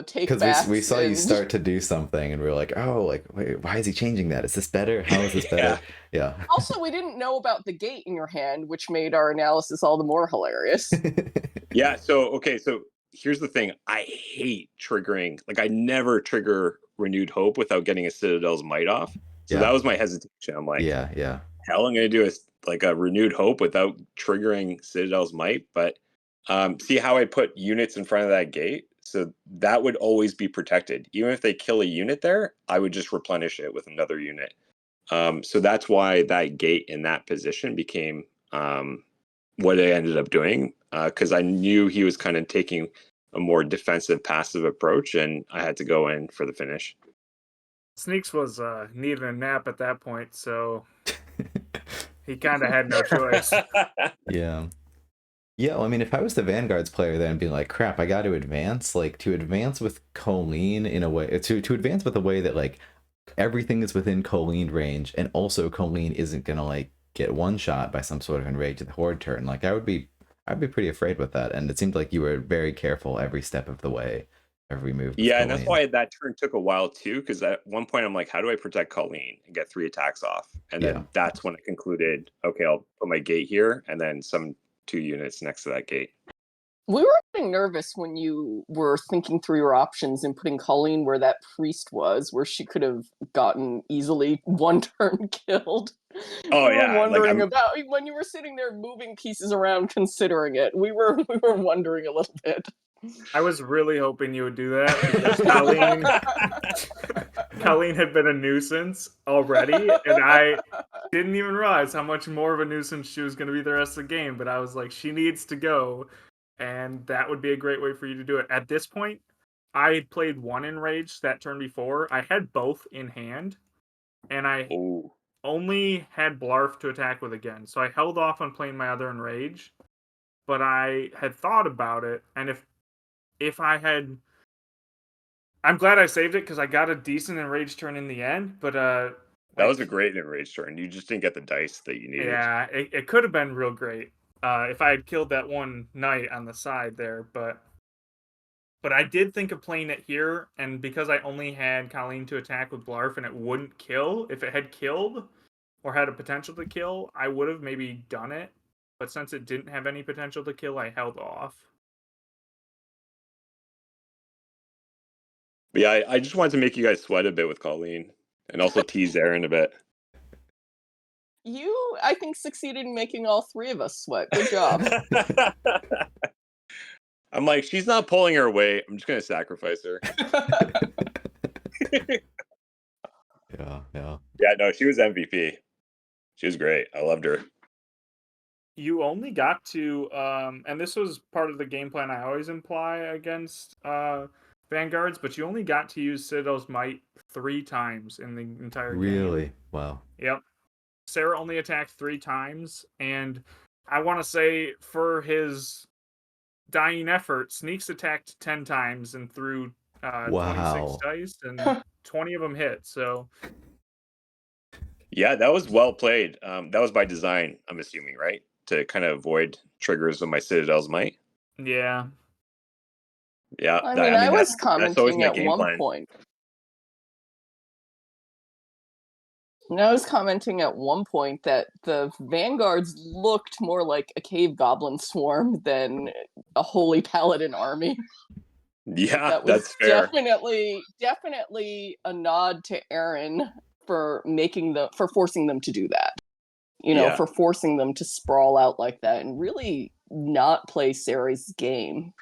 take Because we backs saw you and start to do something and we were like, oh, like, wait, why is he changing that? Is this better? How is this better? Yeah. also we didn't know about the gate in your hand, which made our analysis all the more hilarious. Yeah, so here's the thing. I hate triggering. Like I never trigger renewed hope without getting a Citadel's Might off. So that was my hesitation. I'm like, yeah. hell, I'm gonna do a renewed hope without triggering Citadel's Might. But see how I put units in front of that gate? So that would always be protected. Even if they kill a unit there, I would just replenish it with another unit. So that's why that gate in that position became what I ended up doing because I knew he was kind of taking a more defensive, passive approach, and I had to go in for the finish. Sneeks was needing a nap at that point, so he kind of had no choice. Yeah. Yeah, well, I mean, if I was the Vanguards player then being like, crap, I got to advance, like, to advance with Colleen in a way, to advance with a way that, like, everything is within Colleen range, and also Colleen isn't gonna, like, get one shot by some sort of enrage at the horde turn. Like, I'd be pretty afraid with that, and it seemed like you were very careful every step of the way, every move. Yeah, and that's why that turn took a while too, because at one point I'm like, how do I protect Colleen and get 3 attacks off? And then that's when I concluded, okay, I'll put my gate here, and then some 2 units next to that gate. We were getting nervous when you were thinking through your options and putting Colleen where that priest was, where she could have gotten easily one turn killed. Oh, we were yeah, wondering about when you were sitting there moving pieces around, considering it. We were wondering a little bit. I was really hoping you would do that because Colleen had been a nuisance already, and I didn't even realize how much more of a nuisance she was going to be the rest of the game. But I was like, she needs to go, and that would be a great way for you to do it. At this point, I had played 1 Enrage that turn before. I had both in hand, and I only had Blarf to attack with again. So I held off on playing my other Enrage, but I had thought about it, and if I had... I'm glad I saved it because I got a decent enrage turn in the end, but that was a great enrage turn. You just didn't get the dice that you needed. Yeah, it could have been real great if I had killed that one knight on the side there, but I did think of playing it here, and because I only had Colleen to attack with Blarf and it wouldn't kill, if it had killed or had a potential to kill, I would have maybe done it, but since it didn't have any potential to kill, I held off. Yeah, I just wanted to make you guys sweat a bit with Colleen and also tease Aaron a bit. You, I think, succeeded in making all 3 of us sweat. Good job. I'm like, she's not pulling her weight. I'm just going to sacrifice her. Yeah. Yeah, no, she was MVP. She was great. I loved her. you only got to, and this was part of the game plan I always imply against Vanguards, but you only got to use Citadel's Might 3 times in the entire game. Really? Wow. Yep. Sarah only attacked 3 times, and I want to say for his dying effort, Sneeks attacked 10 times and threw 26 Wow. dice, and 20 of them hit, so... Yeah, that was well played. That was by design, I'm assuming, right? To kind of avoid triggers of my Citadel's Might. Yeah. Yeah, I mean, I was that's always commenting my at game one plan. point. And I was commenting at one point that the Vanguards looked more like a Cave Goblin swarm than a Holy Paladin army. Yeah, That was that's fair. definitely a nod to Aaron for forcing them to do that. You know, Yeah. for forcing them to sprawl out like that and really not play Sarah's game.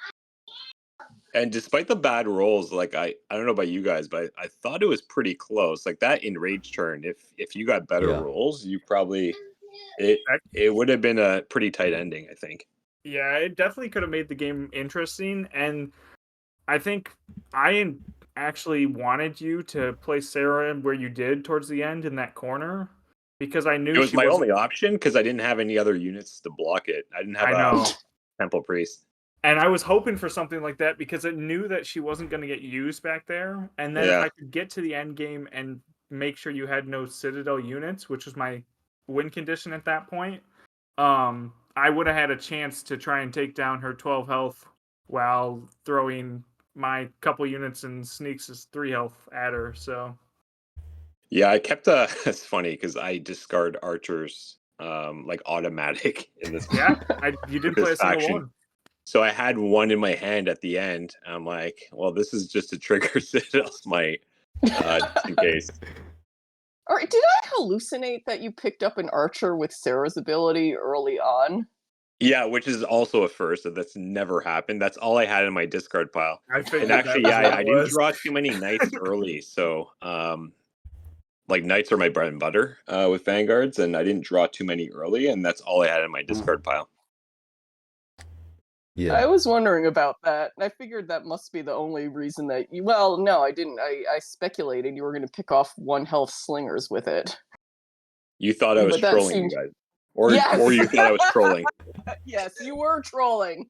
And despite the bad rolls, like I don't know about you guys, but I thought it was pretty close. Like that enraged turn, if you got better rolls, you probably it would have been a pretty tight ending, I think. Yeah, it definitely could have made the game interesting, and I think I actually wanted you to play Sarah where you did towards the end in that corner, because I knew it was my only option because I didn't have any other units to block it. I didn't have a Temple Priest. And I was hoping for something like that because I knew that she wasn't going to get used back there. And then if I could get to the end game and make sure you had no Citadel units, which was my win condition at that point, I would have had a chance to try and take down her 12 health while throwing my couple units and Sneeks' 3 health at her. So yeah, I kept it's funny because I discard archers like automatic in this. Yeah, you didn't play a single one. So I had one in my hand at the end. I'm like, well, this is just a trigger Citadel's Might, just in case. All right, did I hallucinate that you picked up an archer with Sarah's ability early on? Yeah, which is also a first. That's never happened. That's all I had in my discard pile. I figured and actually, I didn't draw too many knights early. So, like knights are my bread and butter with Vanguards, and I didn't draw too many early, and that's all I had in my discard pile. Yeah, I was wondering about that, and I figured that must be the only reason that you... Well, no, I didn't. I speculated you were going to pick off 1 health slingers with it. You thought I was trolling you guys. Or you thought I was trolling. Yes, you were trolling.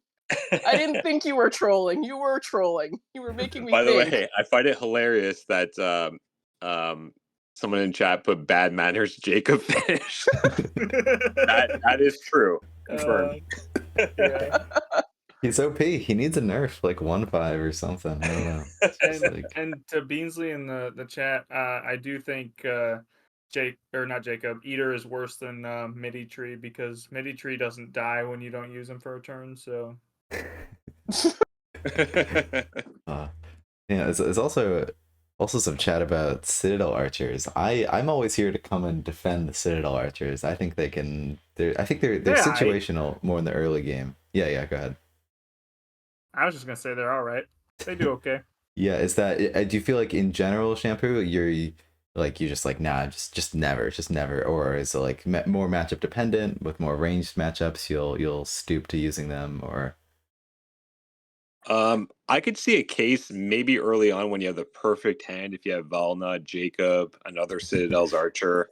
I didn't think you were trolling. You were trolling. You were making me By the way, I find it hilarious that someone in chat put bad manners Jacob finish. that is true. Confirmed. Yeah. He's OP. He needs a nerf, like 1-5 or something. I don't know. And to Beansley in the chat, I do think Eater is worse than Midi Tree, because Midi Tree doesn't die when you don't use him for a turn. So yeah, there's also some chat about Citadel archers. I'm always here to come and defend the Citadel archers. I think they're situational more in the early game. Yeah, go ahead. I was just gonna say they're all right. They do okay. Yeah, is that? Do you feel like in general, Shampoo, you're just like, nah, just never, or is it like more matchup dependent with more ranged matchups? You'll stoop to using them, or? I could see a case maybe early on when you have the perfect hand. If you have Valna, Jacob, another Citadel's archer,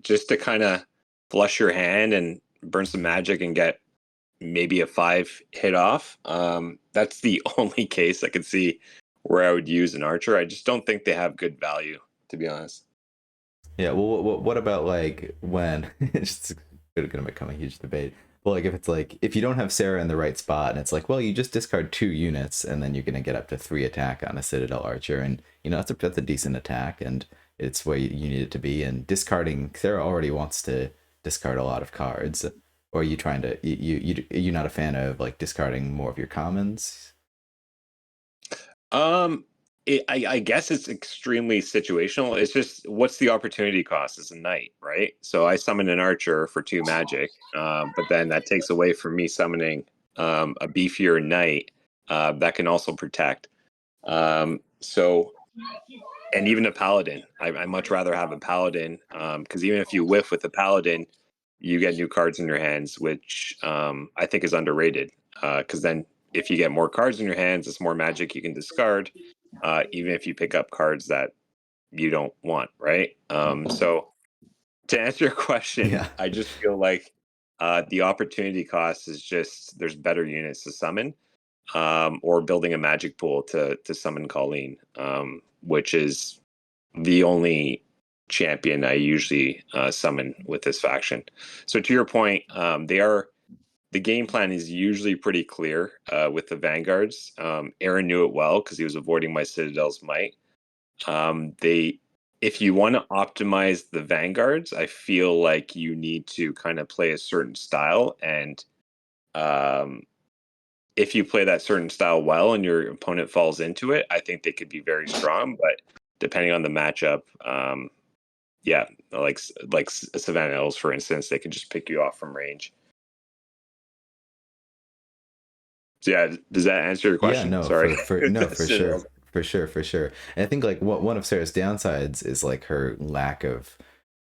just to kind of flush your hand and burn some magic and get maybe a 5 hit off. That's the only case I could see where I would use an archer. I just don't think they have good value, to be honest. Yeah, well, what about like when it's gonna become a huge debate. Well, like if you don't have Sarah in the right spot, and it's like, well, you just discard 2 units, and then you're gonna get up to 3 attack on a Citadel archer, and that's a decent attack, and it's where you need it to be. And discarding, Sarah already wants to discard a lot of cards. Or are you trying to you're not a fan of like discarding more of your commons? I guess it's extremely situational. It's just, what's the opportunity cost as a knight, right? So I summon an archer for 2 magic, but then that takes away from me summoning a beefier knight that can also protect. So, and even a paladin. I much rather have a paladin, because even if you whiff with a paladin, you get new cards in your hands, which I think is underrated. Because then if you get more cards in your hands, it's more magic you can discard, even if you pick up cards that you don't want, right? So to answer your question, Yeah. I just feel like the opportunity cost is just there's better units to summon, or building a magic pool to summon Colleen, which is the only champion I usually summon with this faction. So to your point, the game plan is usually pretty clear with the Vanguards. Aaron knew it well because he was avoiding my Citadel's might. They, if you want to optimize the Vanguards, I feel like you need to kind of play a certain style, and if you play that certain style well and your opponent falls into it, I think they could be very strong. But depending on the matchup, yeah, like Savannah Elves, for instance, they can just pick you off from range. So yeah, does that answer your Yeah, question? no, Sorry. for sure. For sure. And I think like one of Sarah's downsides is like her lack of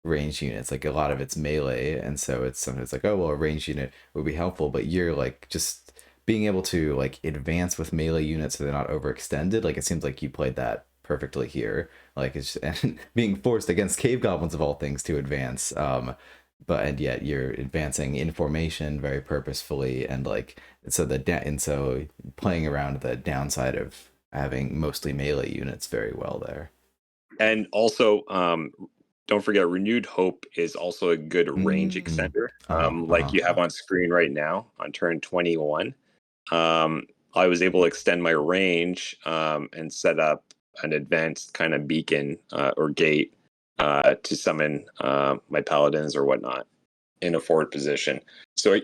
range units. Like a lot of it's melee, and so it's sometimes like, oh well, a range unit would be helpful, but you're like just being able to like advance with melee units so they're not overextended. Like it seems like you played that perfectly here. Like it's and being forced against cave goblins of all things to advance. But and yet you're advancing in formation very purposefully, and like so and so playing around the downside of having mostly melee units very well there. And also, don't forget, Renewed Hope is also a good range extender, like you have on screen right now on turn 21. I was able to extend my range and set up an advanced kind of beacon or gate to summon my paladins or whatnot in a forward position. So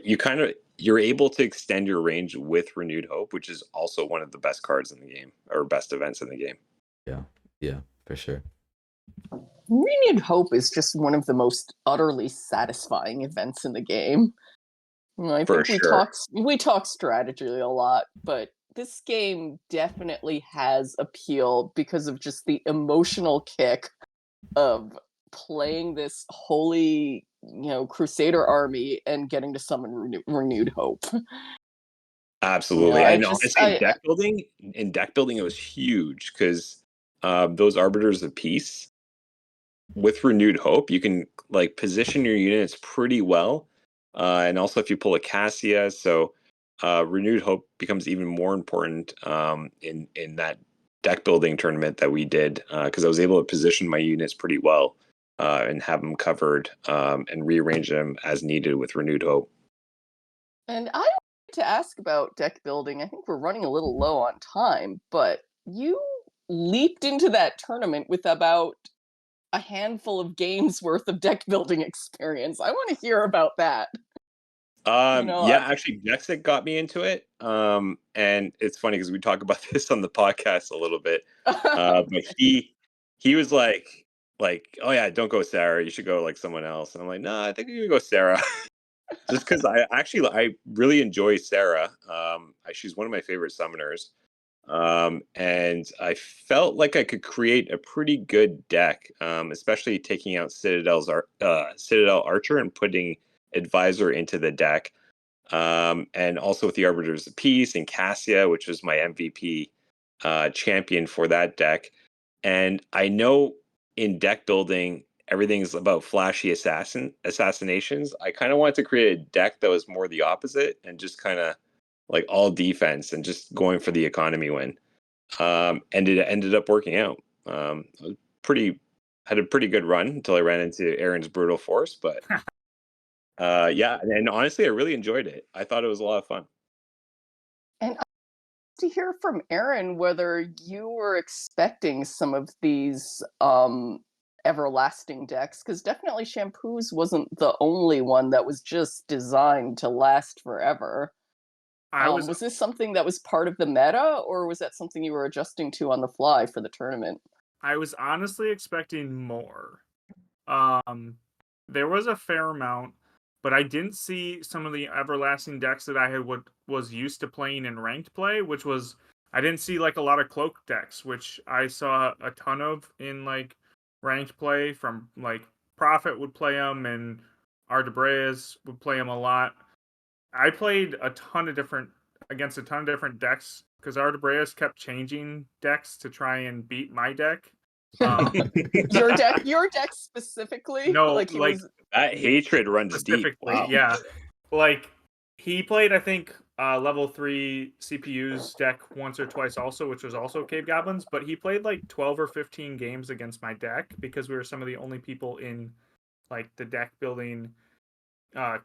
you're able to extend your range with Renewed Hope, which is also one of the best cards in the game or best events in the game. Yeah, for sure. Renewed Hope is just one of the most utterly satisfying events in the game. I For think sure. we talk strategy a lot, but this game definitely has appeal because of just the emotional kick of playing this holy, crusader army and getting to summon renewed hope. Absolutely. And honestly, in deck building, it was huge because those arbiters of peace with Renewed Hope, you can like position your units pretty well. And also if you pull a Cassia, so Renewed Hope becomes even more important in that deck building tournament that we did, because I was able to position my units pretty well and have them covered and rearrange them as needed with Renewed Hope. And I wanted to ask about deck building. I think we're running a little low on time, but you leaped into that tournament with about a handful of games worth of deck building experience. I want to hear about that. Actually, Jexit got me into it. And it's funny because we talk about this on the podcast a little bit. But he was like, oh yeah, don't go Sarah. You should go like someone else. And I'm like, no, I think I'm gonna go Sarah. Just because I really enjoy Sarah. She's one of my favorite summoners. And I felt like I could create a pretty good deck, especially taking out Citadel Archer and putting Advisor into the deck, and also with the Arbiters of Peace and Cassia, which was my MVP champion for that deck. And I know in deck building, everything's about flashy assassinations. I kind of wanted to create a deck that was more the opposite and just kind of like all defense and just going for the economy win. And it ended up working out. Had a pretty good run until I ran into Aaron's brutal force, but yeah, and honestly, I really enjoyed it. I thought it was a lot of fun. And to hear from Aaron whether you were expecting some of these everlasting decks, because definitely Shampoo's wasn't the only one that was just designed to last forever. Was this something that was part of the meta, or was that something you were adjusting to on the fly for the tournament? I was honestly expecting more. There was a fair amount, but I didn't see some of the everlasting decks that I was used to playing in ranked play, which was I didn't see like a lot of cloak decks, which I saw a ton of in like ranked play from like Prophet would play them and Ardebreas would play him a lot. I played against a ton of different decks because Ardebreas kept changing decks to try and beat my deck. Your deck specifically, No, like he like was. That hatred runs deep. specifically, Wow. yeah. Like he played, I think, level 3 CPU's deck once or twice also, which was also Cave Goblins, but he played like 12 or 15 games against my deck because we were some of the only people in like the deck building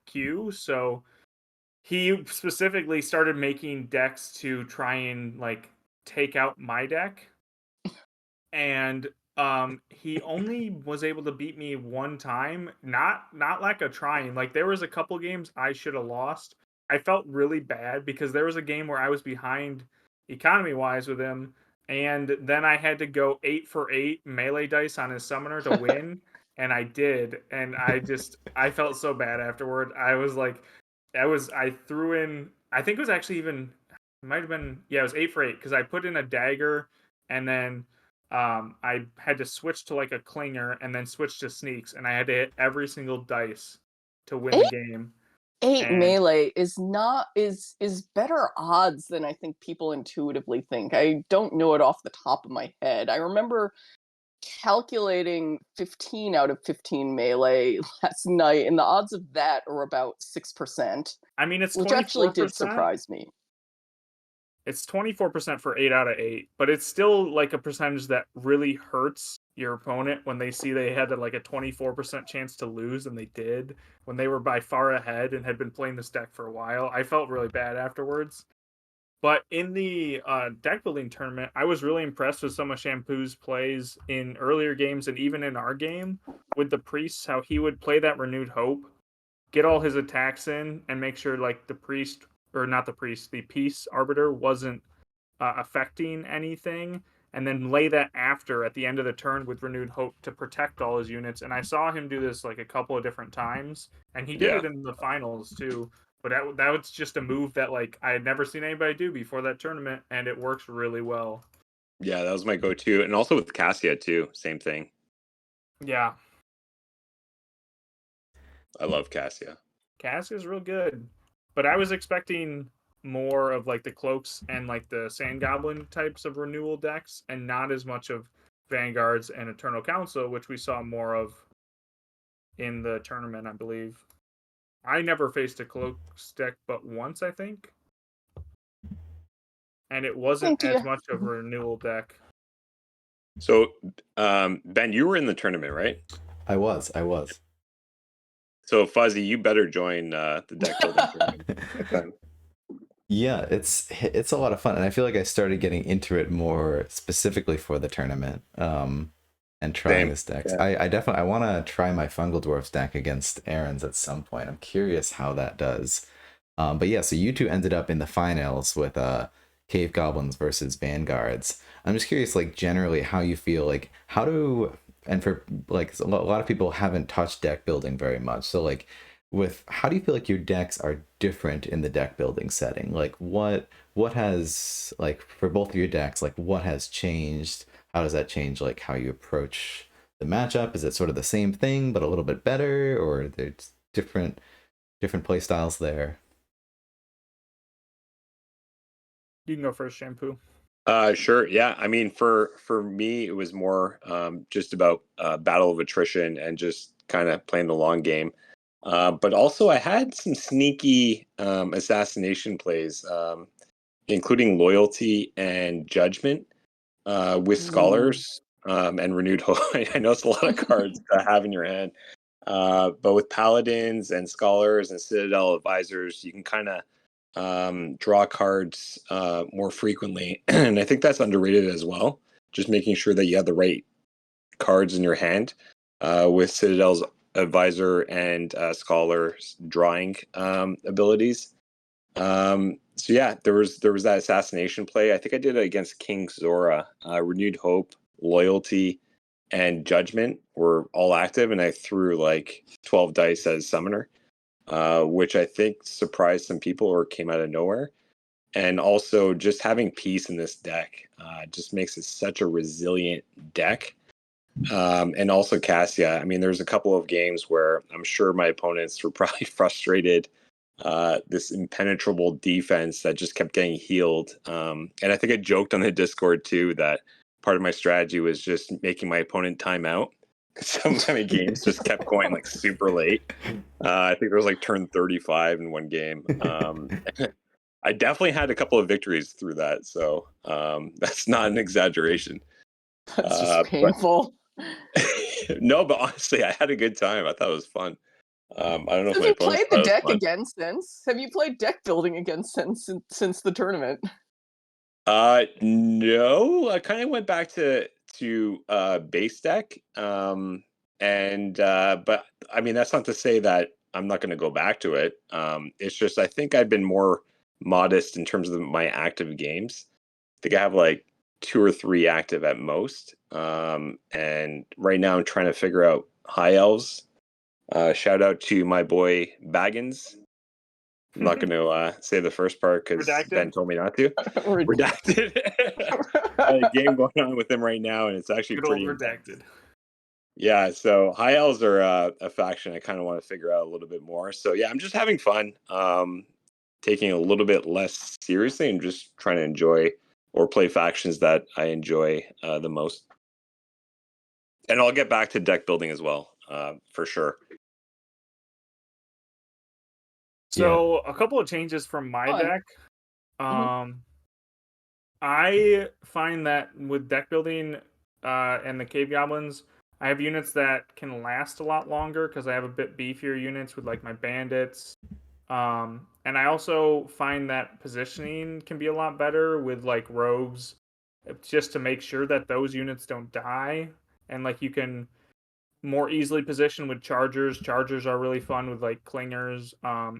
queue. So he specifically started making decks to try and like take out my deck, and he only was able to beat me one time. Not like a trying, like there was a couple games I should have lost. I felt really bad because there was a game where I was behind economy wise with him, and then I had to go 8 for 8 melee dice on his summoner to win, and I did, and I felt so bad afterward. I was like, I threw in, I think it was actually even, it might have been, yeah, it was 8 for 8 because I put in a dagger, and then I had to switch to like a clinger and then switch to sneaks, and I had to hit every single dice to win the game. 8 And melee is better odds than I think people intuitively think. I don't know it off the top of my head. I remember calculating 15 out of 15 melee last night, and the odds of that are about 6%, I mean, it's which actually did 24%. surprise me. It's 24% for 8 out of 8, but it's still like a percentage that really hurts your opponent when they see they had like a 24% chance to lose, and they did when they were by far ahead and had been playing this deck for a while. I felt really bad afterwards. But in the deck building tournament, I was really impressed with some of Shampoo's plays in earlier games and even in our game with the priests, how he would play that renewed hope, get all his attacks in, and make sure like the priest, or not the priest, the peace arbiter wasn't affecting anything, and then lay that after at the end of the turn with renewed hope to protect all his units. And I saw him do this like a couple of different times, and he did Yeah. it in the finals too. But that was just a move that like I had never seen anybody do before that tournament, and it works really well. Yeah, that was my go-to. And also with Cassia too, same thing. Yeah, I love Cassia. Cass is real good, but I was expecting more of like the cloaks and like the sand goblin types of renewal decks, and not as much of Vanguards and Eternal Council, which we saw more of in the tournament, I believe. I never faced a cloaks deck but once, I think, and it wasn't Thank you. as much of a renewal deck. So, Ben, you were in the tournament, right? I was. So, Fuzzy, you better join the deck building tournament. Yeah, it's a lot of fun, and I feel like I started getting into it more specifically for the tournament, and trying Same. this decks. Yeah. I definitely want to try my Fungal Dwarfs deck against Aaron's at some point. I'm curious how that does. But yeah, so you two ended up in the finals with Cave Goblins versus Vanguards. I'm just curious, like generally, how you feel like and for like a lot of people haven't touched deck building very much, so like how do you feel like your decks are different in the deck building setting? Like what has, like for both of your decks, like what has changed? How does that change like how you approach the matchup? Is it sort of the same thing but a little bit better, or there's different play styles there? You can go first, Shampoo. Sure. Yeah. I mean, for me, it was more just about battle of attrition and just kind of playing the long game. But also, I had some sneaky assassination plays, including loyalty and judgment with scholars and renewed hope. I know it's a lot of cards to have in your hand, but with paladins and scholars and citadel advisors, you can kind of draw cards more frequently, and I think that's underrated as well. Just making sure that you have the right cards in your hand with Citadel's advisor and scholars drawing abilities. So yeah, there was that assassination play. I think I did it against King Zora. Renewed Hope, Loyalty, and Judgment were all active, and I threw like 12 dice as summoner, which I think surprised some people or came out of nowhere. And also, just having peace in this deck just makes it such a resilient deck. And also Cassia. I mean, there's a couple of games where I'm sure my opponents were probably frustrated. This impenetrable defense that just kept getting healed. And I think I joked on the Discord too that part of my strategy was just making my opponent time out because some of my games just kept going like super late. I think there was like turn 35 in one game. I definitely had a couple of victories through that, so that's not an exaggeration. That's just But painful. no, but honestly, I had a good time. I thought it was fun. I don't know if Have my you opponents played thought the it was deck fun. again since? Have you played deck building again since the tournament? No, I kind of went back to base deck. And but I mean that's not to say that I'm not going to go back to it. It's just I think I've been more modest in terms of my active games. I think I have like 2 or 3 active at most. And right now I'm trying to figure out high elves. Shout out to my boy Baggins. I'm not going to say the first part because Redacted? Ben told me not to. Redacted. A game going on with him right now, and it's actually Good old pretty intense. redacted. Yeah, so high elves are a faction I kind of want to figure out a little bit more. So yeah, I'm just having fun, taking it a little bit less seriously, and just trying to enjoy or play factions that I enjoy the most. And I'll get back to deck building as well, for sure. So a couple of changes from my Fun. deck. I find that with deck building and the Cave Goblins, I have units that can last a lot longer because I have a bit beefier units with like my bandits. And I also find that positioning can be a lot better with like rogues, just to make sure that those units don't die. And like you can more easily position with chargers. Chargers are really fun with like clingers,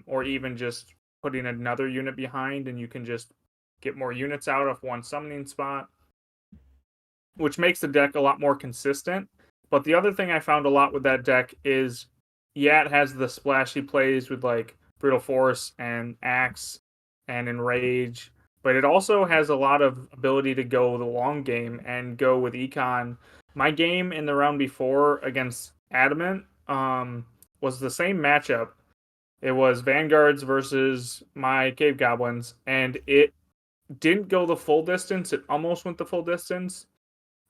or even just putting another unit behind and you can just get more units out of one summoning spot, which makes the deck a lot more consistent. But the other thing I found a lot with that deck is, yeah, it has the splashy plays with like Brutal Force and Axe and Enrage, but it also has a lot of ability to go the long game and go with Econ. My game in the round before against Adamant was the same matchup. It was Vanguards versus my Cave Goblins, and it didn't go the full distance. It almost went the full distance.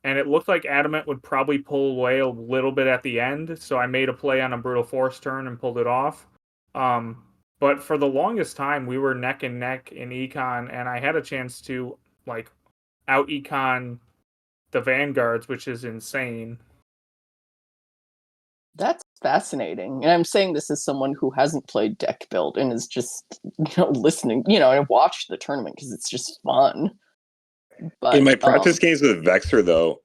And it looked like Adamant would probably pull away a little bit at the end. So I made a play on a Brutal Force turn and pulled it off. But for the longest time, we were neck and neck in Econ. And I had a chance to like out Econ the Vanguards, which is insane. That's fascinating. And I'm saying this as someone who hasn't played deck build and is just, listening, and watched the tournament because it's just fun. But In my practice games with Vexer, though,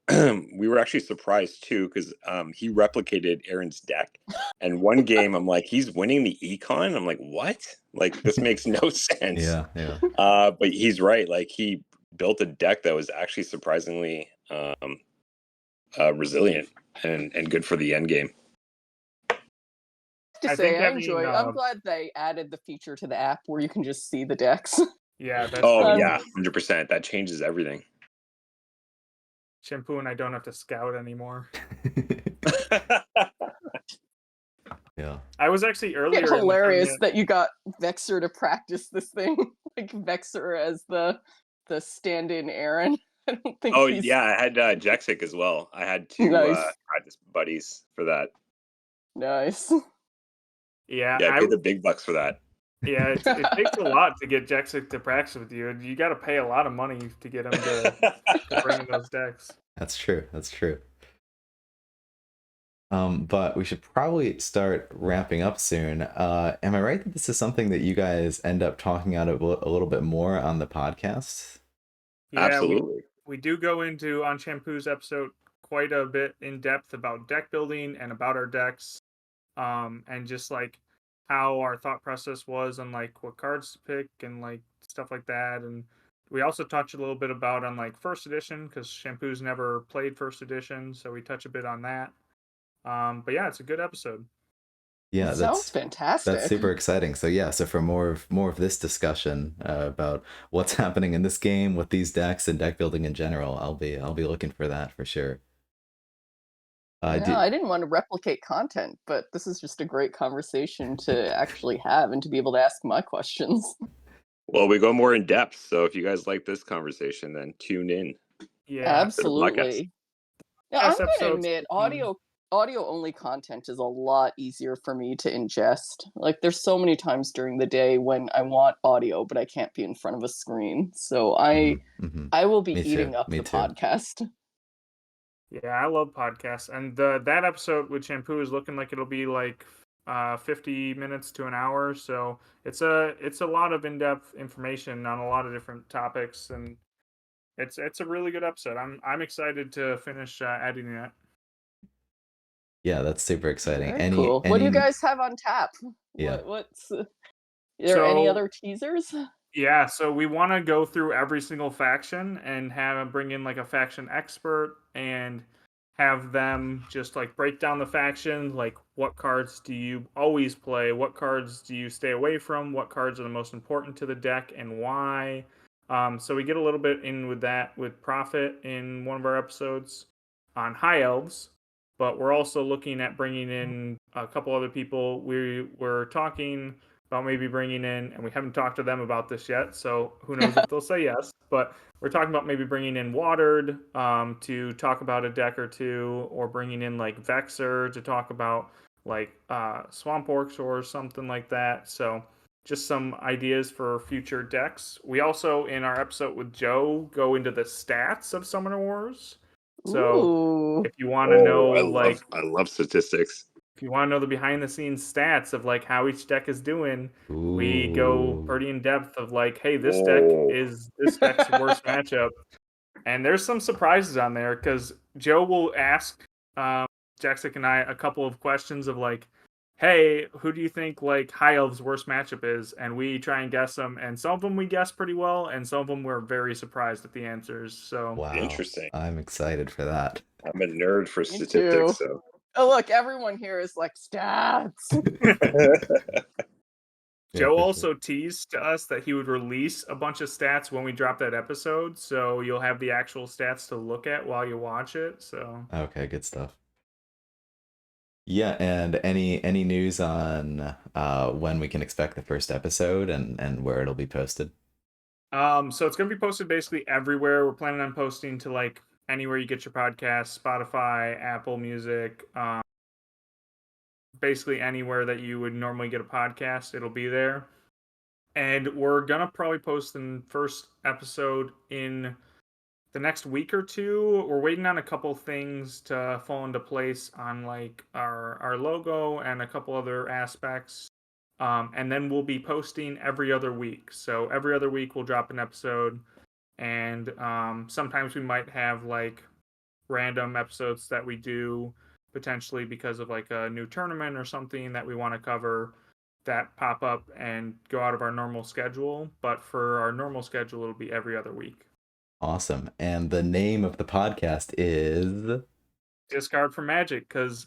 we were actually surprised too because he replicated Aaron's deck. And one game, I'm like, he's winning the econ. I'm like, what? Like, this makes no sense. Yeah. But he's right. Like, he built a deck that was actually surprisingly resilient and good for the end game. to say, I enjoy. I'm glad they added the feature to the app where you can just see the decks. Yeah. That's yeah, 100%. That changes everything. Shampoo and I don't have to scout anymore. Yeah. I was actually earlier. It's hilarious that you got Vexer to practice this thing, like Vexer as the stand-in Aaron. I don't think. Yeah, I had Jexic as well. I had 2 practice buddies for that. Nice. Yeah, I paid the big bucks for that. Yeah, it takes a lot to get Jexic to practice with you. You got to pay a lot of money to get him to bring in those decks. That's true. But we should probably start ramping up soon. Am I right that this is something that you guys end up talking out a little bit more on the podcast? Yeah, absolutely. We do go into on Shampoo's episode quite a bit in depth about deck building and about our decks, and just like how our thought process was on like what cards to pick and like stuff like that. And we also touch a little bit about on like first edition because Shampoo's never played first edition, so we touch a bit on that. But yeah, it's a good episode. Yeah, sounds fantastic. That's super exciting. So for more of this discussion about what's happening in this game with these decks and deck building in general, I'll be looking for that for sure. Yeah, I didn't want to replicate content, but this is just a great conversation to actually have and to be able to ask my questions. Well, we go more in depth. So if you guys like this conversation, then tune in. Yeah. Absolutely. Now, I'm Last going to episode's admit, audio only content is a lot easier for me to ingest. Like, there's so many times during the day when I want audio, but I can't be in front of a screen. So I will be Me eating too. up Me the too. podcast. Yeah, I love podcasts, and that episode with Shampoo is looking like it'll be like 50 minutes to an hour. So it's a lot of in-depth information on a lot of different topics, and it's a really good episode. I'm excited to finish editing it. Yeah, that's super exciting. Very cool. What do you Any guys have on tap? Yeah. What's are there any other teasers? Yeah, so we want to go through every single faction and bring in like a faction expert and have them just like break down the faction, like what cards do you always play, what cards do you stay away from, what cards are the most important to the deck and why. So we get a little bit in with that with Prophet in one of our episodes on High Elves, but we're also looking at bringing in a couple other people. We were talking about maybe bringing in, and we haven't talked to them about this yet, so who knows if they'll say yes, but we're talking about maybe bringing in Watered to talk about a deck or two, or bringing in like Vexer to talk about like Swamp Orcs or something like that. So just some ideas for future decks. We also, in our episode with Joe, go into the stats of Summoner Wars. So Ooh. if you want to know, I love statistics. if you want to know the behind the scenes stats of like how each deck is doing, we go pretty in depth of like, hey, this deck is this deck's worst matchup, and there's some surprises on there because Joe will ask Jaxic and I a couple of questions of like, hey, who do you think like High Elves' worst matchup is, and we try and guess them, and some of them we guess pretty well, and some of them we're very surprised at the answers. So Wow. Interesting. I'm excited for that. I'm a nerd for Me statistics, too. so Oh, look, everyone here is like stats. Joe also teased to us that he would release a bunch of stats when we drop that episode, so you'll have the actual stats to look at while you watch it. So okay, good stuff. Yeah, and any news on when we can expect the first episode and where it'll be posted? so it's gonna be posted basically everywhere. We're planning on posting to like anywhere you get your podcasts, Spotify, Apple Music, basically anywhere that you would normally get a podcast, it'll be there. And we're gonna probably post the first episode in the next week or two. We're waiting on a couple things to fall into place on like our logo and a couple other aspects. And then we'll be posting every other week. So every other week we'll drop an episode, and sometimes we might have like random episodes that we do potentially because of like a new tournament or something that we want to cover that pop up and go out of our normal schedule. But for our normal schedule, it'll be every other week. Awesome. And the name of the podcast is Discard for Magic, because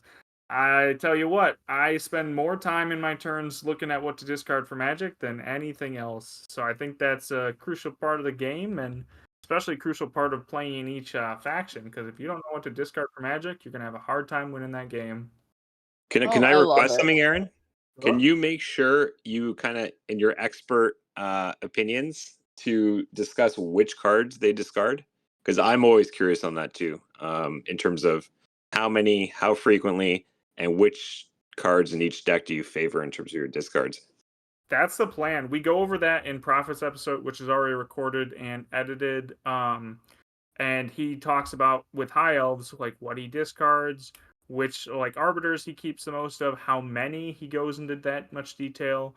I tell you what, I spend more time in my turns looking at what to discard for Magic than anything else. So I think that's a crucial part of the game, and especially a crucial part of playing each faction, because if you don't know what to discard for Magic, you're going to have a hard time winning that game. Can Oh, I I love request it. something, Aaron? Sure. Can you make sure you kind of, in your expert opinions, to discuss which cards they discard? Because I'm always curious on that too, in terms of how many, how frequently, and which cards in each deck do you favor in terms of your discards? That's the plan. We go over that in Prophet's episode, which is already recorded and edited. And he talks about with High Elves, like what he discards, which like arbiters he keeps the most of, how many he goes into that much detail.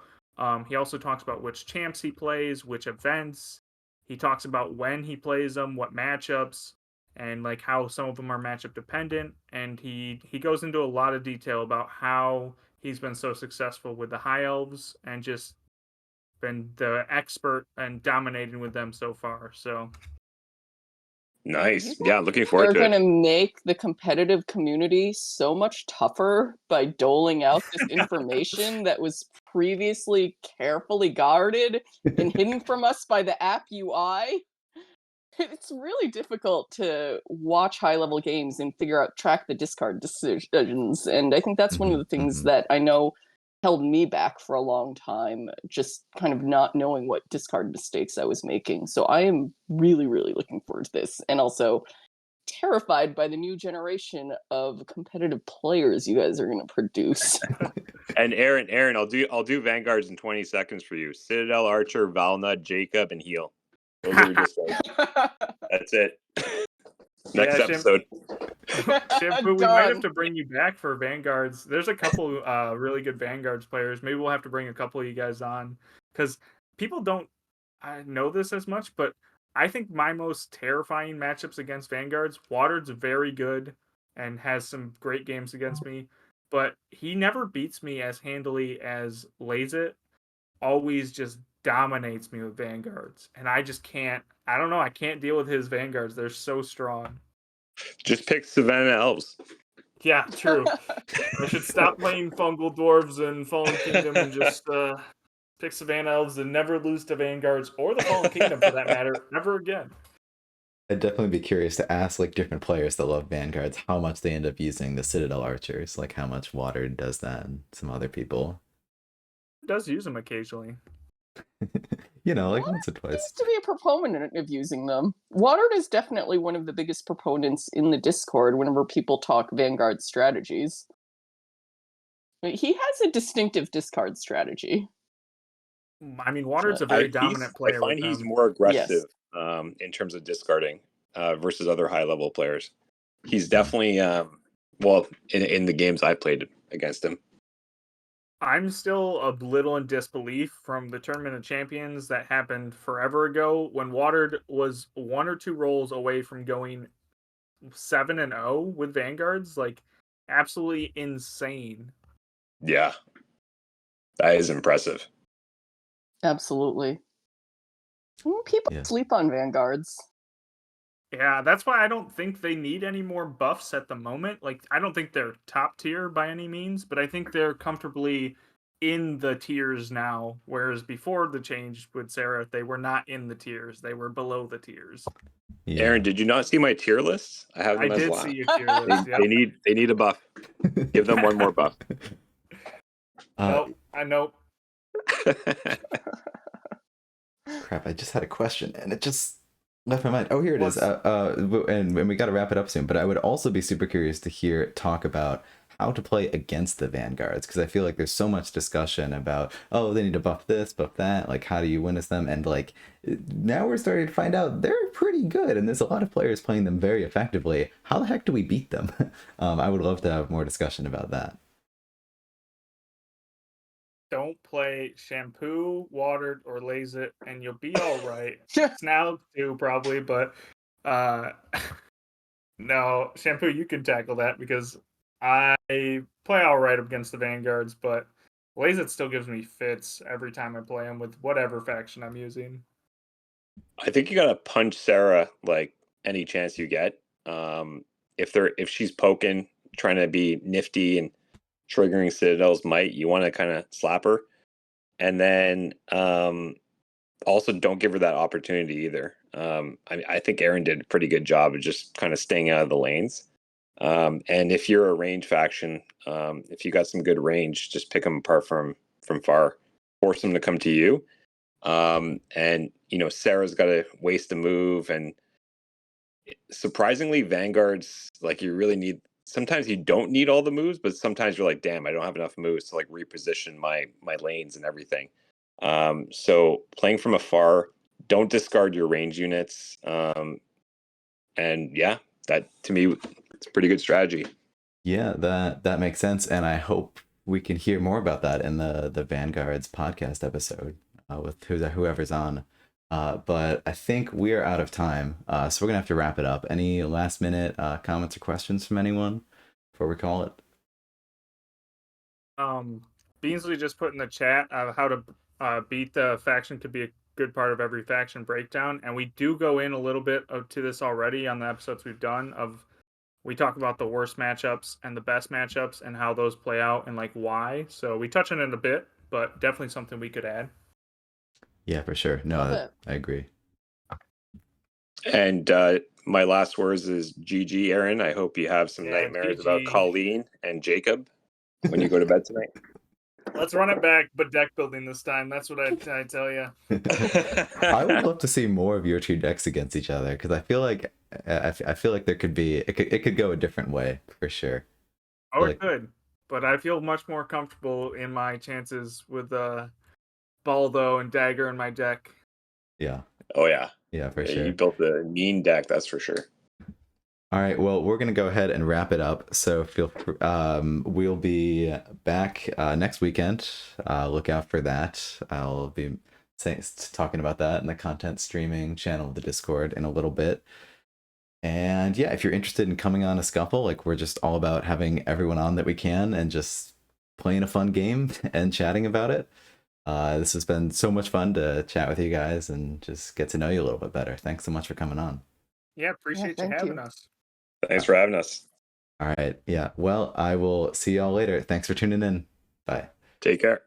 He also talks about which champs he plays, which events. He talks about when he plays them, what matchups, and like how some of them are matchup dependent. And he goes into a lot of detail about how he's been so successful with the High Elves and just been the expert and dominating with them so far. So Nice. Yeah, looking forward They're to going it. to make the competitive community so much tougher by doling out this information that was previously carefully guarded and hidden from us by the app UI. It's really difficult to watch high-level games and track the discard decisions, and I think that's one of the things that I know held me back for a long time, just kind of not knowing what discard mistakes I was making. So I am really, really looking forward to this, and also terrified by the new generation of competitive players you guys are going to produce. And Aaron, I'll do Vanguards in 20 seconds for you. Citadel, Archer, Valnut, Jacob, and Heal. Those are your discards. That's it. Next episode. Shampoo, we might have to bring you back for Vanguards. There's a couple really good Vanguards players. Maybe we'll have to bring a couple of you guys on, because people don't know this as much, but I think my most terrifying matchups against Vanguards, Watered's very good and has some great games against me, but he never beats me as handily as Lazit. Always just dominates me with Vanguards, and I just can't. I don't know. I can't deal with his Vanguards. They're so strong. Just pick Savannah Elves. Yeah, true. I should stop playing Fungal Dwarves and Fallen Kingdom and just pick Savannah Elves and never lose to Vanguards or the Fallen Kingdom for that matter, ever again. I'd definitely be curious to ask like different players that love Vanguards how much they end up using the Citadel Archers, like how much Watered does that, and some other people. Does use them occasionally. You know, like once or twice. Used to be a proponent of using them. Watered is definitely one of the biggest proponents in the Discord whenever people talk Vanguard strategies. He has a distinctive discard strategy. I mean, Watered's a very dominant player. I find he's more aggressive in terms of discarding versus other high-level players. He's definitely, in the games I played against him. I'm still a little in disbelief from the Tournament of Champions that happened forever ago when Watered was 1 or 2 rolls away from going 7-0 with Vanguards. Like, absolutely insane. Yeah. That is impressive. Absolutely. People sleep on Vanguards. Yeah, that's why I don't think they need any more buffs at the moment. Like, I don't think they're top tier by any means, but I think they're comfortably in the tiers now. Whereas before the change with Sarah, they were not in the tiers; they were below the tiers. Yeah. Aaron, did you not see my tier lists? I have them as well. I did see your tier list. They need a buff. Give them one more buff. Nope. I know. Crap! I just had a question, and it just left my mind. Oh, here it is. And we got to wrap it up soon. But I would also be super curious to hear talk about how to play against the Vanguards, because I feel like there's so much discussion about, oh, they need to buff this, buff that. Like, how do you win against them? And like, now we're starting to find out they're pretty good, and there's a lot of players playing them very effectively. How the heck do we beat them? I would love to have more discussion about that. Don't play Shampoo, Watered, or Lazit, and you'll be all right. Snail too, probably, but no, Shampoo, you can tackle that because I play all right against the Vanguards, but Lazit still gives me fits every time I play him with whatever faction I'm using. I think you gotta punch Sarah like any chance you get. If she's poking, trying to be nifty and triggering Citadel's might, you want to kind of slap her, and then also don't give her that opportunity either. I think Aaron did a pretty good job of just kind of staying out of the lanes. And if you're a range faction, if you got some good range, just pick them apart from far, force them to come to you. And Sarah's got to waste a move, and surprisingly, Vanguards, like, you really need. Sometimes you don't need all the moves, but sometimes you're like, damn, I don't have enough moves to like reposition my lanes and everything. So playing from afar, don't discard your range units. And yeah, that to me, it's a pretty good strategy. Yeah, that makes sense, and I hope we can hear more about that in the Vanguards podcast episode with whoever's on. But I think we're out of time, so we're gonna have to wrap it up. Any last minute comments or questions from anyone before we call it? Beansley just put in the chat how to beat the faction could be a good part of every faction breakdown, and we do go in a little bit to this already on the episodes we've done. We talk about the worst matchups and the best matchups and how those play out and like why. So we touch on it a bit, but definitely something we could add. Yeah, for sure. No, I agree. And my last words is GG, Aaron. I hope you have some Yeah, nightmares about GG. Colleen and Jacob when you go to bed tonight. Let's run it back, but deck building this time. That's what I tell you. I would love to see more of your two decks against each other because I feel like there could be it could go a different way for sure. Oh, Like- it could, but I feel much more comfortable in my chances with Baldo and Dagger in my deck. Yeah. Oh yeah, For sure. You built a mean deck, that's for sure. All right, well, we're gonna go ahead and wrap it up. So we'll be back next weekend. Look out for that. I'll be talking about that in the content streaming channel of the Discord in a little bit. And yeah, if you're interested in coming on a Scuffle, like we're just all about having everyone on that we can and just playing a fun game and chatting about it. This has been so much fun to chat with you guys and just get to know you a little bit better. Thanks so much for coming on. Yeah, appreciate you having us. Thanks for having us. All right. Yeah. Well, I will see y'all later. Thanks for tuning in. Bye. Take care.